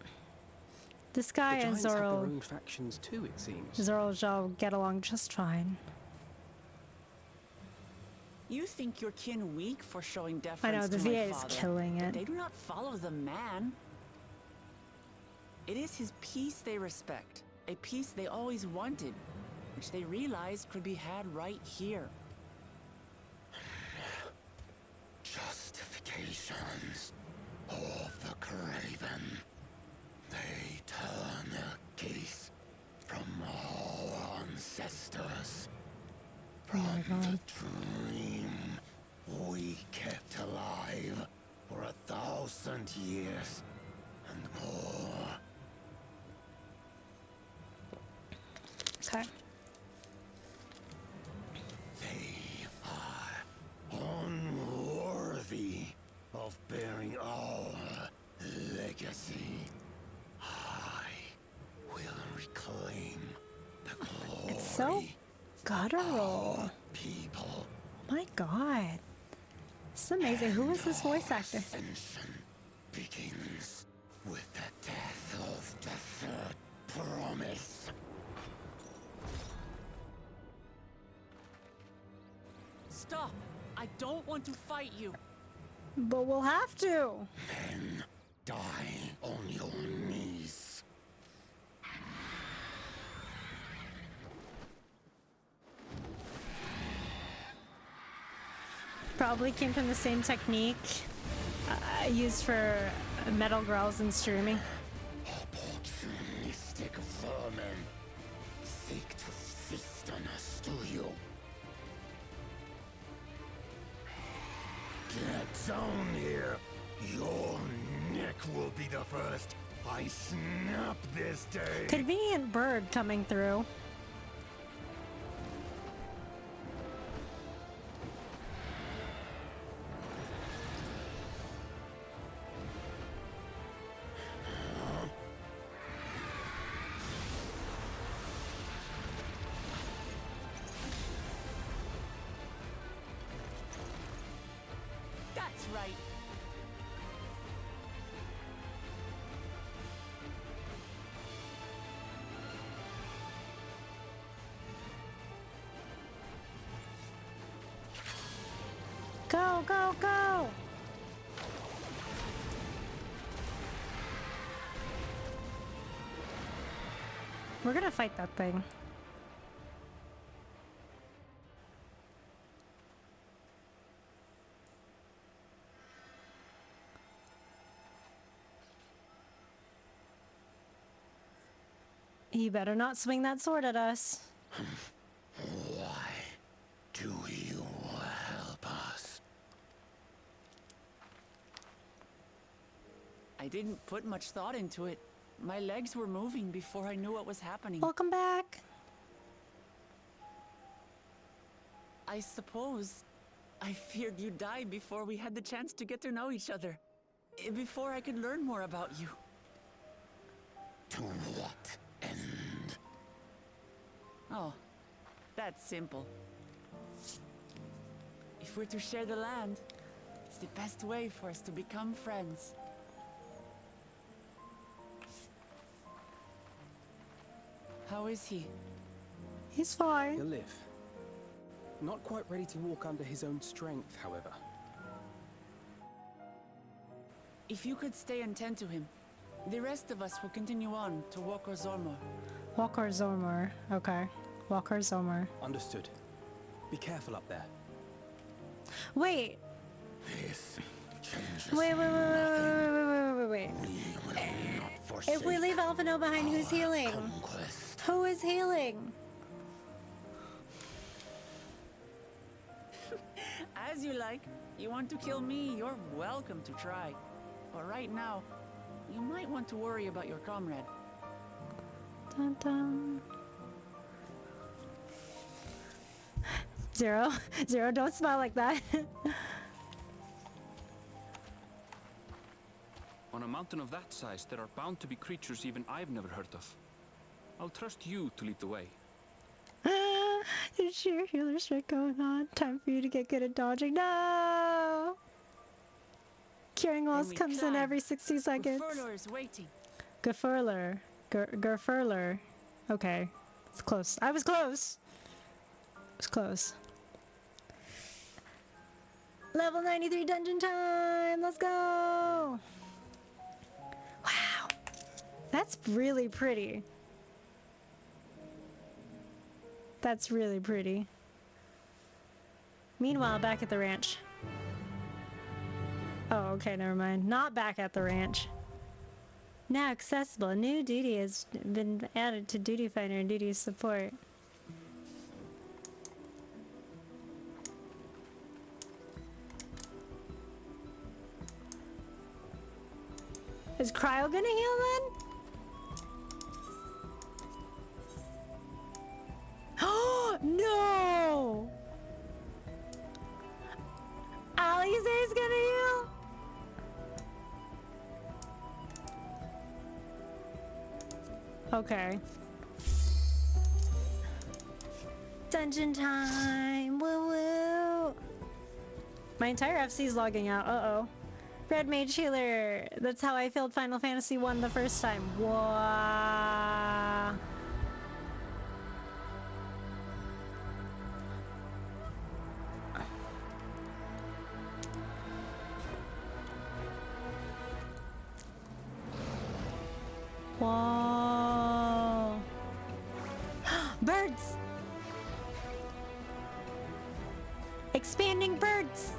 This guy The and giants have their Zoro, own factions too, it seems. Zoro Zhao get along just fine. You think your kin weak for showing I deference know, the to my VA is father, killing but it. they do not follow the man. It is his peace they respect, a peace they always wanted, which they realized could be had right here. Justifications of the craven. They turn their gaze from our ancestors, from the dream we kept alive for 1,000 years and more. Okay. They are unworthy of bearing our legacy. I will reclaim the glory. It's so guttural. Our people. My God. This is amazing. Who is this voice actor? Ascension begins with the death of the third promise. Stop! I don't want to fight you. But we'll have to. Then die on your knees. Probably came from the same technique used for metal growls and streaming. Opportunistic vermin seek to feast on us, do you? Get down here. Your neck will be the first I snap this day. Convenient bird coming through. That's right. Go, go, go! We're gonna fight that thing. You better not swing that sword at us. Why do you help us? I didn't put much thought into it. My legs were moving before I knew what was happening. Welcome back. I suppose I feared you'd die before we had the chance to get to know each other. Before I could learn more about you. To what end? Oh, that's simple. If we're to share the land, it's the best way for us to become friends. How is he? He's fine. He'll live. Not quite ready to walk under his own strength, however. If you could stay and tend to him, the rest of us will continue on to Wokor Zormor. Wokor Zormor. Okay. Walker Zomer. Understood. Be careful up there. Wait. This changes Wait. We will not forsake If we leave Alphino behind, who's healing? conquest. Who is healing? As you like. You want to kill me, you're welcome to try. But right now, you might want to worry about your comrade. Dun dun. Zero, don't smile like that. On a mountain of that size, there are bound to be creatures even I've never heard of. I'll trust you to lead the way. There's sheer healer shit going on. Time for you to get good at dodging. No! Curing walls comes in every 60 seconds. Gefurler is waiting. Gefurler. Gefurler. Okay. It's close. I was close! It was close. Level 93 dungeon time! Let's go! Wow! That's really pretty. That's really pretty. Meanwhile, back at the ranch. Oh, okay, never mind. Not back at the ranch. Now accessible. A new duty has been added to Duty Finder and Duty Support. Is Cryo gonna heal then? Oh no! Alizer's gonna heal? Okay. Dungeon time! Woo woo! My entire FC's logging out. Uh-oh. Red Mage Healer! That's how I failed Final Fantasy 1 the first time. Wow. Whoa. Birds! Expanding birds!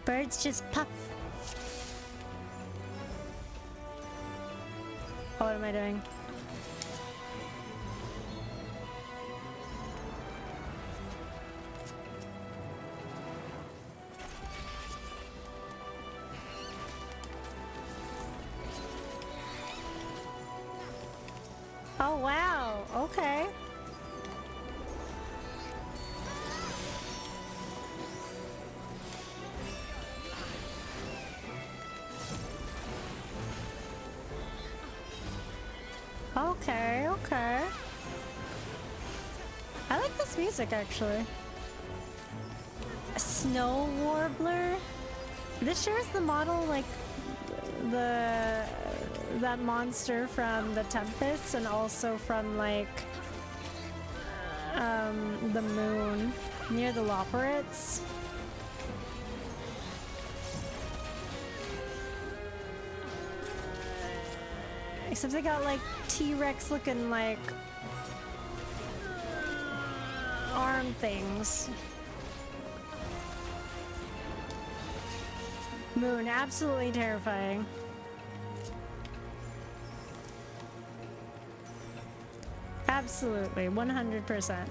Birds just puff. Oh, what am I doing? Oh wow, okay. Okay, okay. I like this music actually. A snow warbler? This shares the model like that monster from the Tempest and also from like the moon near the Loporits. Except they got like T-Rex looking like arm things. Moon, absolutely terrifying. Absolutely, 100%.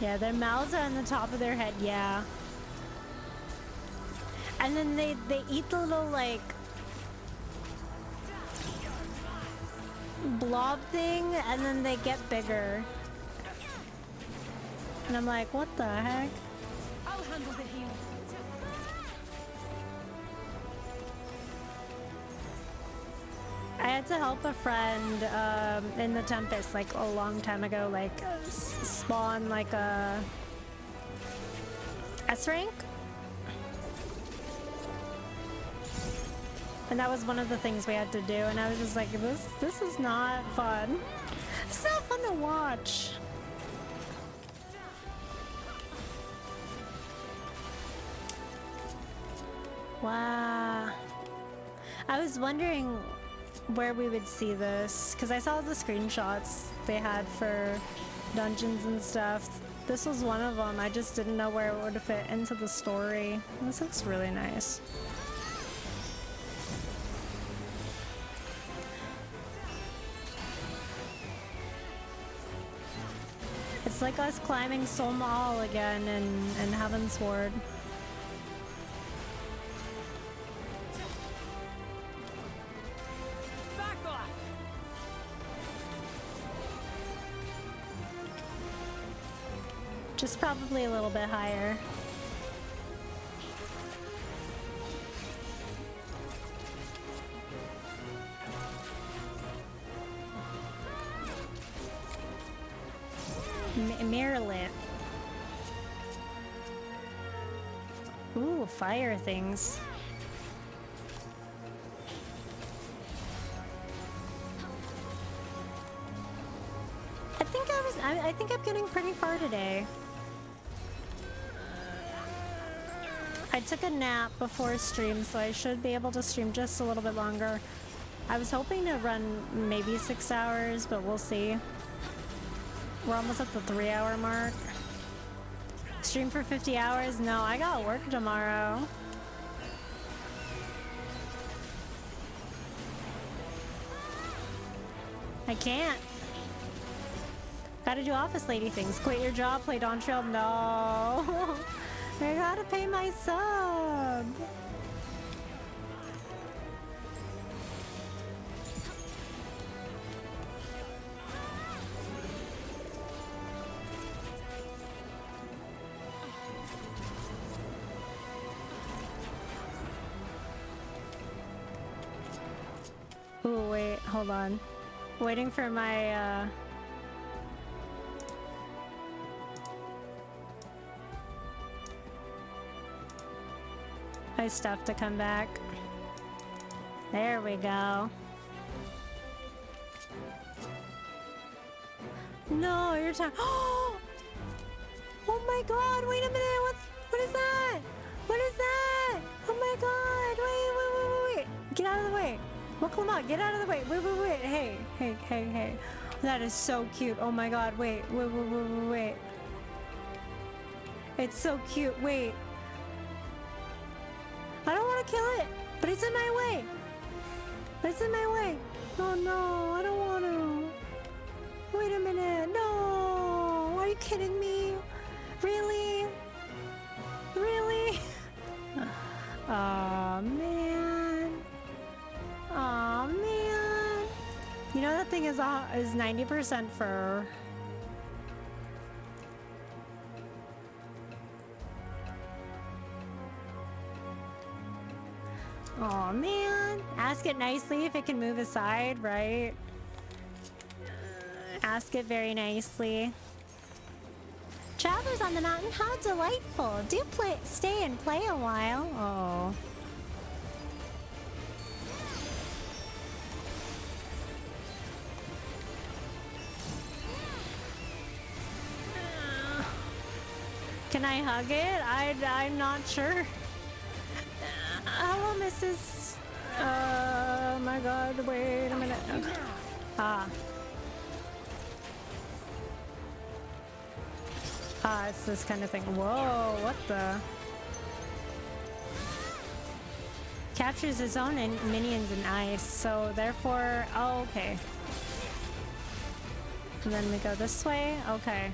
Yeah, their mouths are on the top of their head, yeah. And then they eat the little, like, blob thing, and then they get bigger. And I'm like, what the heck? I'll handle the healing. I had to help a friend in the Tempest like a long time ago, like spawn like a S rank. And that was one of the things we had to do, and I was just like, this is not fun. It's not fun to watch. Wow. I was wondering where we would see this, because I saw the screenshots they had for dungeons and stuff. This was one of them. I just didn't know where it would fit into the story. This looks really nice. It's like us climbing Somal again in Heavensward. Just probably a little bit higher. Mirrorlit. Ooh, fire things. I think I'm getting pretty far today. I took a nap before stream, so I should be able to stream just a little bit longer. I was hoping to run maybe 6 hours, but we'll see. We're almost at the 3-hour mark. Stream for 50 hours? No, I got work tomorrow. I can't. Gotta do office lady things. Quit your job, play Dawntrail? No. I gotta pay my sub. Ooh, wait, hold on. Waiting for my, my stuff to come back. There we go. No, you're talking. Oh my god, wait a minute. What is that? What is that? Oh my god. Wait. Get out of the way. Wicklama, get out of the way. Wait. Hey. That is so cute. Oh my god, wait. It's so cute. Wait. I don't want to kill it, but it's in my way. Oh no, I don't want to. Wait a minute. No. Are you kidding me? Really? Aw, man. You know that thing is 90% fur. Aw, man. Ask it nicely if it can move aside, right? Ask it very nicely. Travelers on the mountain, how delightful. Do stay and play a while. Oh. Can I hug it? I'm not sure. Hello, Mrs. Oh my god, wait a minute. Okay. It's this kind of thing. Whoa, what the? Captures its own minions in ice, so therefore, oh, okay. And then we go this way, okay.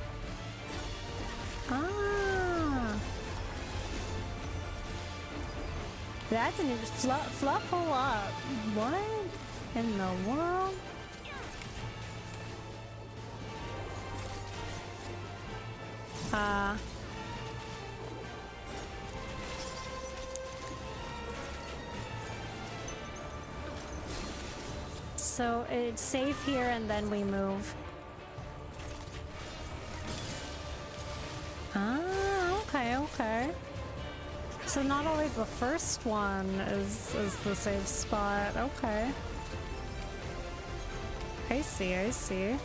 That's an fluffle up. What in the world? So it's safe here and then we move. Okay. So not always the first one is the safe spot. Okay. I see, I see.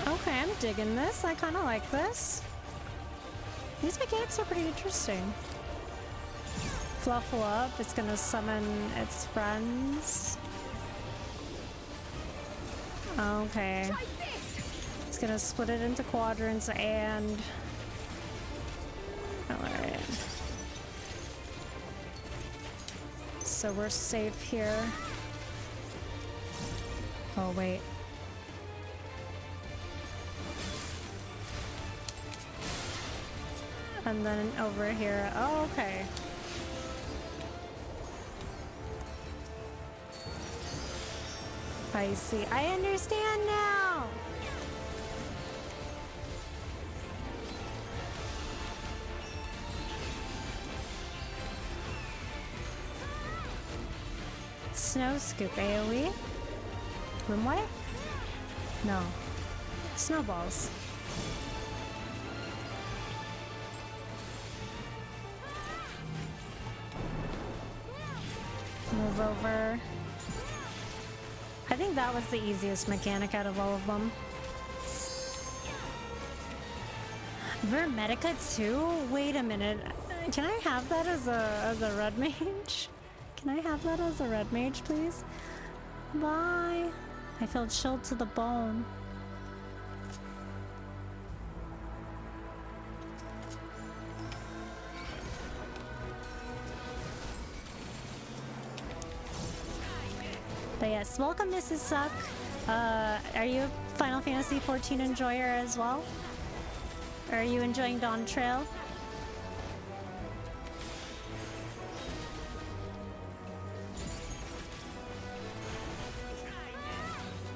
Okay, I'm digging this. I kind of like this. These mechanics are pretty interesting. Fluffle up, it's gonna summon its friends. Okay. It's gonna split it into quadrants and... Alright. So we're safe here. Oh, wait. And then over here. Oh, okay. I see. I understand now! Snow scoop AoE? Room wipe? No. Snowballs. Move over. I think that was the easiest mechanic out of all of them. Vermedica 2? Wait a minute. Can I have that as a red mage? Can I have that as a red mage, please? Bye. I feel chilled to the bone. But yes, welcome Mrs. Suck. Are you a Final Fantasy XIV enjoyer as well? Or are you enjoying Dawntrail?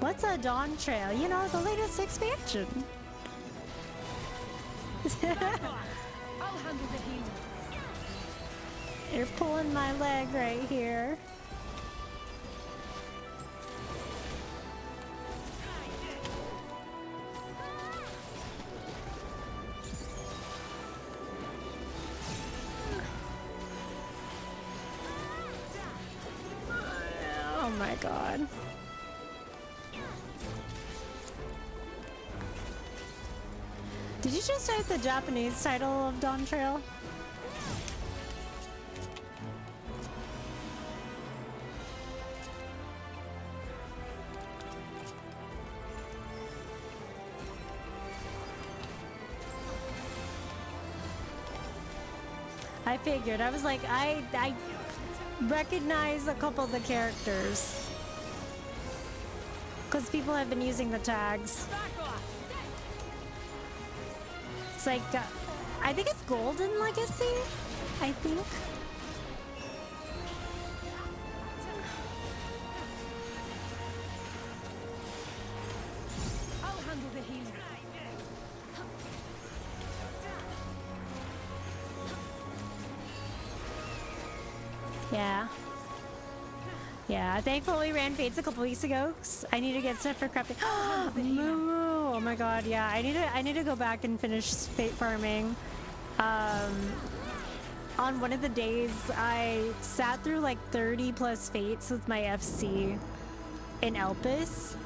What's a Dawntrail? You know, the latest expansion. I'll handle the healing. You're pulling my leg right here. Oh my god. Did you just type the Japanese title of Dawntrail? I figured. I was like, I recognize a couple of the characters. Because people have been using the tags. It's like, I think it's Golden Legacy, I think. I'll handle the healing. Yeah. Yeah, thankfully we ran Fates a couple weeks ago. I need to get stuff for crafting. Oh my god, yeah. I need to go back and finish Fate farming. On one of the days, I sat through like 30 plus Fates with my FC in Elpis.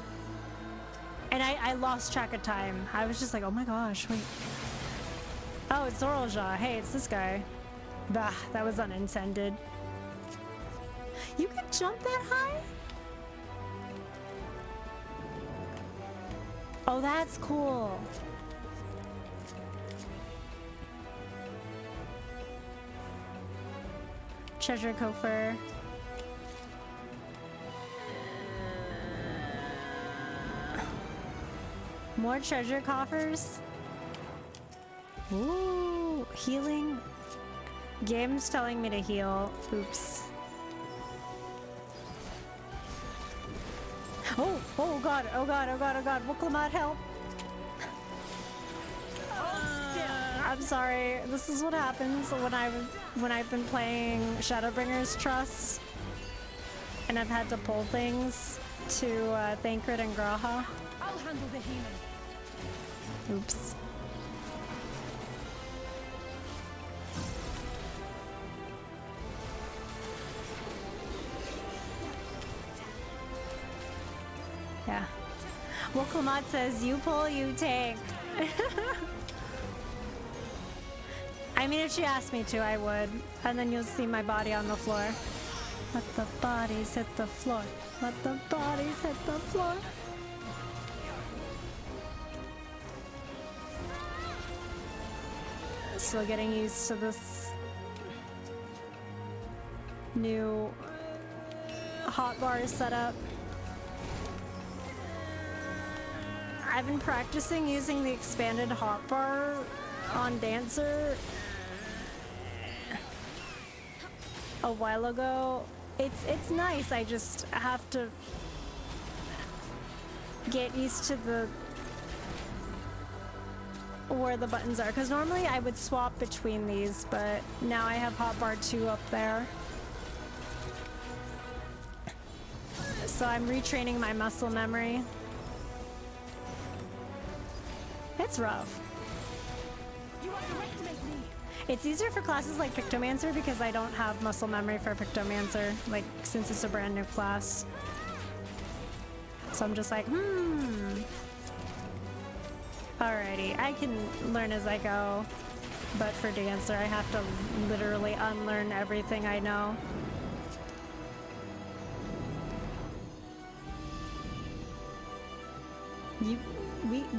And I lost track of time. I was just like, oh my gosh, wait. Oh, it's Zoralja. Hey, it's this guy. Bah, that was unintended. You can jump that high? Oh, that's cool. Treasure coffer. More treasure coffers. Ooh, healing. Game's telling me to heal. Oops. Oh, oh god, oh god, oh god, oh god. Wooklamat, help. I'm sorry. This is what happens when I've been playing Shadowbringers Trust. and I've had to pull things to Thancred and Graha. I'll handle the healing. Oops. Yeah. Well, Klamat says, you pull, you take. I mean, if she asked me to, I would. And then you'll see my body on the floor. Let the bodies hit the floor. Let the bodies hit the floor. Still getting used to this new hotbar setup. I've been practicing using the expanded hotbar on Dancer a while ago. It's nice. I just have to get used to the where the buttons are, because normally I would swap between these, but now I have hotbar 2 up there. So I'm retraining my muscle memory. It's rough. You underestimate me. It's easier for classes like Pictomancer because I don't have muscle memory for Pictomancer, like, since it's a brand new class. So I'm just like, Alrighty, I can learn as I go, but for Dancer I have to literally unlearn everything I know.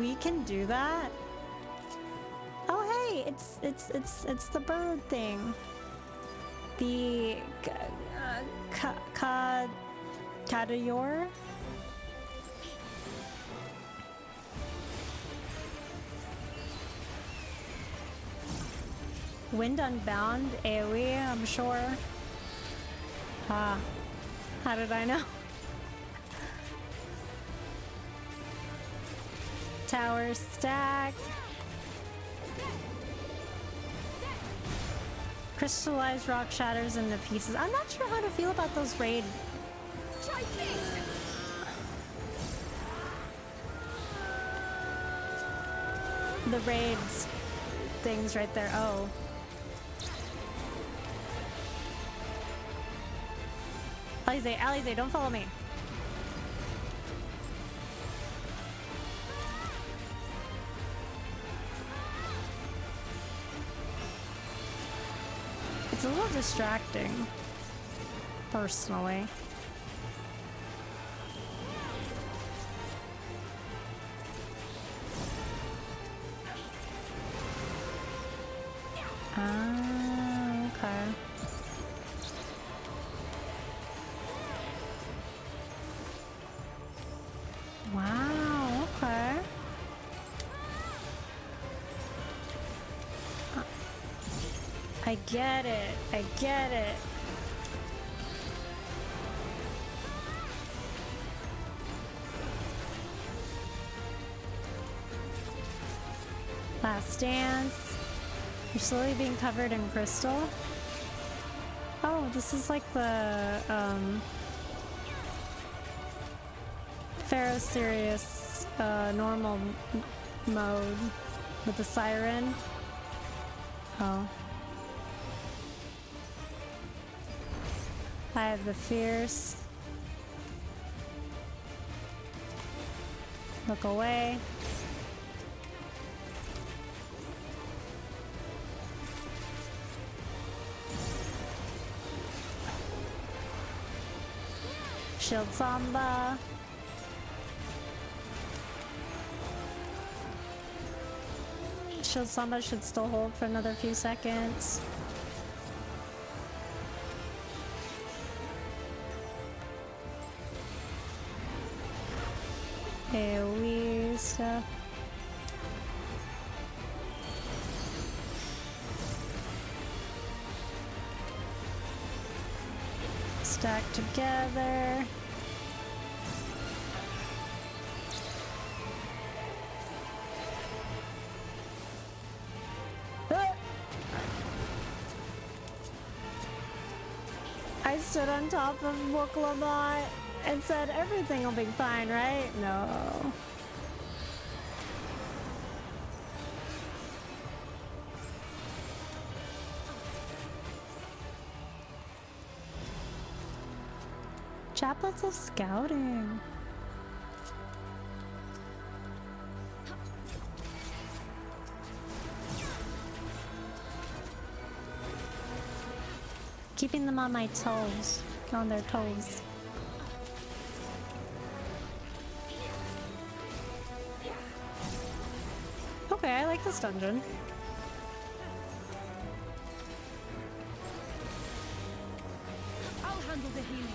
We can do that? Oh hey, it's the bird thing. The Kadayor? Wind Unbound, AoE, I'm sure. Ah, how did I know? Tower stack. Crystallized rock shatters into pieces. I'm not sure how to feel about those raid. Try this. The raids things right there. Oh. Alize, don't follow me. It's a little distracting, personally. Ah, okay. Wow, okay. I get it. I get it. Last dance. You're slowly being covered in crystal. Oh, this is like the Pharaoh Sirius normal mode with the siren. Oh. I have the fierce. Look away. Shield Samba. Shield Samba should still hold for another few seconds. AoE stuff. Stack together. I stood on top of Wooklabot and said everything will be fine, right? No. Chaplets of scouting. Keeping them on my toes, on their toes. Okay, I like this dungeon. I'll handle the healing.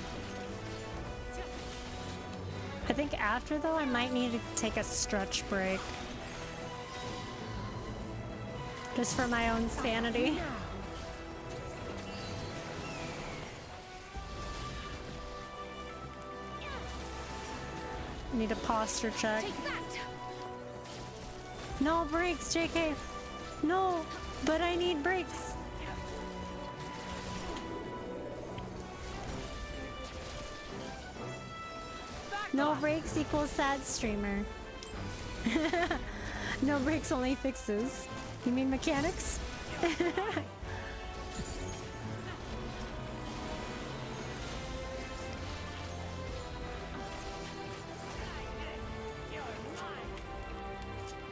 I think after though, I might need to take a stretch break. Just for my own sanity. Need a posture check. No breaks, JK. No, but I need breaks. No breaks equals sad streamer. No breaks, only fixes. You mean mechanics?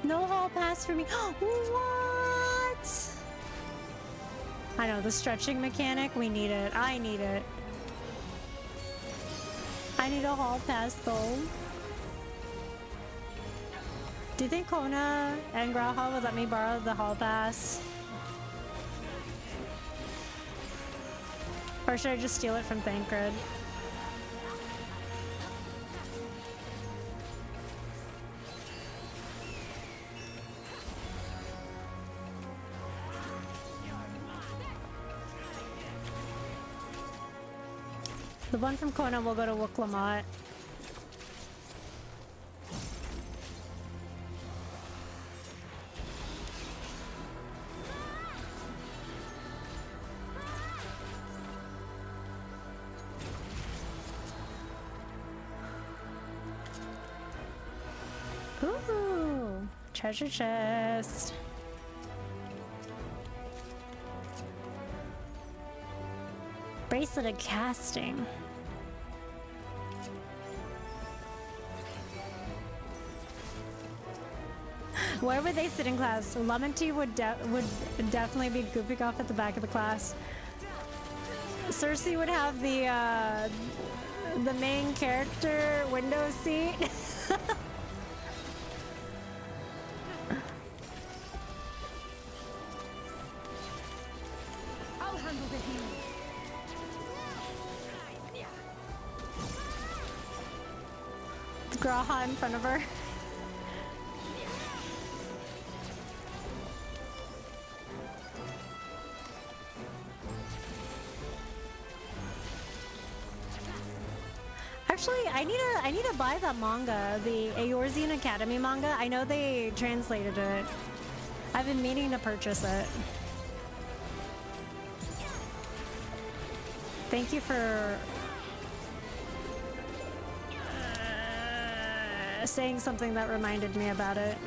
No hall pass for me. What? I know, the stretching mechanic, we need it. I need it. I need a hall pass though. Do you think Kona and Graha would let me borrow the hall pass? Or should I just steal it from Thancred? The one from Kona will go to Wooklamat. Ooh, treasure chest. Bracelet of casting. Where would they sit in class? Lemon Tea would definitely be goofing off at the back of the class. Circe would have the main character window seat. I'll handle the healing. Graha in front of her. Actually, I need to buy that manga, the Eorzean Academy manga. I know they translated it. I've been meaning to purchase it. Thank you for saying something that reminded me about it.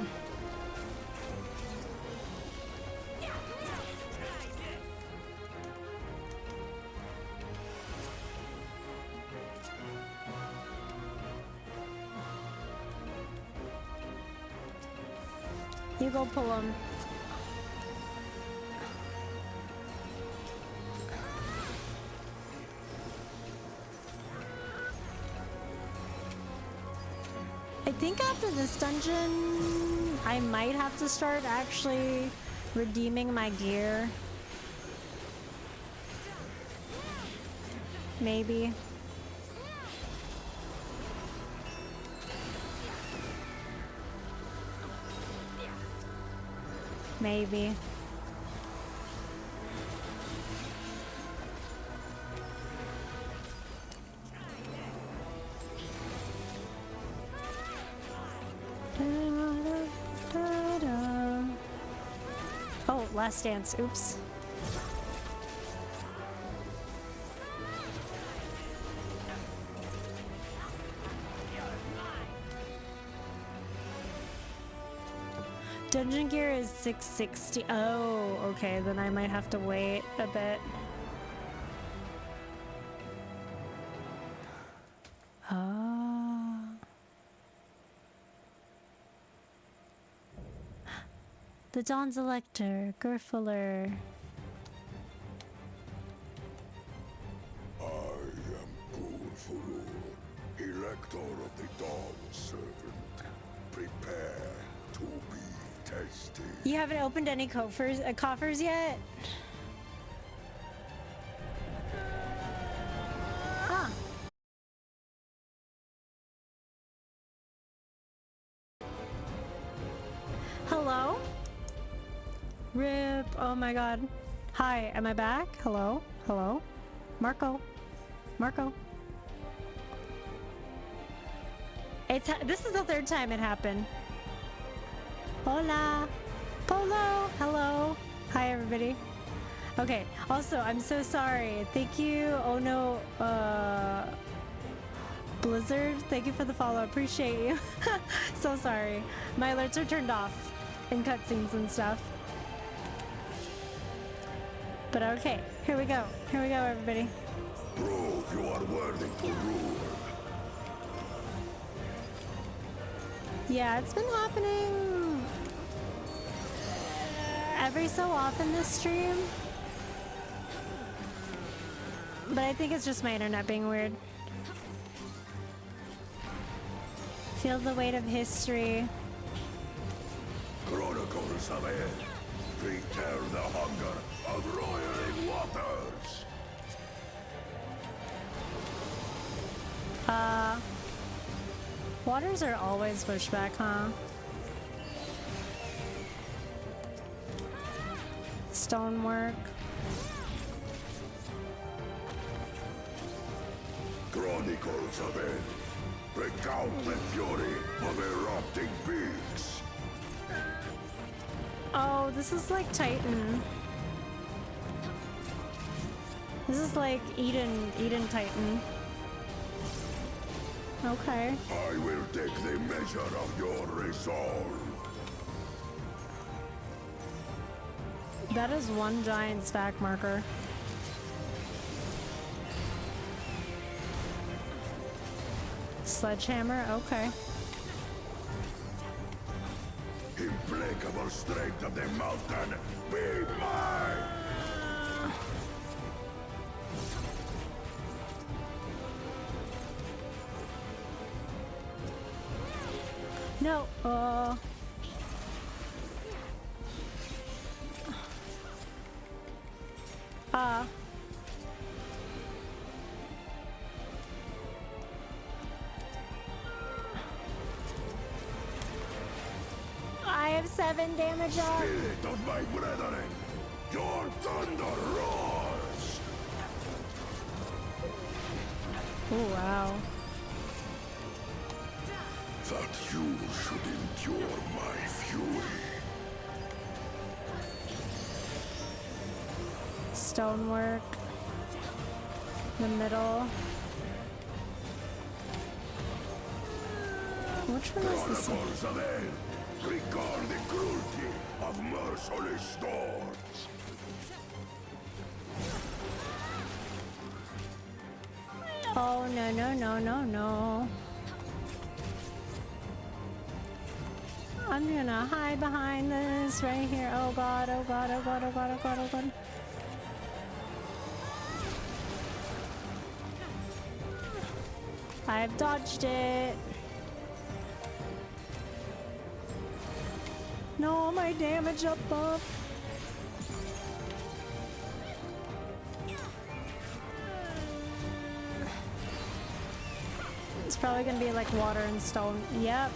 You go pull him. I think after this dungeon, I might have to start actually redeeming my gear. Maybe. Maybe. Oh, last dance. Oops. Dungeon gear is 660. Oh, okay, then I might have to wait a bit. Ah. The Dawn's Elector, Gerfuller. I am Gerfuller, Elector of the Dawn Servant. Prepare to be tested. You haven't opened any coffers yet? Ah. Hello? Rip. Oh my god. Hi, am I back? Hello? Hello? Marco? Marco? This is the third time it happened. Hola! Polo! Hello! Hi everybody. Okay, also, I'm so sorry. Thank you. Oh no, Blizzard, thank you for the follow. Appreciate you. So sorry. My alerts are turned off in cutscenes and stuff. But okay, here we go. Here we go, everybody. Prove you are worthy to rule. Yeah, it's been happening every so often this stream. But I think it's just my internet being weird. Feel the weight of history. Chronicles of it. Return the hunger of roiling waters. Waters are always pushback, huh? Stonework. Chronicles of it. Recount the fury of erupting peaks. Oh, this is like Titan. This is like Eden Titan. Okay. I will take the measure of your resolve. That is one giant stack marker. Sledgehammer, okay. Implacable strength of the mountain, be mine! No, I have 7 damage up. Spirit of my brethren, your thunder roars! Oh, wow. That you should endure my fury. Stonework. The middle. Which one is this one? Chronicles of Hell, record the cruelty of merciless storms. Oh, no, no, no, no, no. I'm gonna hide behind this right here. Oh god, oh god, oh god, oh god, oh god, oh god. I've dodged it. No, my damage up. It's probably gonna be like water and stone. Yep.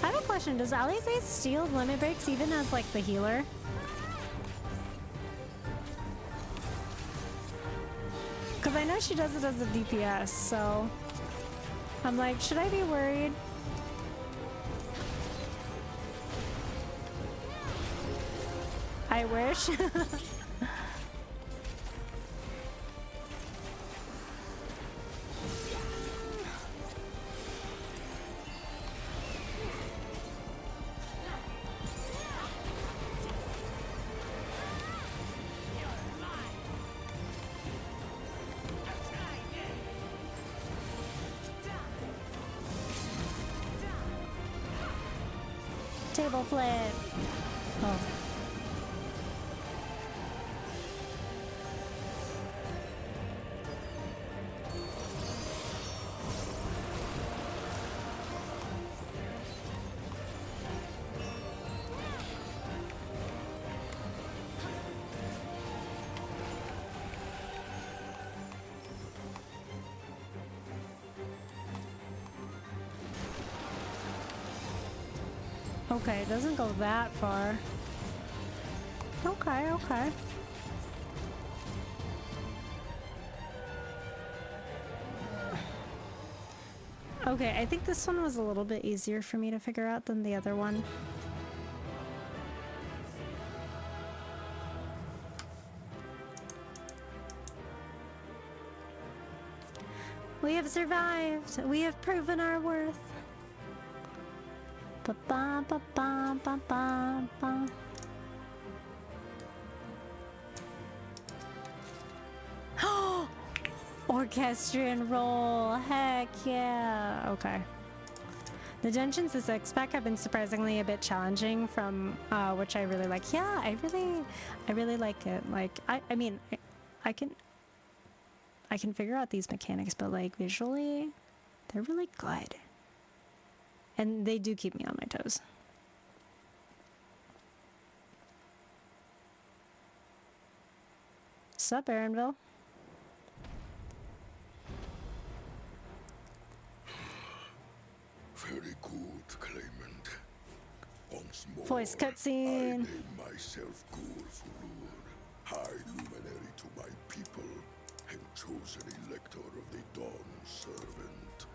I have a question. Does Alize steal limit breaks even as like the healer? Because I know know she does it as a DPS, so I'm like, should I be worried? I wish. Table flip. Oh. Okay, it doesn't go that far. Okay, okay. Okay, I think this one was a little bit easier for me to figure out than the other one. We have survived! We have proven our worth! Ba ba ba ba ba ba ba. Orchestrion roll! Heck yeah! Okay. The dungeons this X-Pack have been surprisingly a bit challenging, from which I really like. Yeah, I really like it. Like, I mean, I can figure out these mechanics, but like visually, they're really good. And they do keep me on my toes. Sup, Aaronville? Very good, Claimant. Once more, Voice I cutscene. name myself Gurfulur, High Luminary to my people, and chosen Elector of the Dawn Servant.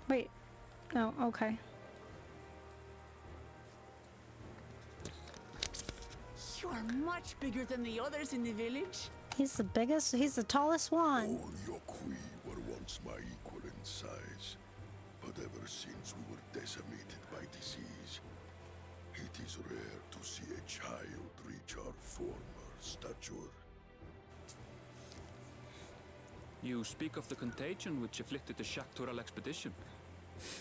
Wait. No, okay. You are much bigger than the others in the village. He's the biggest, he's the tallest one. All your Qui were once my equal in size, but ever since we were decimated by disease, it is rare to see a child reach our former stature. You speak of the contagion which afflicted the Shaktural expedition.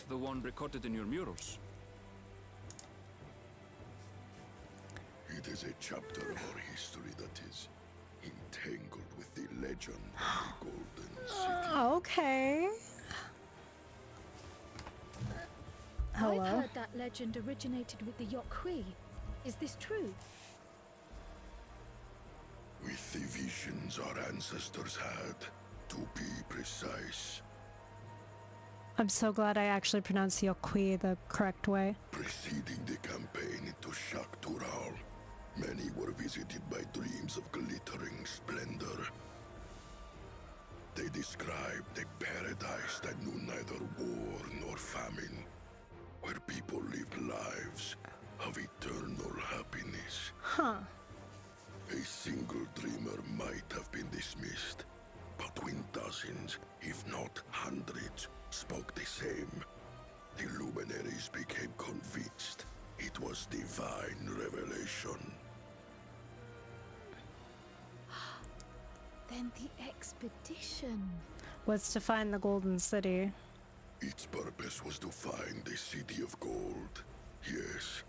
The one recorded in your murals. It is a chapter of our history that is entangled with the legend of the Golden City. Okay. Hello? I've heard that legend originated with the Yokhui. Is this true? With the visions our ancestors had, to be precise. I'm so glad I actually pronounced Yokhui the correct way. Preceding the campaign into Shaktural, many were visited by dreams of glittering splendor. They described a paradise that knew neither war nor famine, where people lived lives of eternal happiness. Huh. A single dreamer might have been dismissed, but when dozens, if not hundreds, spoke the same, the luminaries became convinced it was divine revelation. Then the expedition Was to find the Golden City. Its purpose was to find the City of Gold. Yes,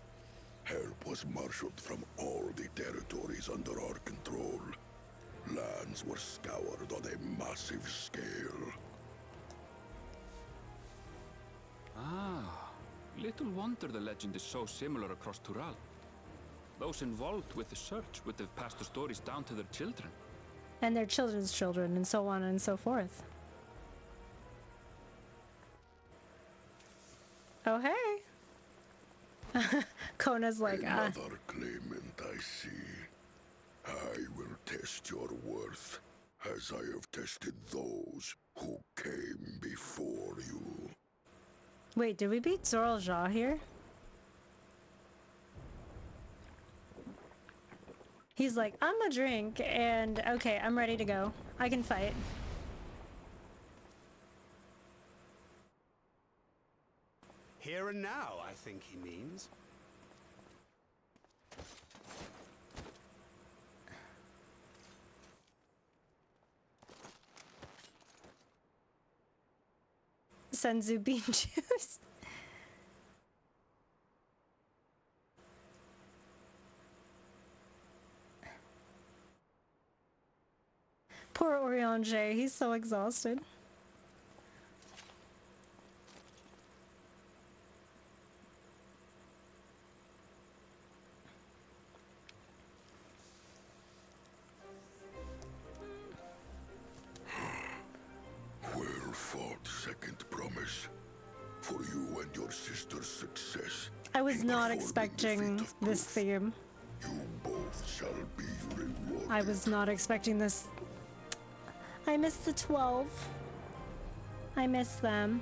help was marshaled from all the territories under our control. Lands were scoured on a massive scale. Ah, little wonder the legend is so similar across Tural. Those involved with the search would have passed the stories down to their children. And their children's children, and so on and so forth. Oh, hey. Kona's like, Another claimant, I see. I will test your worth, as I have tested those who came before you. Wait, did we beat Zoralja here? He's like, I'm a drink, and okay, I'm ready to go. I can fight. Here and now, I think he means. Senzu bean juice. Poor Oriange, he's so exhausted. Well fought, second promise. For you and your sister's success. I was not expecting this theme. You both shall be rewarded. I was not expecting this. I miss the 12. I miss them.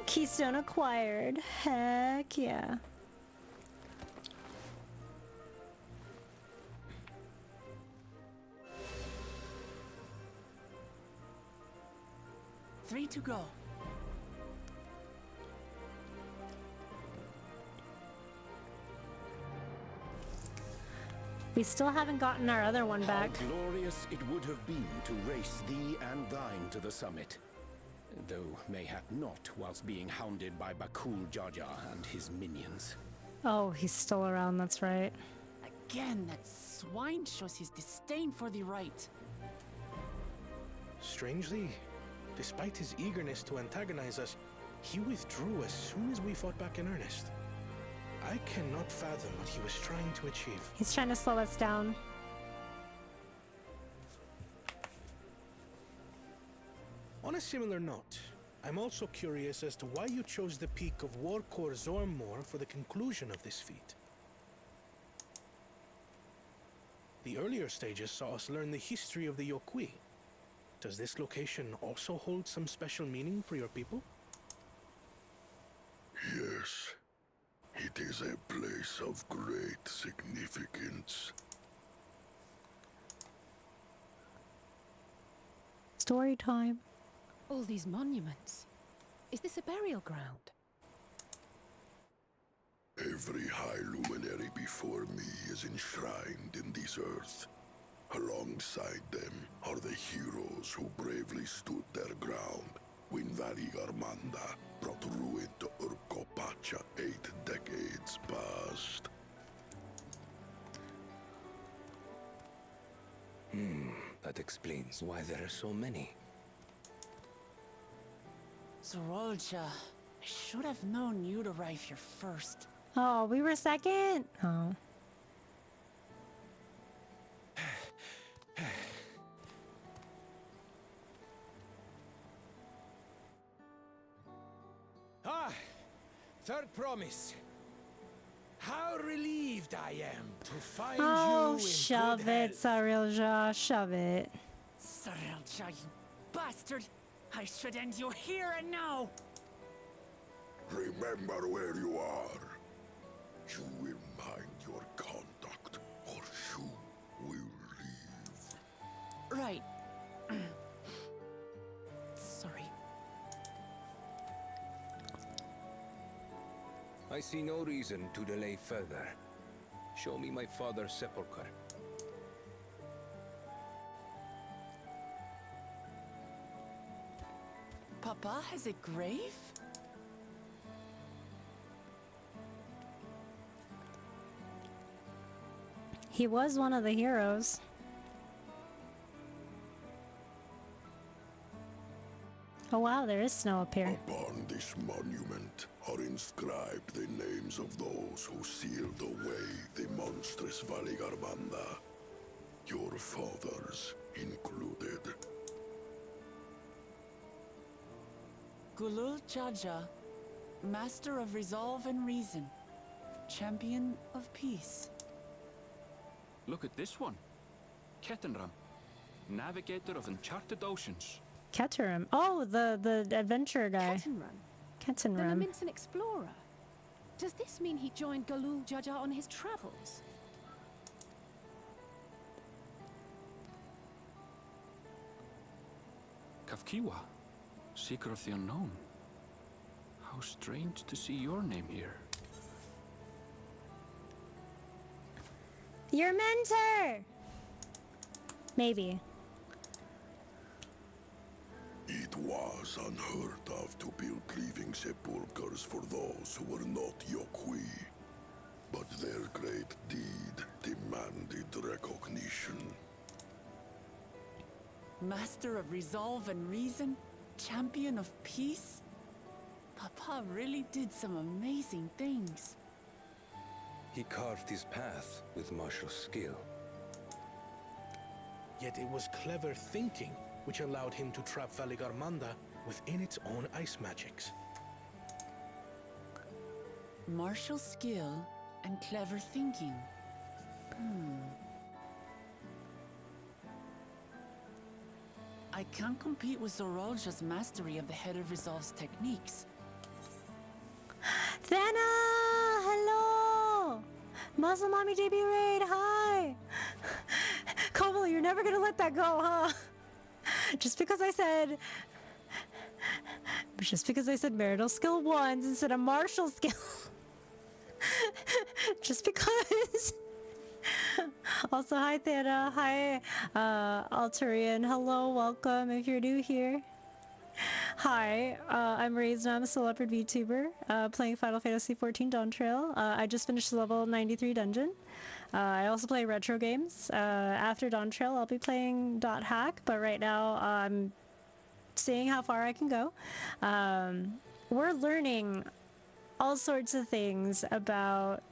Keystone acquired. Heck yeah. Three to go. We still haven't gotten our other one back. How glorious it would have been to race thee and thine to the summit. Though mayhap not whilst being hounded by Bakul Jaja and his minions. Oh, he's still around, that's right. Again, that swine shows his disdain for the right. Strangely, despite his eagerness to antagonize us, he withdrew as soon as we fought back in earnest. I cannot fathom what he was trying to achieve. He's trying to slow us down. On a similar note, I'm also curious as to why you chose the peak of Warkor Zormor for the conclusion of this feat. The earlier stages saw us learn the history of the Yokui. Does this location also hold some special meaning for your people? Yes. It is a place of great significance. Story time. All these monuments. Is this a burial ground? Every high luminary before me is enshrined in this earth. Alongside them are the heroes who bravely stood their ground when Valigarmanda brought ruin to Urkopacha 8 decades past. That explains why there are so many. Zoralja, I should have known you'd arrive here first. Oh, we were second? Oh. Ah, third promise. How relieved I am to find Oh, you in shove good it, health. Sarilja, shove it. Zoralja, you bastard! I should end you here and now! Remember where you are. You will mind your conduct, or you will leave. Right. Sorry. I see no reason to delay further. Show me my father's sepulchre. Papa has a grave? He was one of the heroes. Oh wow, there is snow up here. Upon this monument are inscribed the names of those who sealed away the monstrous Valigarmanda. Your fathers included. Gulul Jaja, Master of resolve and reason. Champion of peace. Look at this one. Kettenram, navigator of uncharted oceans. Ketteram. Oh, the adventurer guy. The Kettenram. Laminsan explorer. Does this mean he joined Galul Jaja on his travels? Kafkiwa, seeker of the unknown. How strange to see your name here. Your mentor! Maybe. It was unheard of to build living sepulchres for those who were not Yokui. But their great deed demanded recognition. Master of resolve and reason? Champion of peace? Papa really did some amazing things. He carved his path with martial skill. Yet it was clever thinking which allowed him to trap Valigarmanda within its own ice magics. Martial skill and clever thinking. I can't compete with Zorolja's mastery of the Head of Resolve's techniques. Thana! Hello! Muscle Mommy debut raid, hi! Koval, you're never gonna let that go, huh? Just because I said marital skill 1s instead of martial skill. Just because. Also, hi Thana, hi Altarian, hello, welcome if you're new here. Hi, I'm Raised, I'm a celebrity VTuber, playing Final Fantasy XIV Dawntrail. I just finished the level 93 dungeon. I also play retro games. After Dawntrail, I'll be playing .hack, but right now I'm seeing how far I can go. We're learning all sorts of things about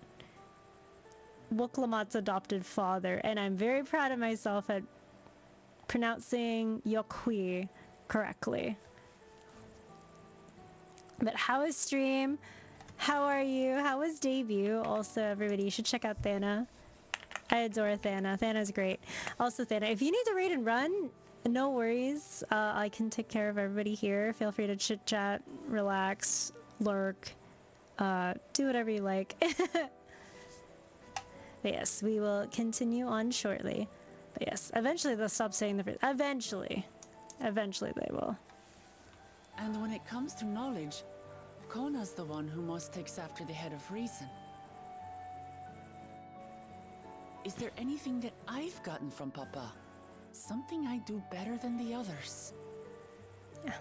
Woklamat's adopted father, and I'm very proud of myself at pronouncing Yokui correctly. But how is stream? How are you? How was debut? Also, everybody, you should check out Thana. I adore Thana. Thana's great. Also, Thana, if you need to raid and run, no worries. I can take care of everybody here. Feel free to chit chat, relax, lurk, do whatever you like. But yes, we will continue on shortly. But yes, eventually they'll stop saying the phrase. Eventually they will. And when it comes to knowledge, Kona's the one who most takes after the Head of Reason. Is there anything that I've gotten from Papa? Something I do better than the others? Yeah.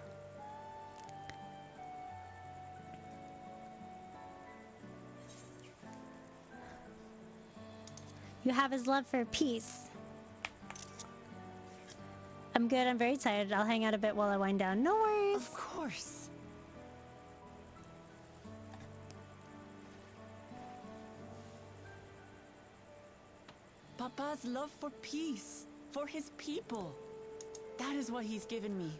You have his love for peace. I'm good, I'm very tired. I'll hang out a bit while I wind down. No worries. Of course. Papa's love for peace, for his people. That is what he's given me.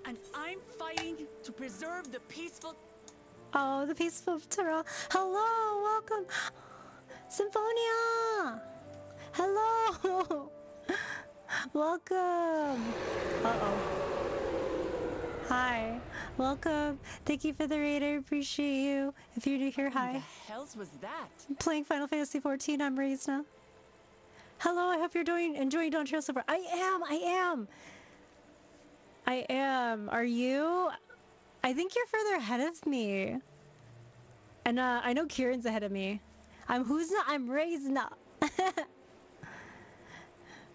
And I'm fighting to preserve the peaceful... Oh, the peaceful Tyrell. Hello, welcome. Symphonia! Hello! Welcome! Uh-oh. Hi. Welcome. Thank you for the raid. I appreciate you. If you're new here, hi. What the hell was that? I'm playing Final Fantasy XIV. I'm Raised now. Hello, I hope you're enjoying Dawntrail so far. I am. Are you? I think you're further ahead of me. And I know Kieran's ahead of me. I'm Raised now.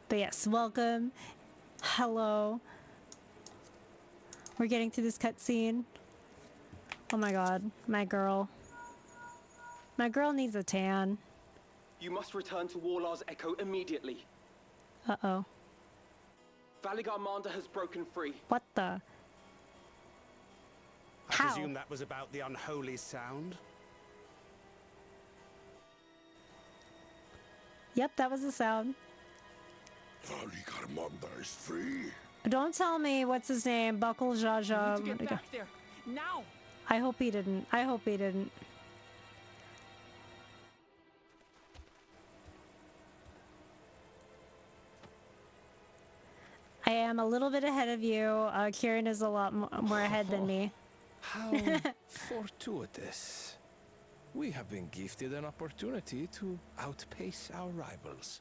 But yes, welcome. Hello. We're getting through this cutscene. Oh my god, my girl. My girl needs a tan. You must return to Warlar's Echo immediately. Uh-oh. Valigarmanda has broken free. What the? I presume that was about the unholy sound? Yep, that was the sound. Valigarmanda is free. Don't tell me what's his name, Buckle Jaja. We need to get back there. Now! I hope he didn't. I hope he didn't. I am a little bit ahead of you. Kieran is a lot more ahead than me. How fortuitous. We have been gifted an opportunity to outpace our rivals.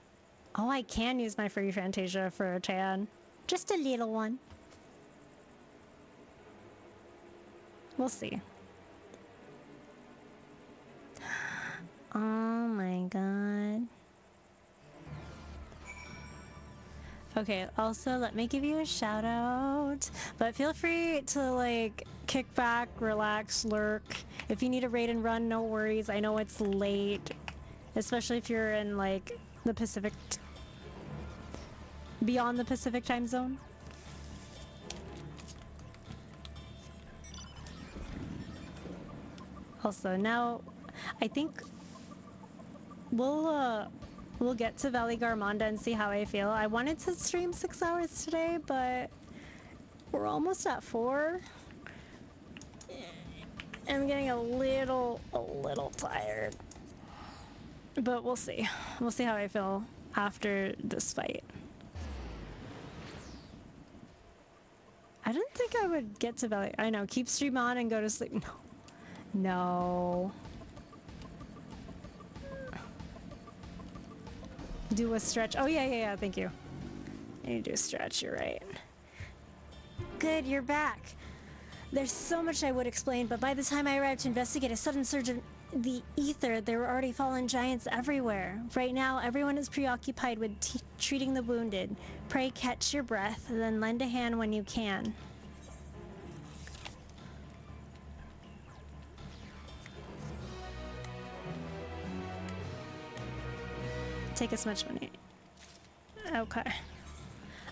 Oh, I can use my free Fantasia for a tan. Just a little one. We'll see. Oh my god. Okay, also let me give you a shout out, but feel free to like kick back, relax, lurk. If you need a raid and run, no worries. I know it's late, especially if you're in like the Pacific, beyond the Pacific time zone. Also, now I think we'll get to Valley Garmonda and see how I feel. I wanted to stream 6 hours today, but we're almost at 4. I'm getting a little tired. But we'll see. We'll see how I feel after this fight. I didn't think I would get to Valley. I know, keep stream on and go to sleep. No. No. Do a stretch. Oh, yeah, thank you. I need to do a stretch, you're right. Good, you're back. There's so much I would explain, but by the time I arrived to investigate a sudden surge in the ether, there were already fallen giants everywhere. Right now, everyone is preoccupied with treating the wounded. Pray catch your breath, and then lend a hand when you can. Take as much money. Okay.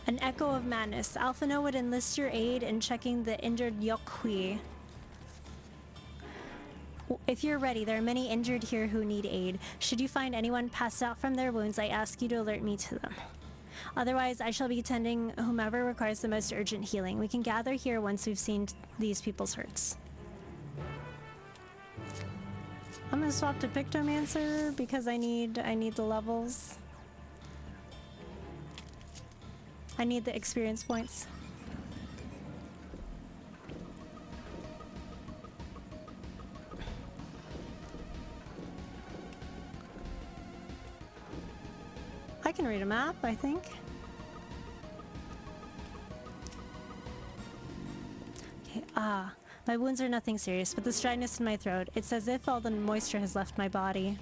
An echo of madness. Alphino would enlist your aid in checking the injured Yokhui. If you're ready, there are many injured here who need aid. Should you find anyone passed out from their wounds, I ask you to alert me to them. Otherwise, I shall be tending whomever requires the most urgent healing. We can gather here once we've seen these people's hurts. I'm gonna swap to Pictomancer because I need the levels. I need the experience points. I can read a map, I think. Okay, my wounds are nothing serious, but this dryness in my throat, it's as if all the moisture has left my body.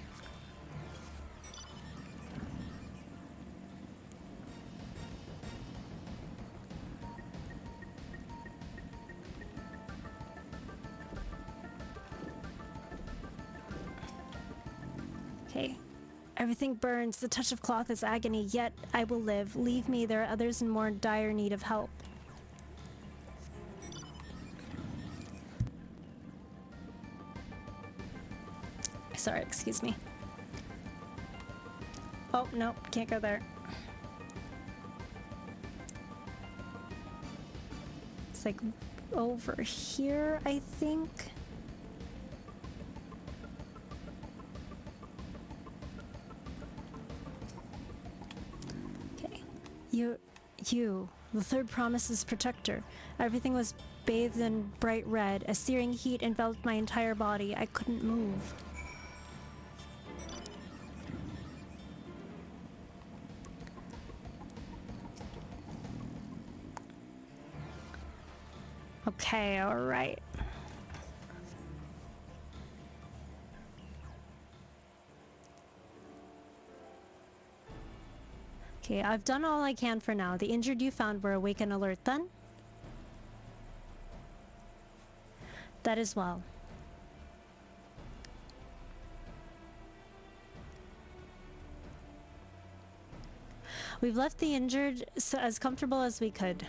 Okay. Everything burns, the touch of cloth is agony, yet I will live. Leave me, there are others in more dire need of help. Sorry, excuse me. Oh, nope, can't go there. It's like over here, I think. Okay. You, the third promise's protector. Everything was bathed in bright red. A searing heat enveloped my entire body. I couldn't move. Okay, alright. Okay, I've done all I can for now. The injured you found were awake and alert then? That is well. We've left the injured as comfortable as we could.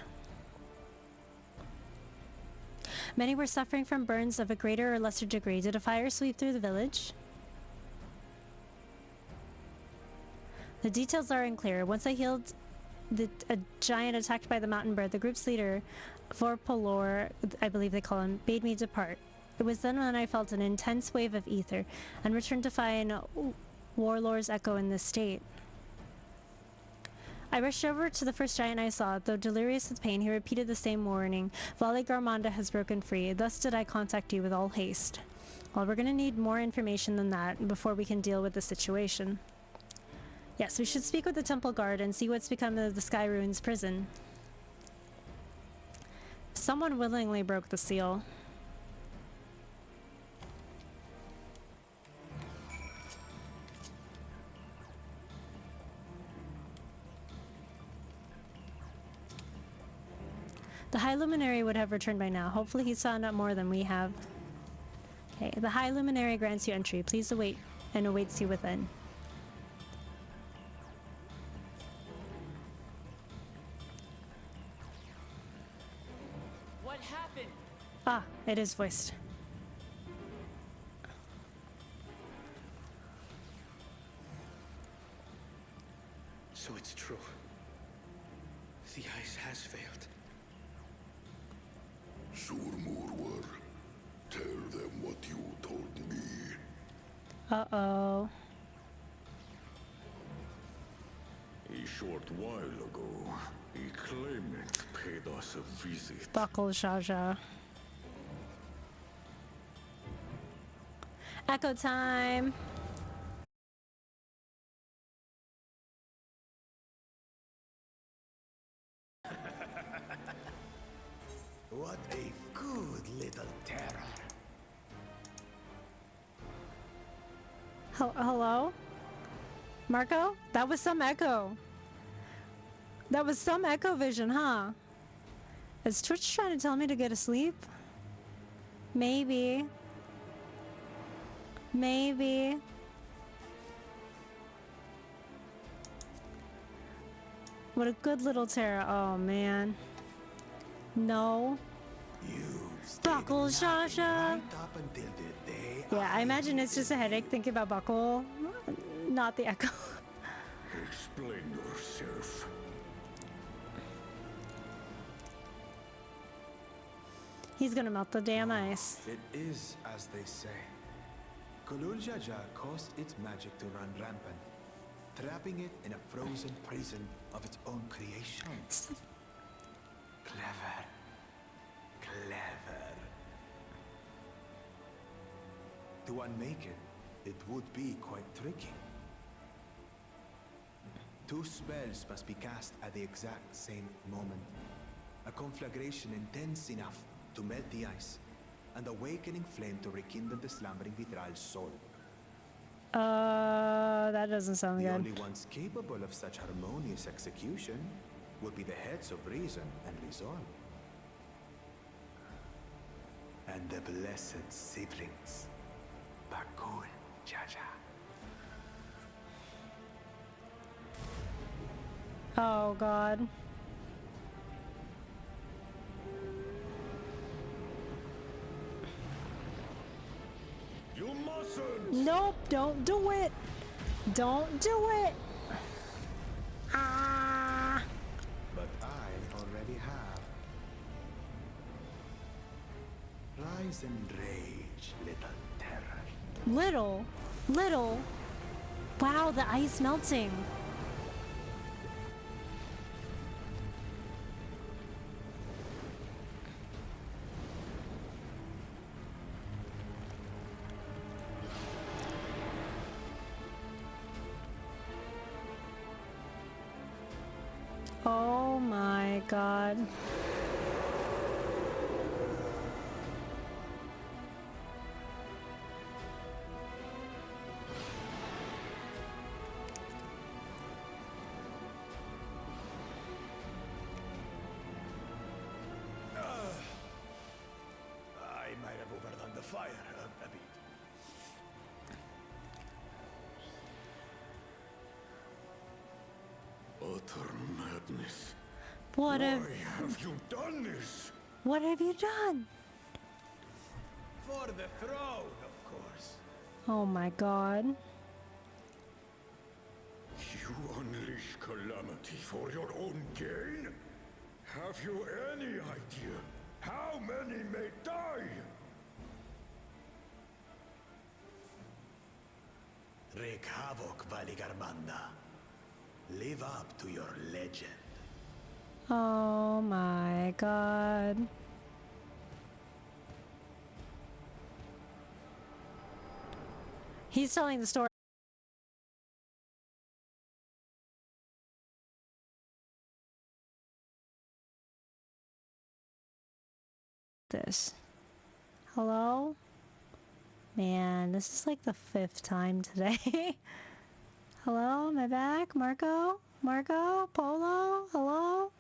Many were suffering from burns of a greater or lesser degree. Did a fire sweep through the village? The details are unclear. Once I healed a giant attacked by the mountain bird, the group's leader, Vorpolor, I believe they call him, bade me depart. It was then when I felt an intense wave of ether and returned to find Warlord's echo in this state. I rushed over to the first giant I saw. Though delirious with pain, he repeated the same warning. Vale Garmanda has broken free. Thus did I contact you with all haste. Well, we're going to need more information than that before we can deal with the situation. Yes, we should speak with the temple guard and see what's become of the Sky Ruins prison. Someone willingly broke the seal. The High Luminary would have returned by now. Hopefully he's found out more than we have. Okay, the High Luminary grants you entry. Please await and awaits you within. What happened? Ah, it is voiced. So it's true. The ice has failed. Surmurwar, tell them what you told me. Uh-oh. A short while ago, a claimant paid us a visit. Buckle Jaja. Echo time. What a good little terror. Hello? Marco? That was some echo. That was some echo vision, huh? Is Twitch trying to tell me to go to sleep? Maybe. Maybe. What a good little terror. Oh, man. No. Buckle, Shasha. Yeah, I imagine it's just a headache thinking about Buckle, not the echo. Explain yourself. He's gonna melt the damn ice. It is as they say. Kulul Jaja caused its magic to run rampant, trapping it in a frozen prison of its own creation. Clever. Clever. To unmake it, it would be quite tricky. 2 spells must be cast at the exact same moment. A conflagration intense enough to melt the ice, and awakening flame to rekindle the slumbering Vitral's soul. That doesn't sound The good. only ones capable of such harmonious execution would be the heads of reason and resolve. And the blessed siblings, Bakul Jaja. Oh, God. You mustn't! Nope, don't do it. Don't do it. Ah. But I already have. Rise and rage, little terror. Little. Wow, the ice melting. Oh my God. I might have overdone the fire a bit. Utter madness. What Why have have you done this? What have you done? For the throne, of course. Oh my God. You unleash calamity. cruelty for your own gain? Have you any idea how many may die? Wreak havoc, Valigarmanda. Live up to your legend. Oh my god. He's telling the story. This. Hello? Man, this is like the 5th time today. Hello? Am I back? Marco? Marco? Polo? Hello?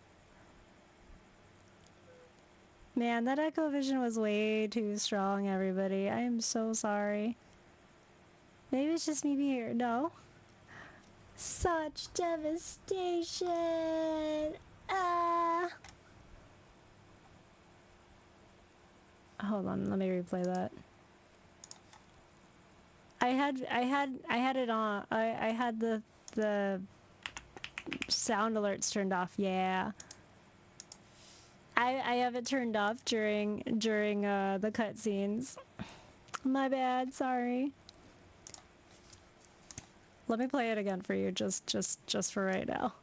Man, that echo vision was way too strong, everybody. I am so sorry. Maybe it's just me being here. No. Such devastation! Ah! Hold on, let me replay that. I had it on. I had the sound alerts turned off. Yeah. I have it turned off during the cutscenes. My bad. Sorry. Let me play it again for you, just for right now.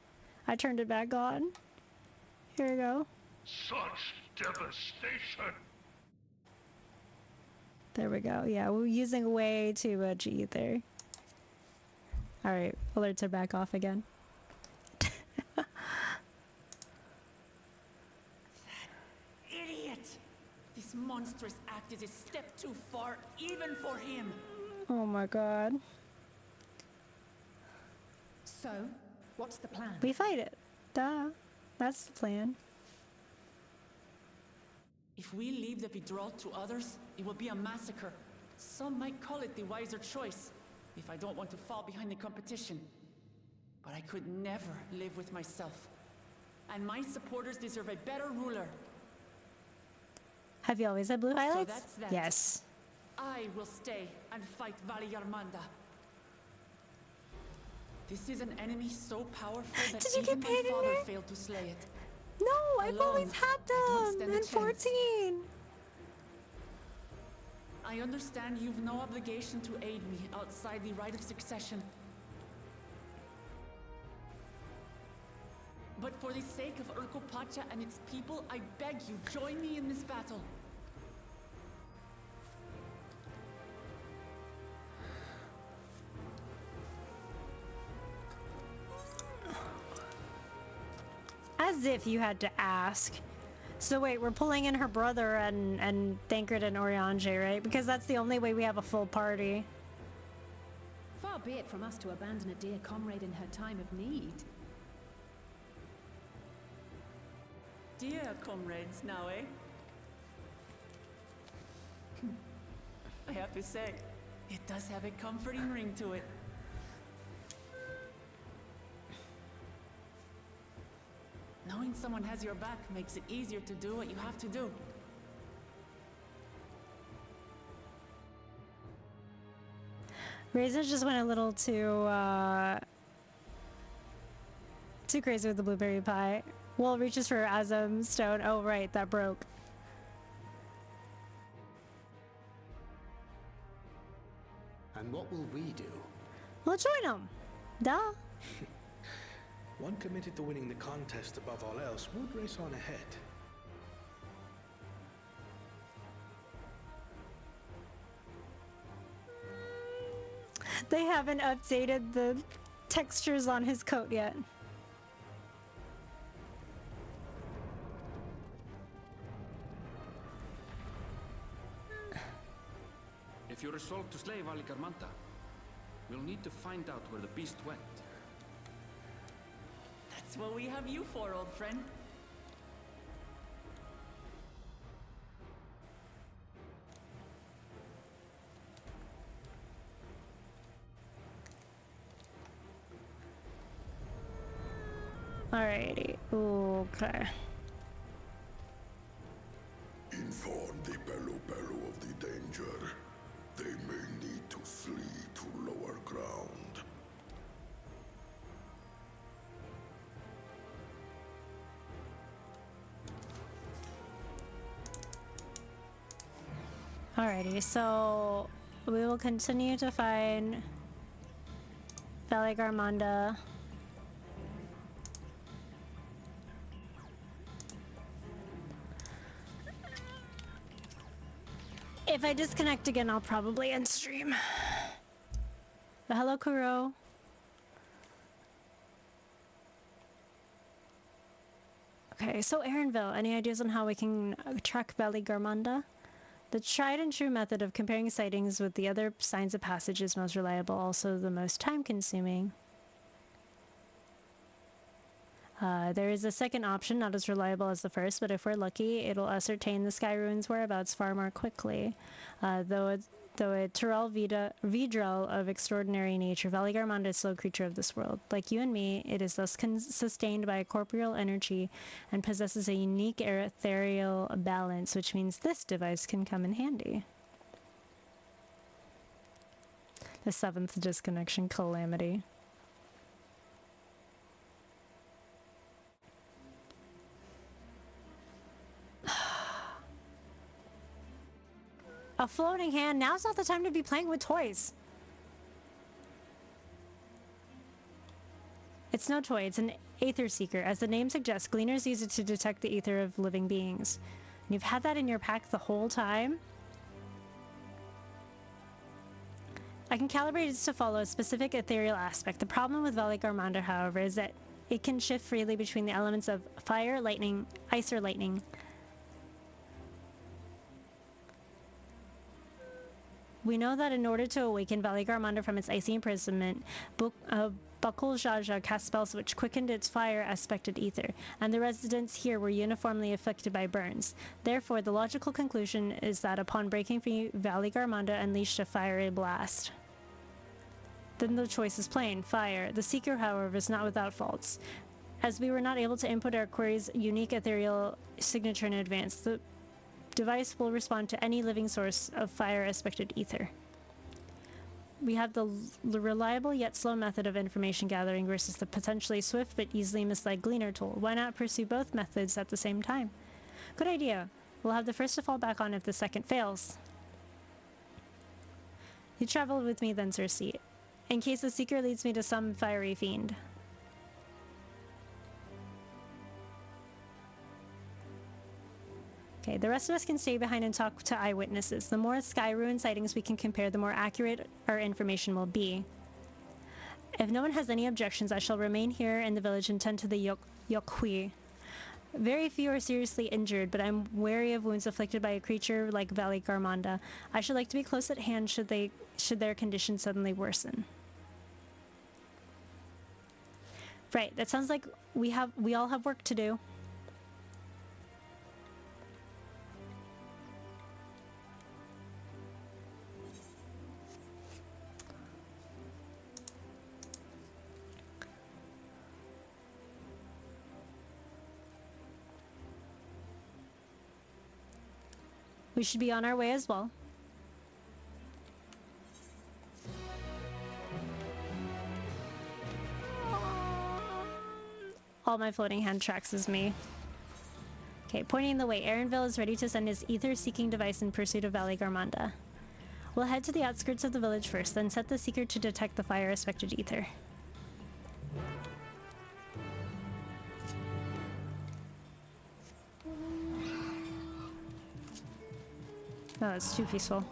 I turned it back on. Here we go. Such devastation! There we go. Yeah, we're using way too much ether. Alright, alerts are back off again. Idiot! This monstrous act is a step too far, even for him. Oh my god. So, what's the plan? We fight it. Duh. That's the plan. If we leave the withdrawal to others, it will be a massacre. Some might call it the wiser choice, if I don't want to fall behind the competition. But I could never live with myself. And my supporters deserve a better ruler. Have you always had blue highlights? So that's that. Yes. I will stay and fight Valigarmanda. This is an enemy so powerful that Did you even get my paid in father there? failed to slay it. No, I've Alone, always had I don't them stand a in chance. 14. I understand you've no obligation to aid me outside the right of succession. But for the sake of Urkopacha and its people, I beg you, join me in this battle. As if you had to ask. So wait, we're pulling in her brother and Thancred and Oriange, right? Because that's the only way we have a full party. Far be it from us to abandon a dear comrade in her time of need. Dear comrades now, eh? I have to say, it does have a comforting ring to it. Knowing someone has your back makes it easier to do what you have to do. Raisin just went a little too crazy with the blueberry pie. Will reaches for Azam stone. Oh right, that broke. And what will we do? We'll join them. Duh. One committed to winning the contest above all else would race on ahead. They haven't updated the textures on his coat yet. If you're resolved to slay Valigarmanda, we'll need to find out where the beast went. That's what we have you for, old friend. Alrighty. Okay. Inform the Pelu of the danger. They may need to flee to lower ground. Alrighty, so we will continue to find Valley Garmonda. If I disconnect again, I'll probably end stream. But hello, Kuro. Okay, so Erinville, any ideas on how we can track Valley Garmonda? The tried and true method of comparing sightings with the other signs of passage is most reliable, also the most time-consuming. There is a second option, not as reliable as the first, but if we're lucky, it'll ascertain the Sky Ruins' whereabouts far more quickly. Though a Tyrell Vidrel of extraordinary nature, Valley Garmonda is still a creature of this world. Like you and me, it is thus sustained by a corporeal energy and possesses a unique ethereal balance, which means this device can come in handy. The 7th disconnection calamity. A floating hand. Now's not the time to be playing with toys. It's no toy, it's an Aether Seeker. As the name suggests, gleaners use it to detect the ether of living beings. And you've had that in your pack the whole time? I can calibrate it to follow a specific ethereal aspect. The problem with Valley Garmonda, however, is that it can shift freely between the elements of fire, lightning, ice, or lightning. We know that in order to awaken Valley Garmonda from its icy imprisonment, Buckle Jaja cast spells which quickened its fire-aspected ether, and the residents here were uniformly afflicted by burns. Therefore, the logical conclusion is that upon breaking free, Valley Garmonda unleashed a fiery blast. Then the choice is plain, fire. The Seeker, however, is not without faults. As we were not able to input our query's unique ethereal signature in advance, the device will respond to any living source of fire-aspected ether. We have the reliable yet slow method of information gathering versus the potentially swift but easily misled Gleaner tool. Why not pursue both methods at the same time? Good idea. We'll have the first to fall back on if the second fails. You travel with me then, Circe, in case the Seeker leads me to some fiery fiend. Okay, the rest of us can stay behind and talk to eyewitnesses. The more Sky Ruin sightings we can compare, the more accurate our information will be. If no one has any objections, I shall remain here in the village and tend to the Yokhui. Very few are seriously injured, but I'm wary of wounds inflicted by a creature like Valley Garmonda. I should like to be close at hand should their condition suddenly worsen. Right, that sounds like we all have work to do. We should be on our way as well. All my floating hand tracks is me. Okay, pointing the way, Erinville is ready to send his ether-seeking device in pursuit of Valley Garmonda. We'll head to the outskirts of the village first, then set the Seeker to detect the fire-aspected ether. No, it's too peaceful.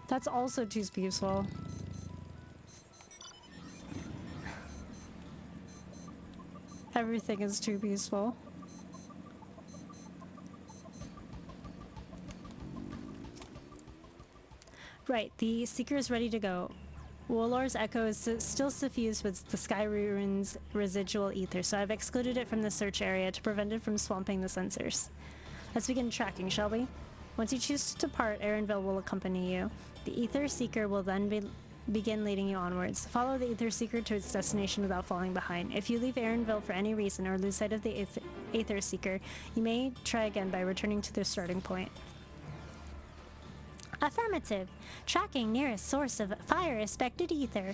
That's also too peaceful. Everything is too peaceful. Right, the Seeker is ready to go. Wolor's echo is still suffused with the Sky Ruins' residual ether, so I've excluded it from the search area to prevent it from swamping the sensors. Let's begin tracking, shall we? Once you choose to depart, Erinville will accompany you. The Ether Seeker will then begin leading you onwards. Follow the Ether Seeker to its destination without falling behind. If you leave Erinville for any reason or lose sight of the Ether Seeker, you may try again by returning to the starting point. Affirmative. Tracking nearest source of fire-aspected ether.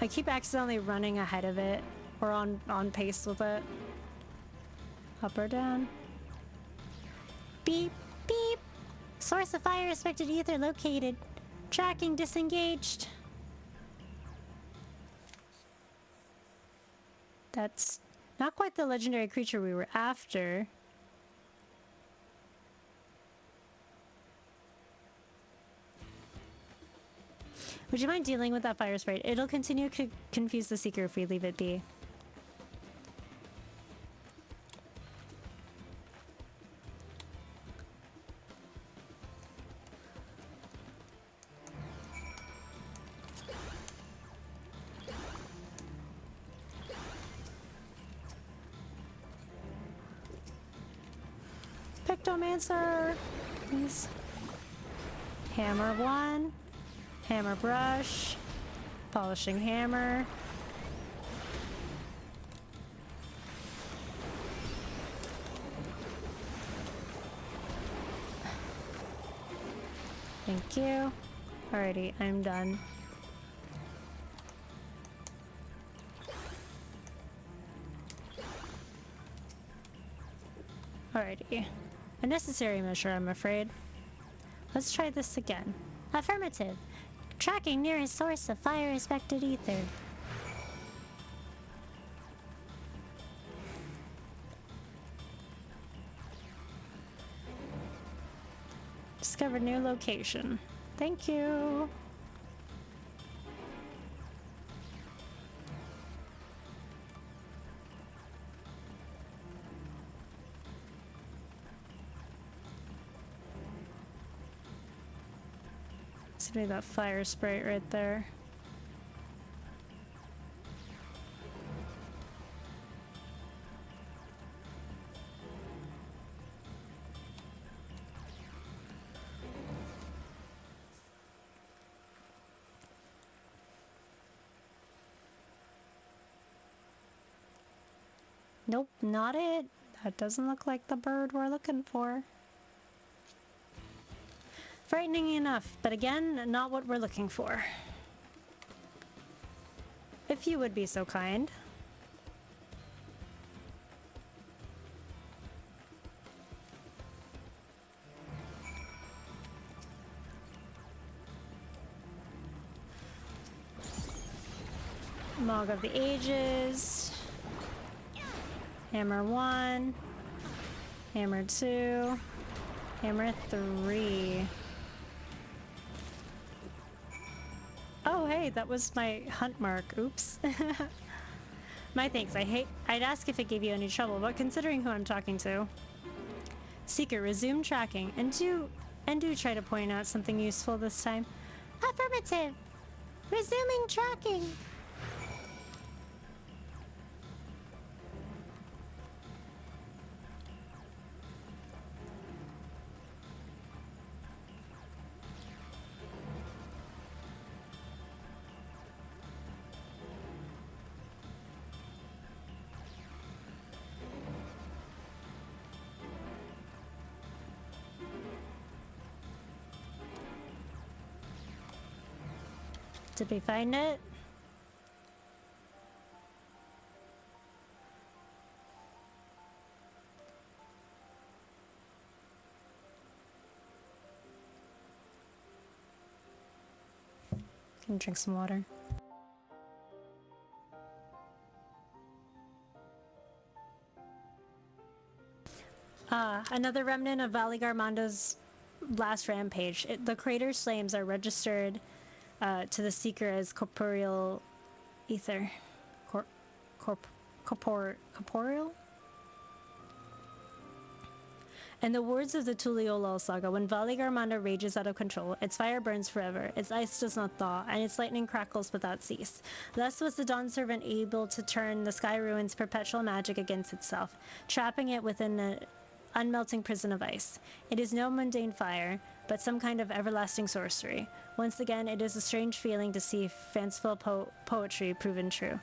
I keep accidentally running ahead of it, or on pace with it. Up or down? Beep, beep. Source of fire respected ether located. Tracking disengaged. That's not quite the legendary creature we were after. Would you mind dealing with that fire sprite? It'll continue to confuse the seeker if we leave it be. Pictomancer! Please. Hammer 1. Hammer brush. Polishing hammer. Thank you. Alrighty, I'm done. Alrighty. A necessary measure, I'm afraid. Let's try this again. Affirmative. Tracking nearest source of fire respected ether. Discovered new location. Thank you. Be that fire sprite right there. Nope, not it. That doesn't look like the bird we're looking for. Frightening enough, but again, not what we're looking for. If you would be so kind. Mog of the Ages. Hammer 1. Hammer 2. Hammer 3. Oh, hey, that was my hunt mark. Oops. My thanks. I'd ask if it gave you any trouble, but considering who I'm talking to. Seeker, resume tracking, and do try to point out something useful this time. Affirmative. Resuming tracking. Did we find it? Can drink some water. Another remnant of Valigarmondo's last rampage. The crater's flames are registered to the seeker as corporeal ether. Corporeal? In the words of the Tuliolal saga, when Valigarmondo rages out of control, its fire burns forever, its ice does not thaw, and its lightning crackles without cease. Thus was the Dawn Servant able to turn the Sky Ruin's perpetual magic against itself, trapping it within an unmelting prison of ice. It is no mundane fire, but some kind of everlasting sorcery. Once again, it is a strange feeling to see fanciful poetry proven true.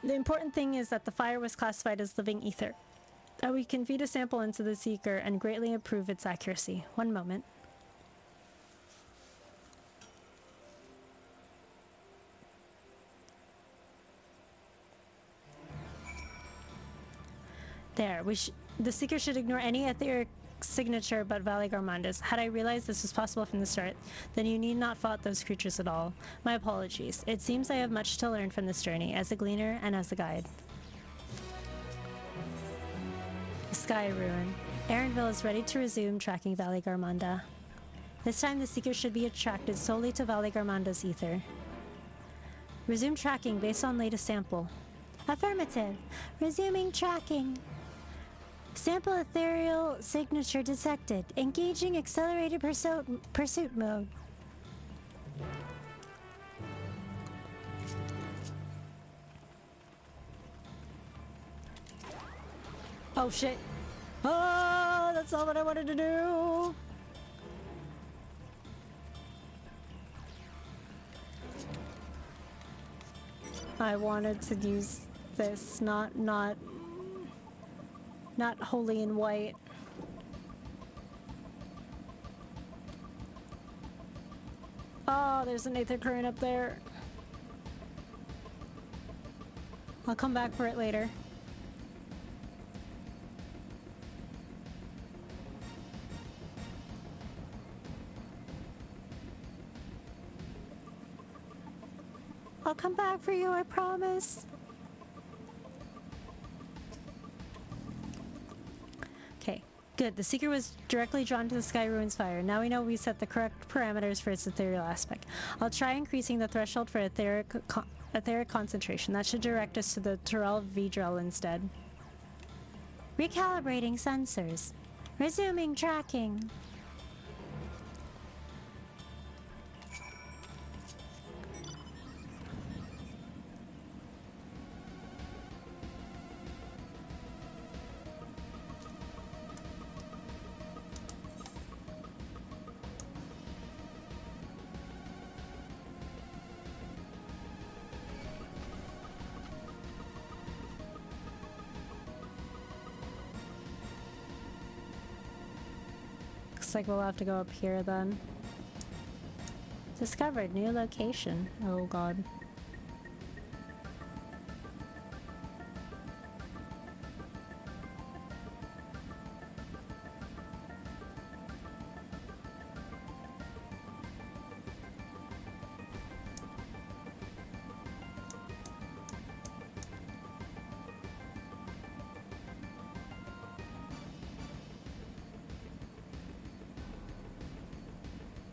The important thing is that the fire was classified as living ether. That we can feed a sample into the seeker and greatly improve its accuracy. One moment. There, the Seeker should ignore any etheric signature but Valley Garmanda's. Had I realized this was possible from the start, then you need not fight those creatures at all. My apologies. It seems I have much to learn from this journey, as a gleaner and as a guide. Sky Ruin. Erenville is ready to resume tracking Valley Garmanda. This time the Seeker should be attracted solely to Valley Garmanda's ether. Resume tracking based on latest sample. Affirmative. Resuming tracking. Sample ethereal signature detected. Engaging accelerated pursuit mode. Oh shit. Oh, that's not what I wanted to do. I wanted to use this, not holy and white. Oh, there's an aether current up there. I'll come back for it later. I'll come back for you, I promise. Okay, good. The Seeker was directly drawn to the Sky Ruins fire. Now we know we set the correct parameters for its ethereal aspect. I'll try increasing the threshold for etheric concentration. That should direct us to the Turel Vidrel instead. Recalibrating sensors. Resuming tracking. Looks like we'll have to go up here then. Discovered new location. Oh god.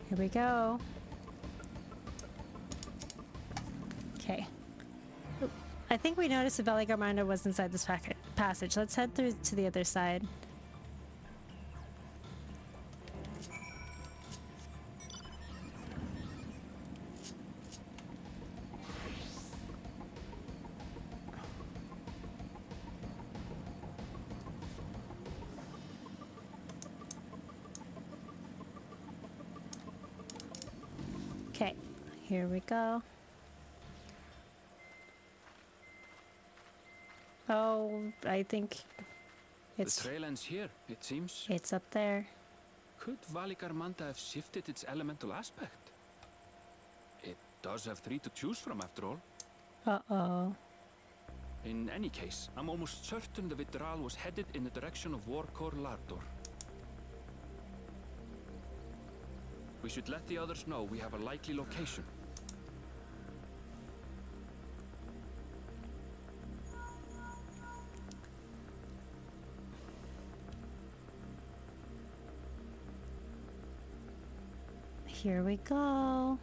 Here we go. Okay. I think we noticed the Valley Garmanda was inside this passage. Let's head through to the other side. Okay, here we go. Oh, I think it's... The trail ends here, it seems. It's up there. Could Valley Garmanda have shifted its elemental aspect? It does have 3 to choose from, after all. Uh-oh. In any case, I'm almost certain the Vitral was headed in the direction of Warkor Lardor. We should let the others know we have a likely location. Here we go.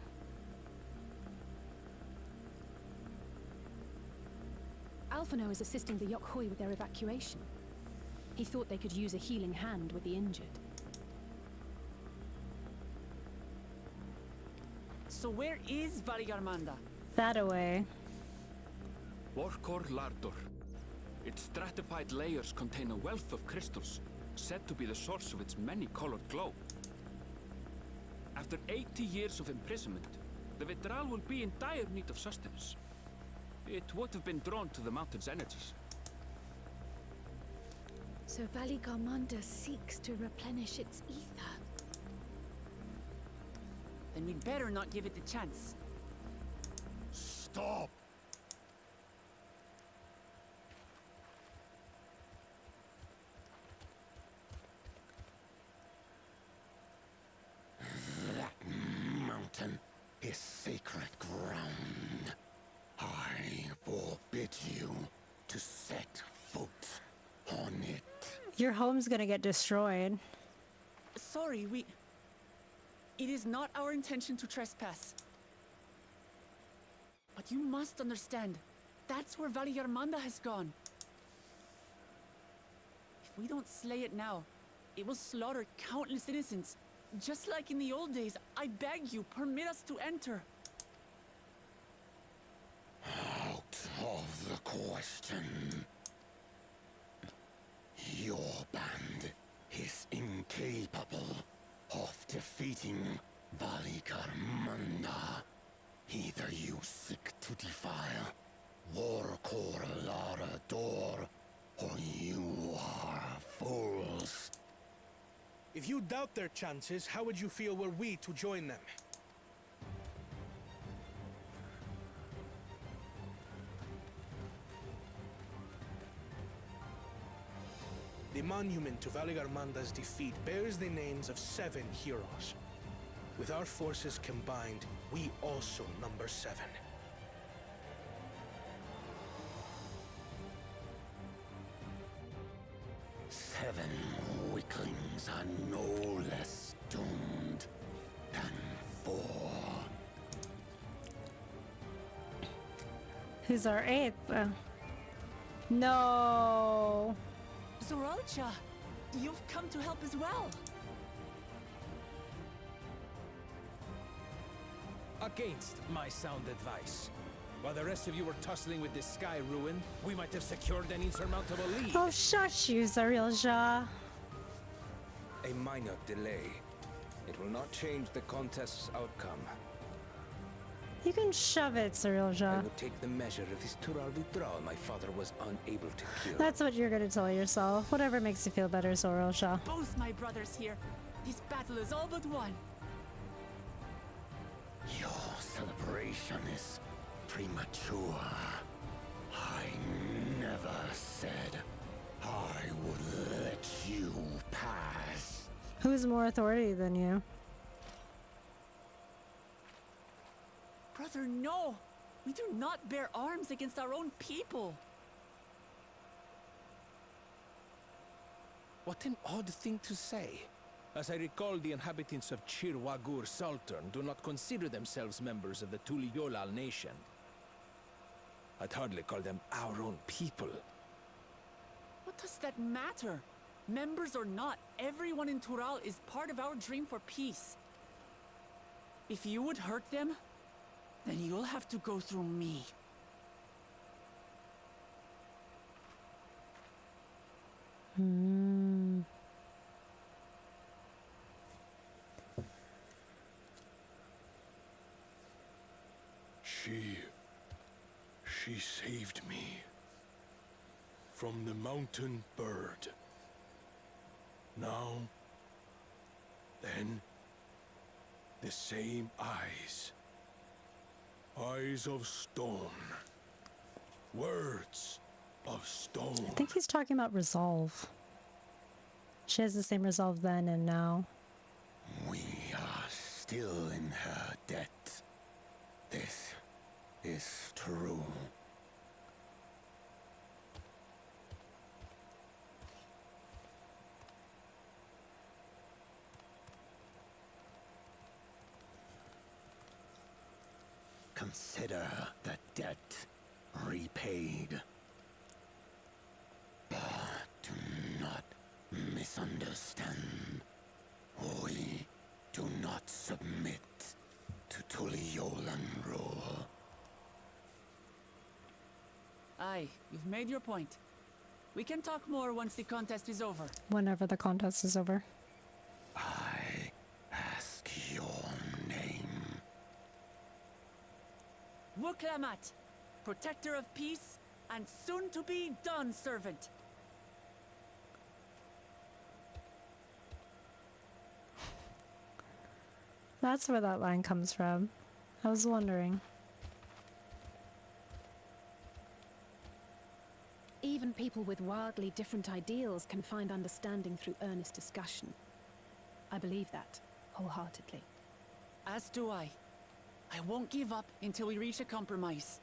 Alphino is assisting the Yokhoi with their evacuation. He thought they could use a healing hand with the injured. So where is Valley Garmanda? That away. Warkor Lardor. Its stratified layers contain a wealth of crystals, said to be the source of its many-colored glow. After 80 years of imprisonment, the Vitral will be in dire need of sustenance. It would have been drawn to the mountain's energies. So Valley Garmanda seeks to replenish its ether. Then we'd better not give it the chance. Stop! forbid you to set foot on it. Your home's gonna get destroyed. Sorry, It is not our intention to trespass. But you must understand, that's where Valliarmanda has gone. If we don't slay it now, it will slaughter countless innocents. Just like in the old days, I beg you, permit us to enter. Out of the question. Your band is incapable of defeating Valliarmanda. Either you seek to defile Warkor Lara Door, or you are fools. If you doubt their chances, how would you feel were we to join them? The monument to Valliarmanda's defeat bears the names of 7 heroes. With our forces combined, we also number 7. Seven weaklings are no less doomed than 4. Who's our 8th? No. Zoralcha, you've come to help as well. Against my sound advice. While the rest of you were tussling with this sky ruin, we might have secured an insurmountable lead. Oh, shush you, Zoralcha. A minor delay. It will not change the contest's outcome. You can shove it, I Zoralcha. would take the measure of this Tural withdrawal my father was unable to cure. That's what you're gonna tell yourself. Whatever makes you feel better, Zoralcha. Both my brothers here. This battle is all but won. Your celebration is premature. I never said I would let you pass. Who's more authority than you? Brother, no! We do not bear arms against our own people. What an odd thing to say. As I recall, the inhabitants of Chirwagur Sultan do not consider themselves members of the Tuliyolal nation. I'd hardly call them our own people. What does that matter? Members or not, everyone in Tural is part of our dream for peace. If you would hurt them, then you'll have to go through me. She saved me from the mountain bird. Now, then, the same eyes. Eyes of stone. Words of stone. I think he's talking about resolve. She has the same resolve then and now. We are still in her debt. This is true. Consider the debt repaid. But do not misunderstand. We do not submit to Tuliolan rule. Aye, you've made your point. We can talk more once the contest is over. Whenever the contest is over. I ask your name. Wuklamat, protector of peace, and soon-to-be Dawn servant. That's where that line comes from. I was wondering. Even people with wildly different ideals can find understanding through earnest discussion. I believe that, wholeheartedly. As do I. I won't give up until we reach a compromise.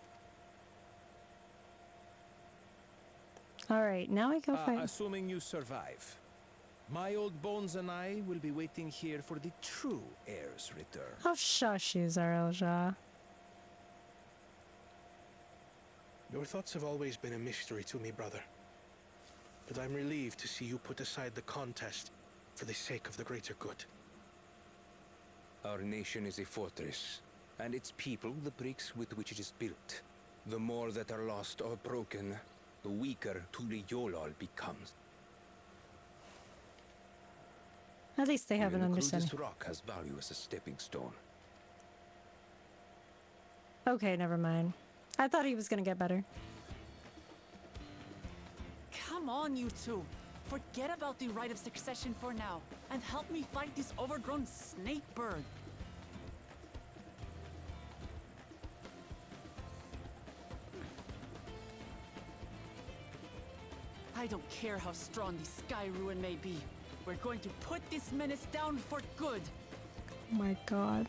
Alright, now we go fight. Assuming you survive, my old bones and I will be waiting here for the true heir's return. Oh, shush you, Zarelja. Your thoughts have always been a mystery to me, brother. But I'm relieved to see you put aside the contest for the sake of the greater good. Our nation is a fortress, and its people the bricks with which it is built. The more that are lost or broken, the weaker Tuliyollal becomes. At least they have an Even the understanding. crudest rock has value as a stepping stone. Okay, never mind. I thought he was gonna get better. Come on, you two. Forget about the right of succession for now, and help me fight this overgrown snake bird. I don't care how strong the Sky Ruin may be. We're going to put this menace down for good. Oh my god.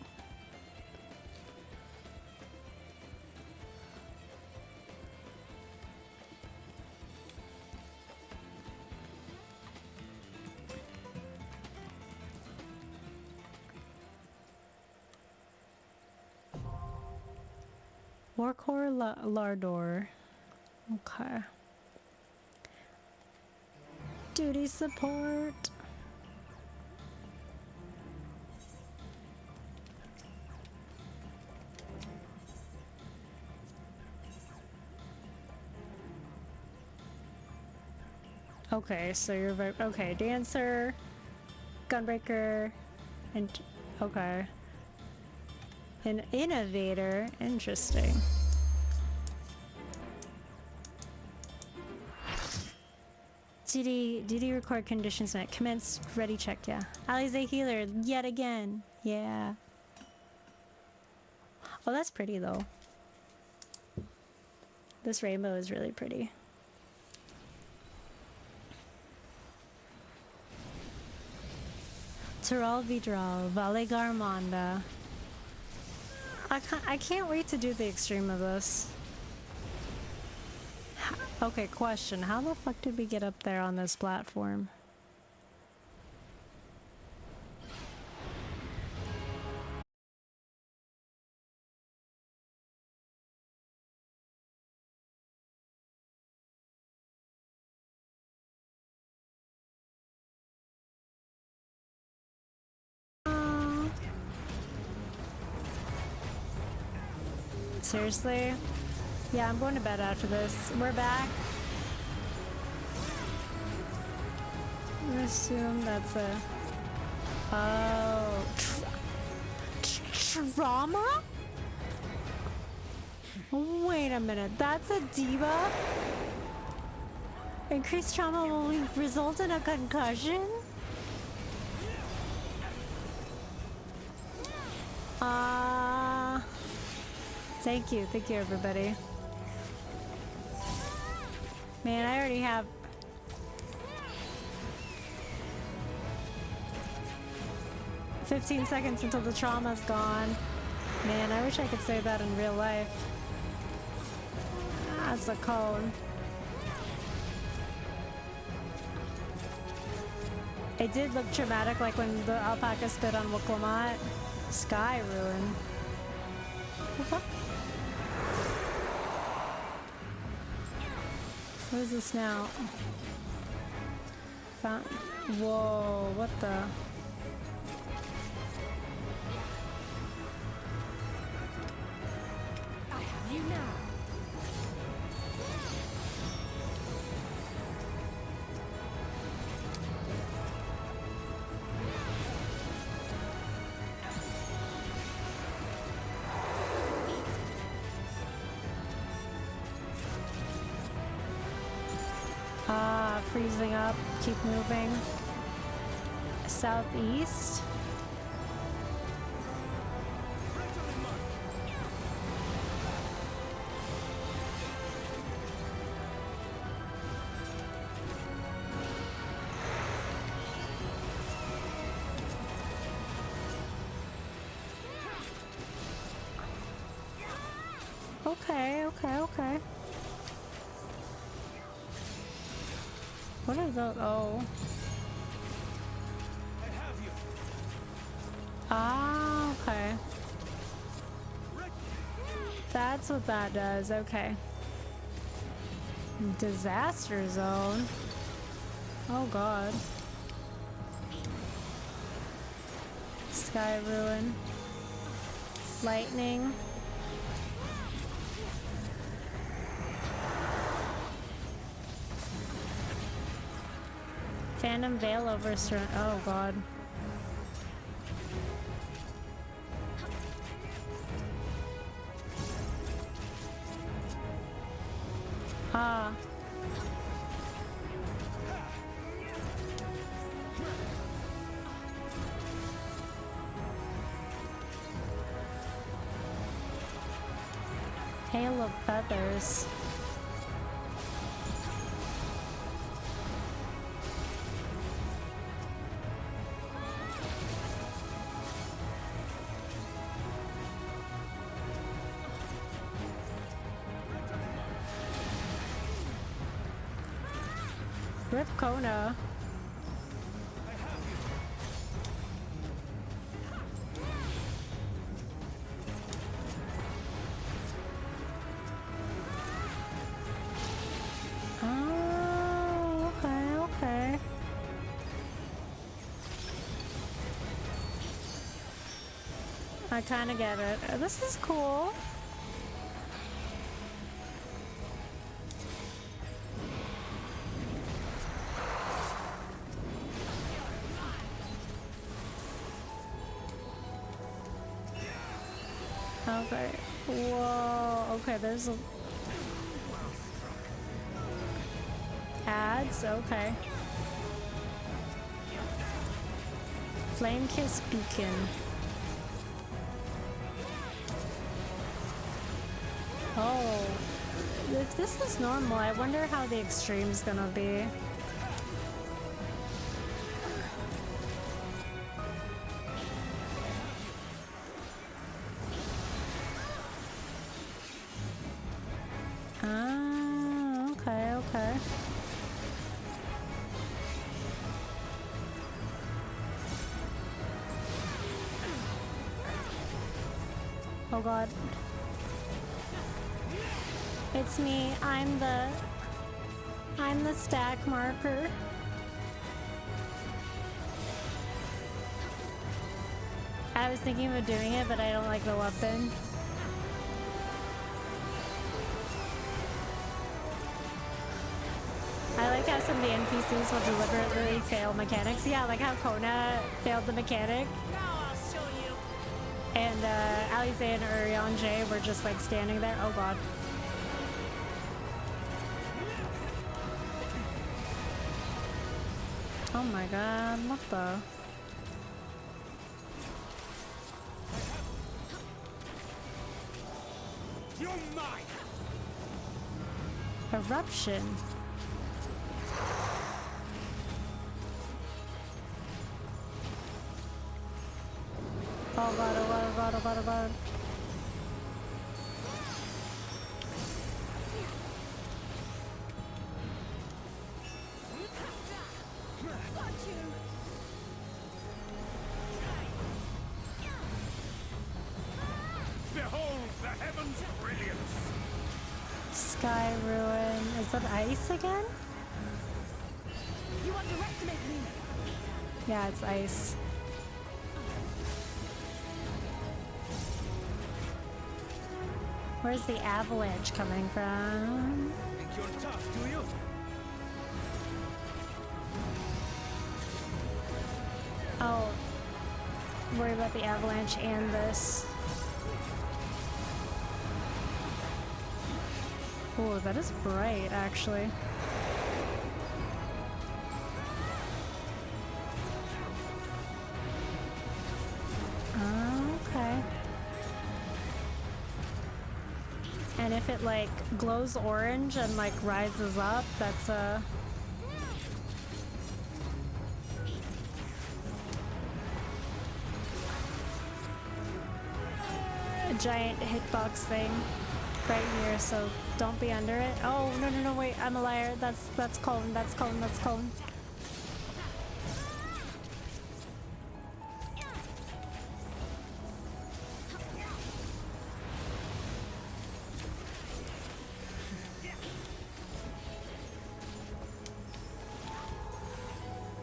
Warcore Lardor. Okay. Duty support. Okay, so you're very okay. Dancer, Gunbreaker, and okay. An innovator. Interesting. Did he record conditions met? Commence ready check, yeah. Alize healer yet again. Yeah. Oh, that's pretty though. This rainbow is really pretty. Teral Vidral, Vale Garmanda. I can't wait to do the extreme of this. Okay, question. How the fuck did we get up there on this platform? Seriously? Yeah, I'm going to bed after this. We're back. I'm gonna assume that's a... Oh... Trauma? Wait a minute, that's a debuff? Increased trauma will result in a concussion? Thank you everybody. Man, I already have... "15 seconds until the trauma's gone." Man, I wish I could say that in real life. That's a cone. It did look traumatic, like when the alpaca spit on Wiklamat. Sky Ruin. What is this now? Whoa, what the? I have you now. Freezing up, keep moving. Southeast. Okay. What are those? Oh. Ah, okay. That's what that does, okay. Disaster zone. Oh god. Sky ruin. Lightning. Phantom Veil over oh god. Ah. Hail of feathers. Rip Kona. Oh, okay. I kind of get it. This is cool. Okay. Whoa. Okay, there's a... ads? Okay. Flame Kiss Beacon. Oh. If this is normal, I wonder how the extreme's gonna be. Okay. Oh god. It's me. I'm the stack marker. I was thinking of doing it, but I don't like the weapon. I like how some of the NPCs will deliberately fail mechanics. Yeah, like how Kona failed the mechanic. Now I'll show you. And Alize and Urianjay were just like standing there. Oh god. Oh my god, what the? You're mine. Eruption. Oh god, oh god, oh god, oh god, oh god. Behold the heavens' brilliance. Sky ruin. Is that ice again? You underestimate me. Yeah, it's ice. Where's the avalanche coming from? Think you're tough, do you? Oh, worry about the avalanche and this. Oh, that is bright, actually. Okay. And if it like glows orange and like rises up, that's a giant hitbox thing. right here, so don't be under it. Oh, no, no, no, wait, I'm a liar. That's Colin, that's Colin, that's Colin.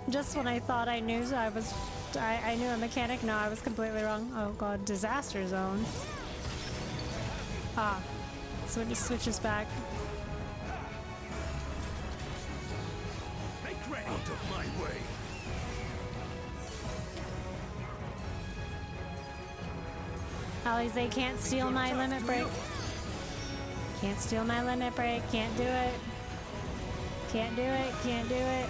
Just when I thought I knew I knew a mechanic, no, I was completely wrong. Oh god, disaster zone. Ah, so it just switches back. Make ready. Out of my way. Alize can't steal my limit break. Can't steal my limit break. Can't do it. Can't do it. Can't do it.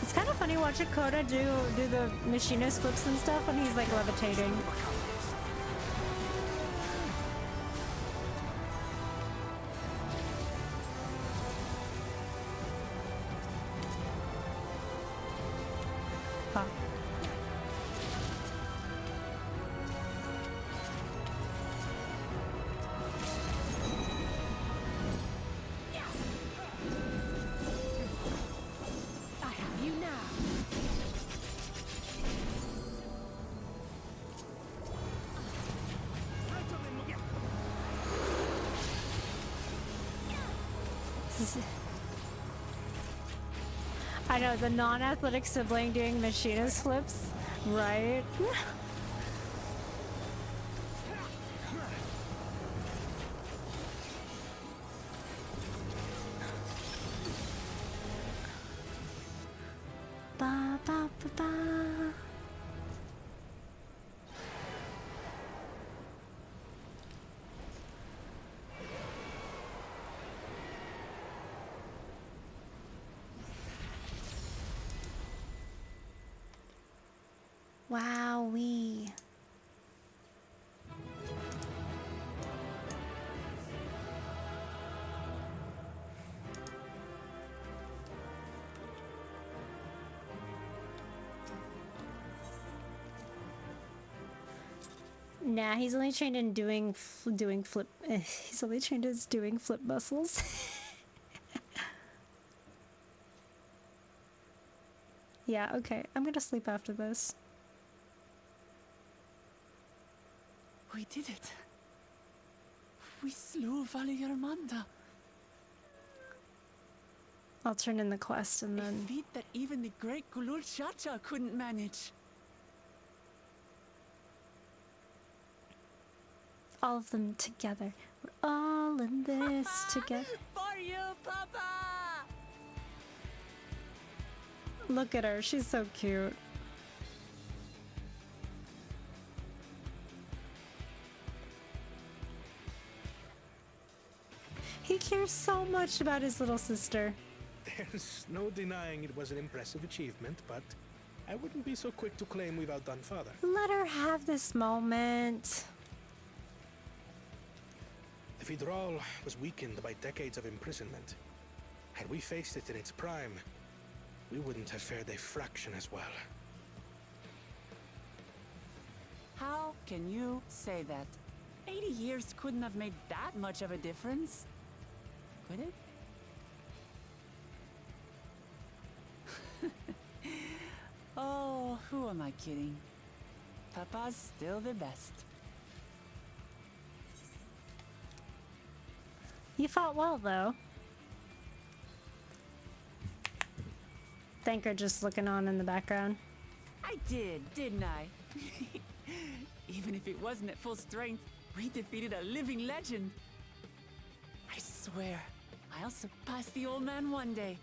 It's kind of funny watching Koda do the machinist flips and stuff when he's like levitating. Huh. I know, the non-athletic sibling doing machinist flips, right? Ba, ba, ba, ba. Wowee. Nah, he's only trained in doing flip. He's only trained as doing flip muscles. Yeah, okay. I'm gonna sleep after this. We did it. We slew Vali Armanda. I'll turn in the quest and then... A feat that even the great Gulul Chacha couldn't manage. All of them together. We're all in this together. For you, Papa! Look at her. She's so cute. He cares so much about his little sister. There's no denying it was an impressive achievement, but I wouldn't be so quick to claim we've outdone father. Let her have this moment. The Vidral was weakened by decades of imprisonment. Had we faced it in its prime, we wouldn't have fared a fraction as well. How can you say that? 80 years couldn't have made that much of a difference. Could it? Oh, who am I kidding? Papa's still the best. You fought well, though. Thanker just looking on in the background. I did, didn't I? Even if it wasn't at full strength, we defeated a living legend. I swear, I'll surpass the old man one day.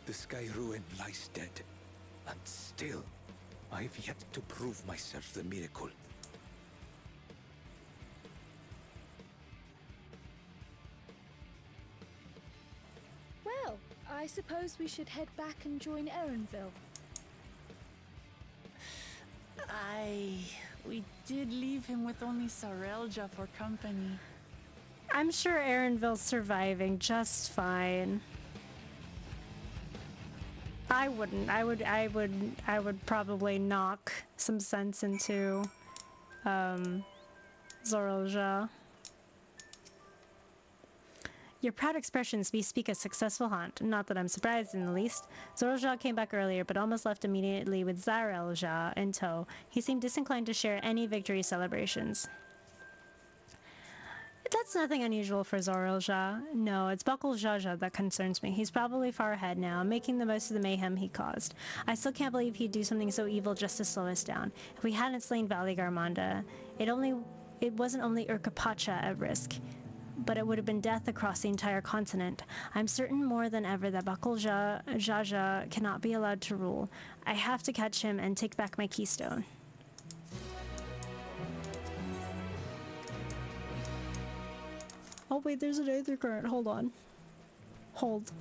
The sky ruin lies dead, and still I've yet to prove myself the miracle. Well, I suppose we should head back and join Erenville. We did leave him with only Sarelja for company. I'm sure Erenville's surviving just fine. I wouldn't. I would probably knock some sense into Zorelja. Your proud expressions bespeak a successful hunt. Not that I'm surprised in the least. Zorelja came back earlier, but almost left immediately with Zarelja in tow. He seemed disinclined to share any victory celebrations. That's nothing unusual for Zorelja. No, it's Buckle Jaja that concerns me. He's probably far ahead now, making the most of the mayhem he caused. I still can't believe he'd do something so evil just to slow us down. If we hadn't slain Valley Garmanda, it wasn't only Urkapacha at risk, but it would have been death across the entire continent. I'm certain more than ever that Buckle Jaja cannot be allowed to rule. I have to catch him and take back my keystone. Oh wait, there's an Aether Current. Hold on. Hold.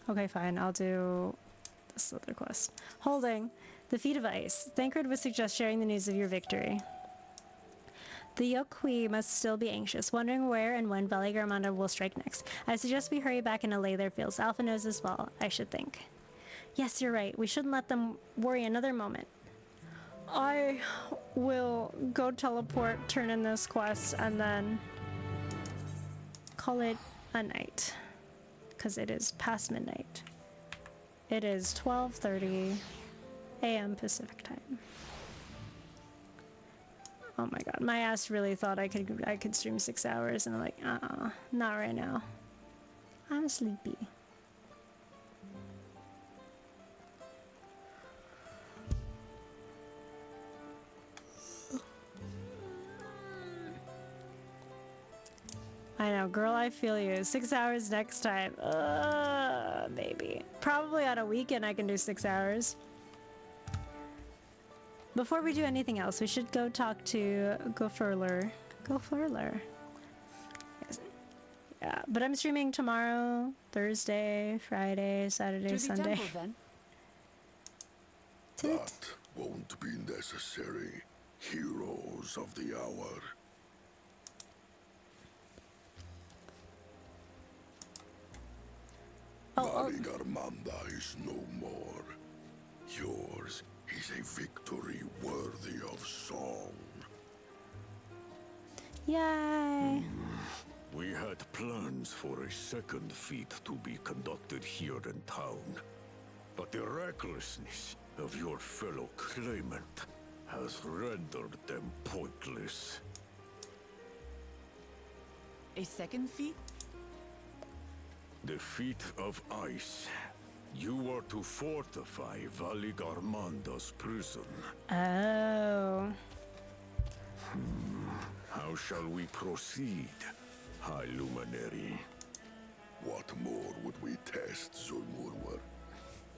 Okay, fine. I'll do this other quest. Holding. The Feet of Ice. Thancred would suggest sharing the news of your victory. The Yokui must still be anxious, wondering where and when Valley Garmanda will strike next. I suggest we hurry back and allay their fears. Alpha knows as well, I should think. Yes, you're right. We shouldn't let them worry another moment. I will go teleport, turn in this quest, and then call it a night. Because it is past midnight. It is 12:30 a.m. Pacific time. Oh my god, my ass really thought I could stream 6 hours, and I'm like, not right now. I'm sleepy. I know, girl, I feel you. 6 hours next time. Maybe. Probably on a weekend I can do 6 hours. Before we do anything else, we should go talk to Gofurler. Gofurler. Yes. Yeah, but I'm streaming tomorrow, Thursday, Friday, Saturday, Sunday. Temple, then. That won't be necessary. Heroes of the hour. Valley Garmanda is no more. Yours is a victory worthy of song. Yay! We had plans for a second feat to be conducted here in town, but the recklessness of your fellow claimant has rendered them pointless. A second feat? The feat of ice. You are to fortify Valley Garmanda's prison. Oh. How shall we proceed, High Luminary? What more would we test, Zulmurwer?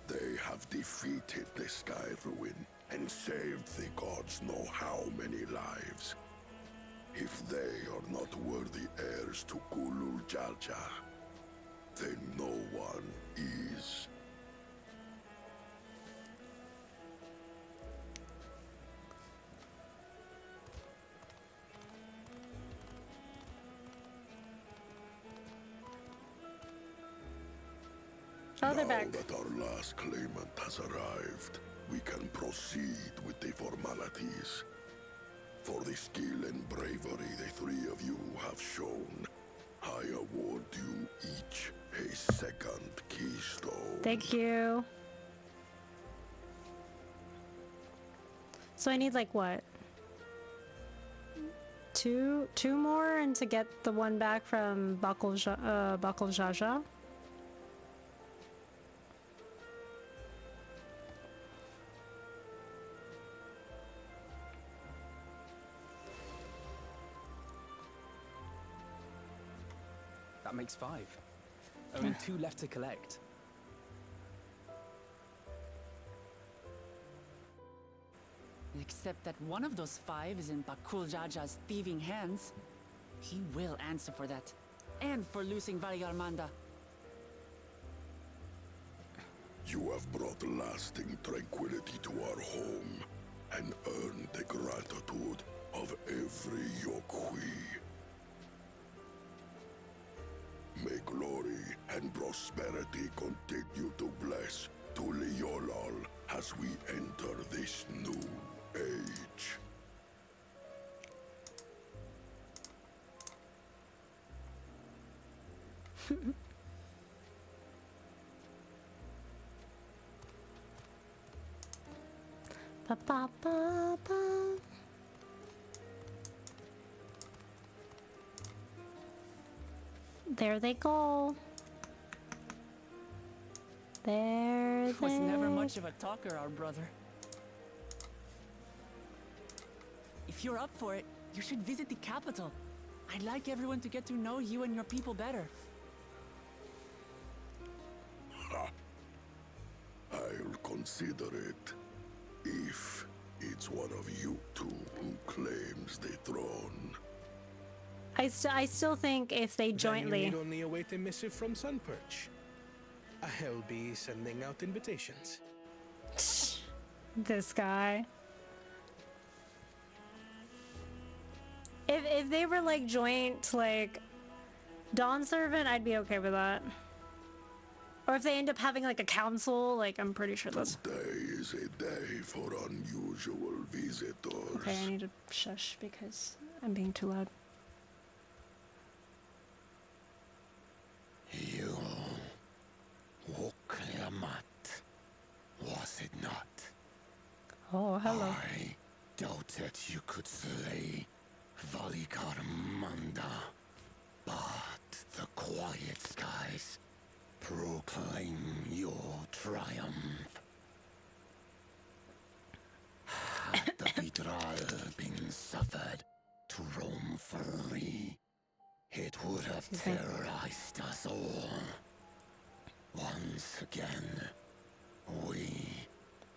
They have defeated the Sky Ruin and saved the gods know how many lives. If they are not worthy heirs to Kulul Jalja, then no one is. Oh, they're back. Now that our last claimant has arrived, we can proceed with the formalities. For the skill and bravery the three of you have shown, I award you each a second keystone. Thank you. So I need like what? Two more, and to get the one back from Buckle Jaja. That makes 5. Only 2 left to collect. Except that one of those 5 is in Bakul Jaja's thieving hands. He will answer for that. And for losing Varigarmanda. You have brought lasting tranquility to our home and earned the gratitude of every Yokui. May glory and prosperity continue to bless Tuliolal as we enter this new age. Ba, ba, ba, ba. There they go. There Was they never much of a talker, our brother. If you're up for it, you should visit the capital. I'd like everyone to get to know you and your people better. Ha! I'll consider it. If it's one of you two who claims the throne. I still think if they jointly. Then you need only await a missive from Sunperch. I'll be sending out invitations. This guy. If they were like joint, like Dawn Servant, I'd be okay with that. Or if they end up having like a council, like I'm pretty sure that's. Today is a day for unusual visitors. Okay, I need to shush because I'm being too loud. You woke Lamat, was it not? Oh, hello. I doubted you could slay Valikarmanda, but the quiet skies proclaim your triumph. Had the Vidral been suffered to roam free, it would have terrorized us all. Once again, we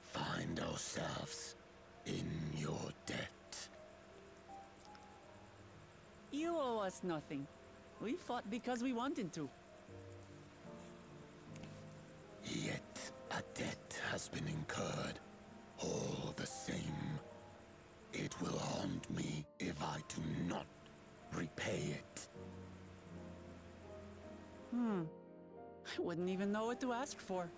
find ourselves in your debt. You owe us nothing. We fought because we wanted to. Yet a debt has been incurred. All the same, it will haunt me if I do not repay it. I wouldn't even know what to ask for.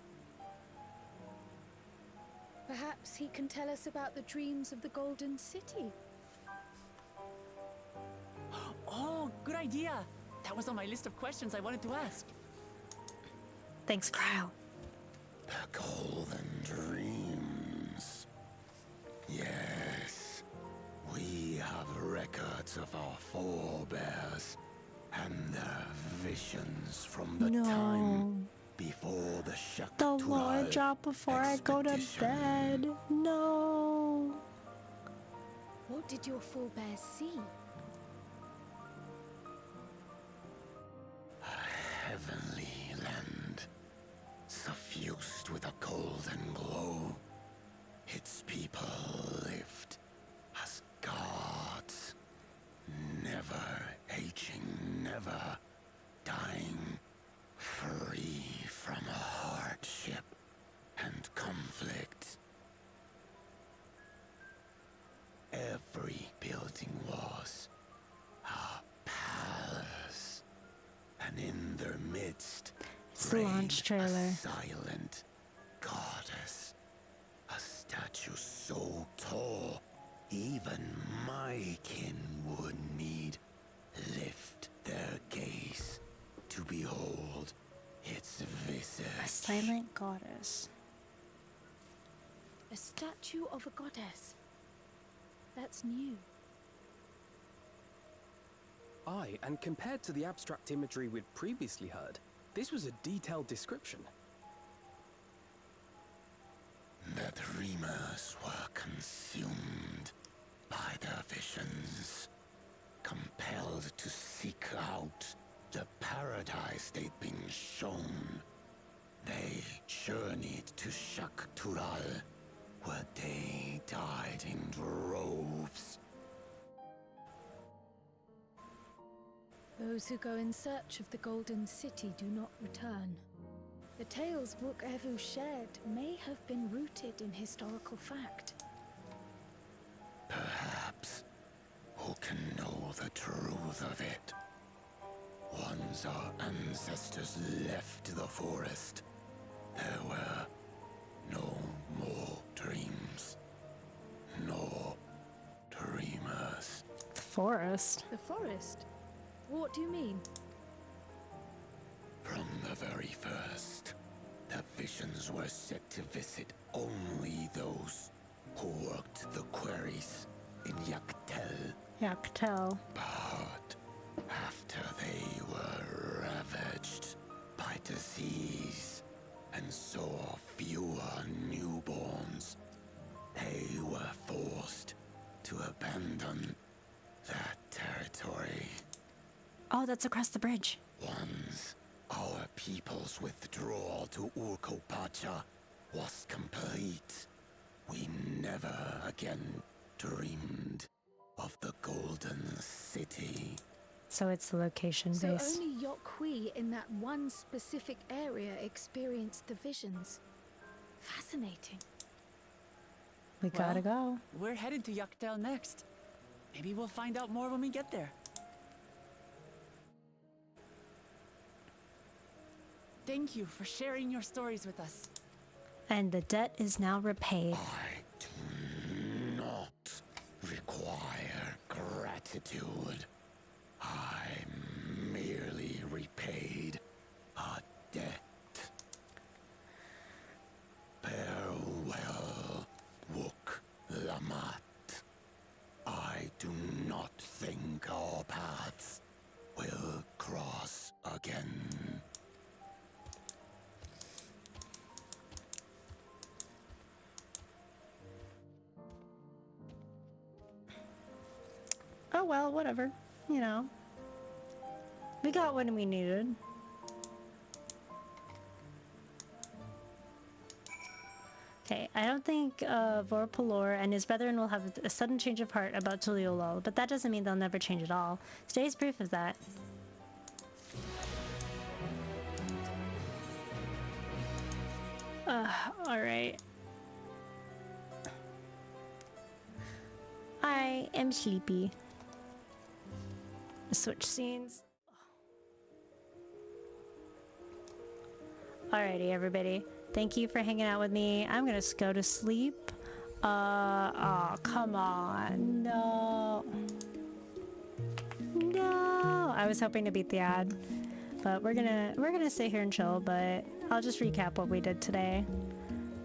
Perhaps he can tell us about the dreams of the Golden City. Oh, good idea. That was on my list of questions I wanted to ask. Thanks, Cryo. The Golden Dreams. Yes, we have records of our forebears and their visions from the time before the The Shaktural lore drop before I go to bed. No. What did your forebears see? A heavenly land, suffused with a golden glow. Its people lived as gods, never aging, never dying, free from hardship and conflict. Every building was a palace, and in their midst It's the launch trailer. a silent goddess, a statue so tall even my kin would need lift their gaze to behold its visage. A silent goddess. A statue of a goddess. That's new. Aye, and compared to the abstract imagery we'd previously heard, this was a detailed description. The dreamers were consumed by their visions, compelled to seek out The paradise they'd been shown. They journeyed to Shaktural, where they died in droves. Those who go in search of the Golden City do not return. The tales Book Evu shared may have been rooted in historical fact. Perhaps. Who can know the truth of it? Once our ancestors left the forest, there were no more dreams. No dreamers. The forest? The forest? What do you mean? From the very first, the visions were set to visit only those who worked the quarries in Yaktel. Yaktel. But after they were ravaged by disease and saw fewer newborns, they were forced to abandon that territory. Oh, that's across the bridge. Once our people's withdrawal to Urkopacha was complete, we never again dreamed of the Golden City. So it's the location So based. only Yokhui in that one specific area experienced the visions. Fascinating. We gotta go. We're headed to Yaktel next. Maybe we'll find out more when we get there. Thank you for sharing your stories with us. And the debt is now repaid. I do not require gratitude. I merely repaid a debt. Farewell, Wook Lamat. I do not think our paths will cross again. Oh well, whatever. You know. We got what we needed. Okay, I don't think Vorpalor and his brethren will have a sudden change of heart about Tuliolol, but that doesn't mean they'll never change at all. Today's proof of that. Alright. I am sleepy. Switch scenes. Alrighty, everybody. Thank you for hanging out with me. I'm gonna go to sleep. Oh, come on. No. No. I was hoping to beat the ad. But we're gonna sit here and chill, but I'll just recap what we did today.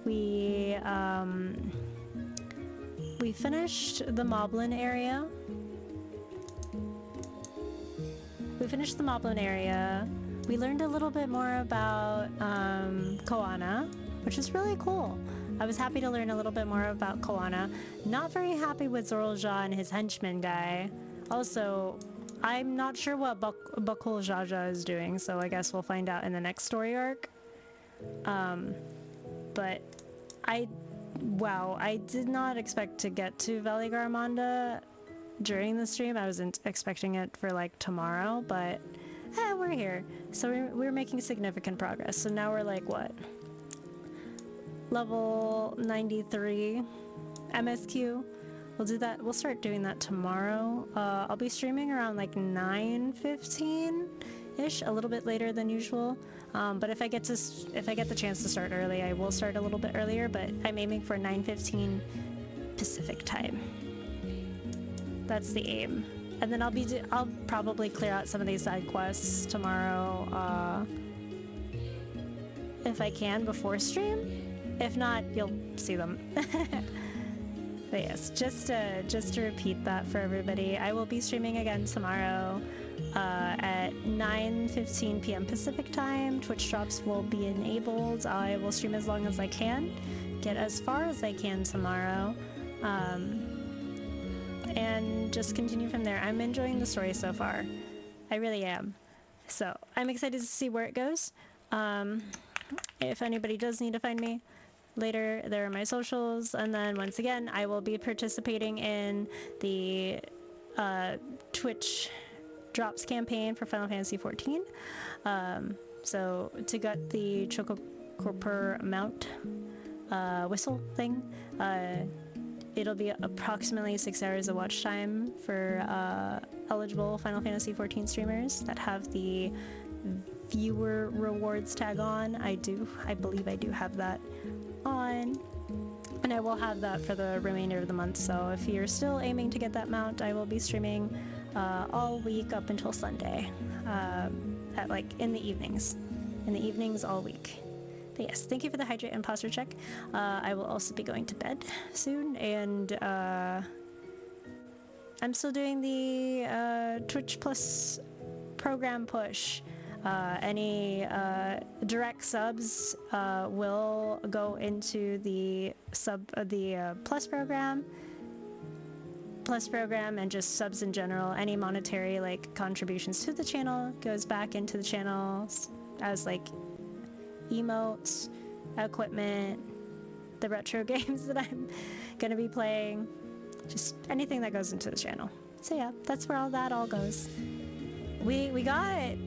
We finished the MOBLIN area. We learned a little bit more about Koana, which is really cool. I was happy to learn a little bit more about Koana. Not very happy with Zorlja and his henchman guy. Also, I'm not sure what Bakul Jaja is doing, so I guess we'll find out in the next story arc. But I did not expect to get to Valley Garmonda during the stream. I wasn't expecting it for like tomorrow, but we're here. So we're making significant progress. So now we're like what? Level 93 MSQ. We'll do that. We'll start doing that tomorrow. I'll be streaming around like 9:15-ish, a little bit later than usual. But if I get the chance to start early, I will start a little bit earlier. But I'm aiming for 9:15 Pacific time. That's the aim. And then I'll probably clear out some of these side quests tomorrow, if I can before stream. If not, you'll see them. But yes, just to repeat that for everybody, I will be streaming again tomorrow at 9:15 p.m. Pacific time. Twitch drops will be enabled. I will stream as long as I can, get as far as I can tomorrow, and just continue from there. I'm enjoying the story so far. I really am. So I'm excited to see where it goes. If anybody does need to find me later, there are my socials. And then once again, I will be participating in the Twitch drops campaign for Final Fantasy XIV. So to get the Chococorper mount whistle thing, it'll be approximately 6 hours of watch time for eligible Final Fantasy XIV streamers that have the viewer rewards tag on. I believe I do have that on, and I will have that for the remainder of the month. So if you're still aiming to get that mount, I will be streaming all week up until Sunday, at like in the evenings all week. But yes, thank you for the hydrate and posture check. I will also be going to bed soon, and I'm still doing the Twitch Plus program push. Any direct subs will go into the Plus program, and just subs in general. Any monetary like contributions to the channel goes back into the channels as like emotes, equipment, the retro games that I'm gonna be playing, just anything that goes into the channel. So yeah, that's where all that goes. We got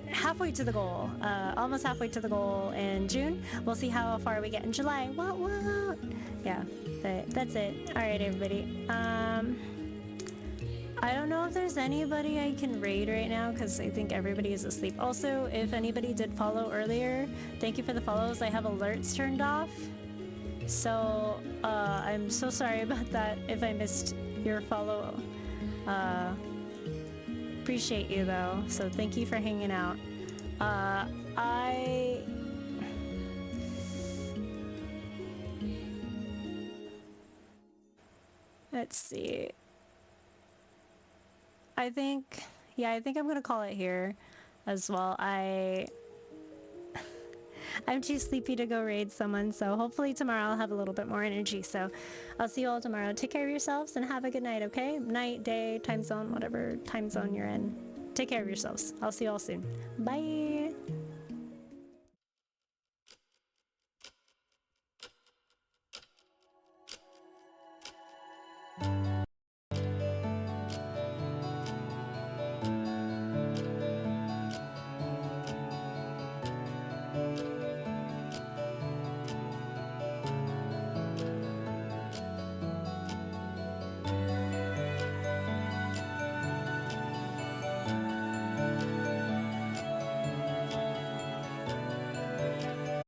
halfway to the goal, almost halfway to the goal in June. We'll see how far we get in July. What? Yeah, but that's it. All right, everybody. I don't know if there's anybody I can raid right now because I think everybody is asleep. Also, if anybody did follow earlier, thank you for the follows. I have alerts turned off, so I'm so sorry about that if I missed your follow. Appreciate you though, so thank you for hanging out. Let's see. I think I'm gonna call it here as well. I'm too sleepy to go raid someone, so hopefully tomorrow I'll have a little bit more energy. So I'll see you all tomorrow. Take care of yourselves and have a good night, okay? Night, day, time zone, whatever time zone you're in. Take care of yourselves. I'll see you all soon. Bye!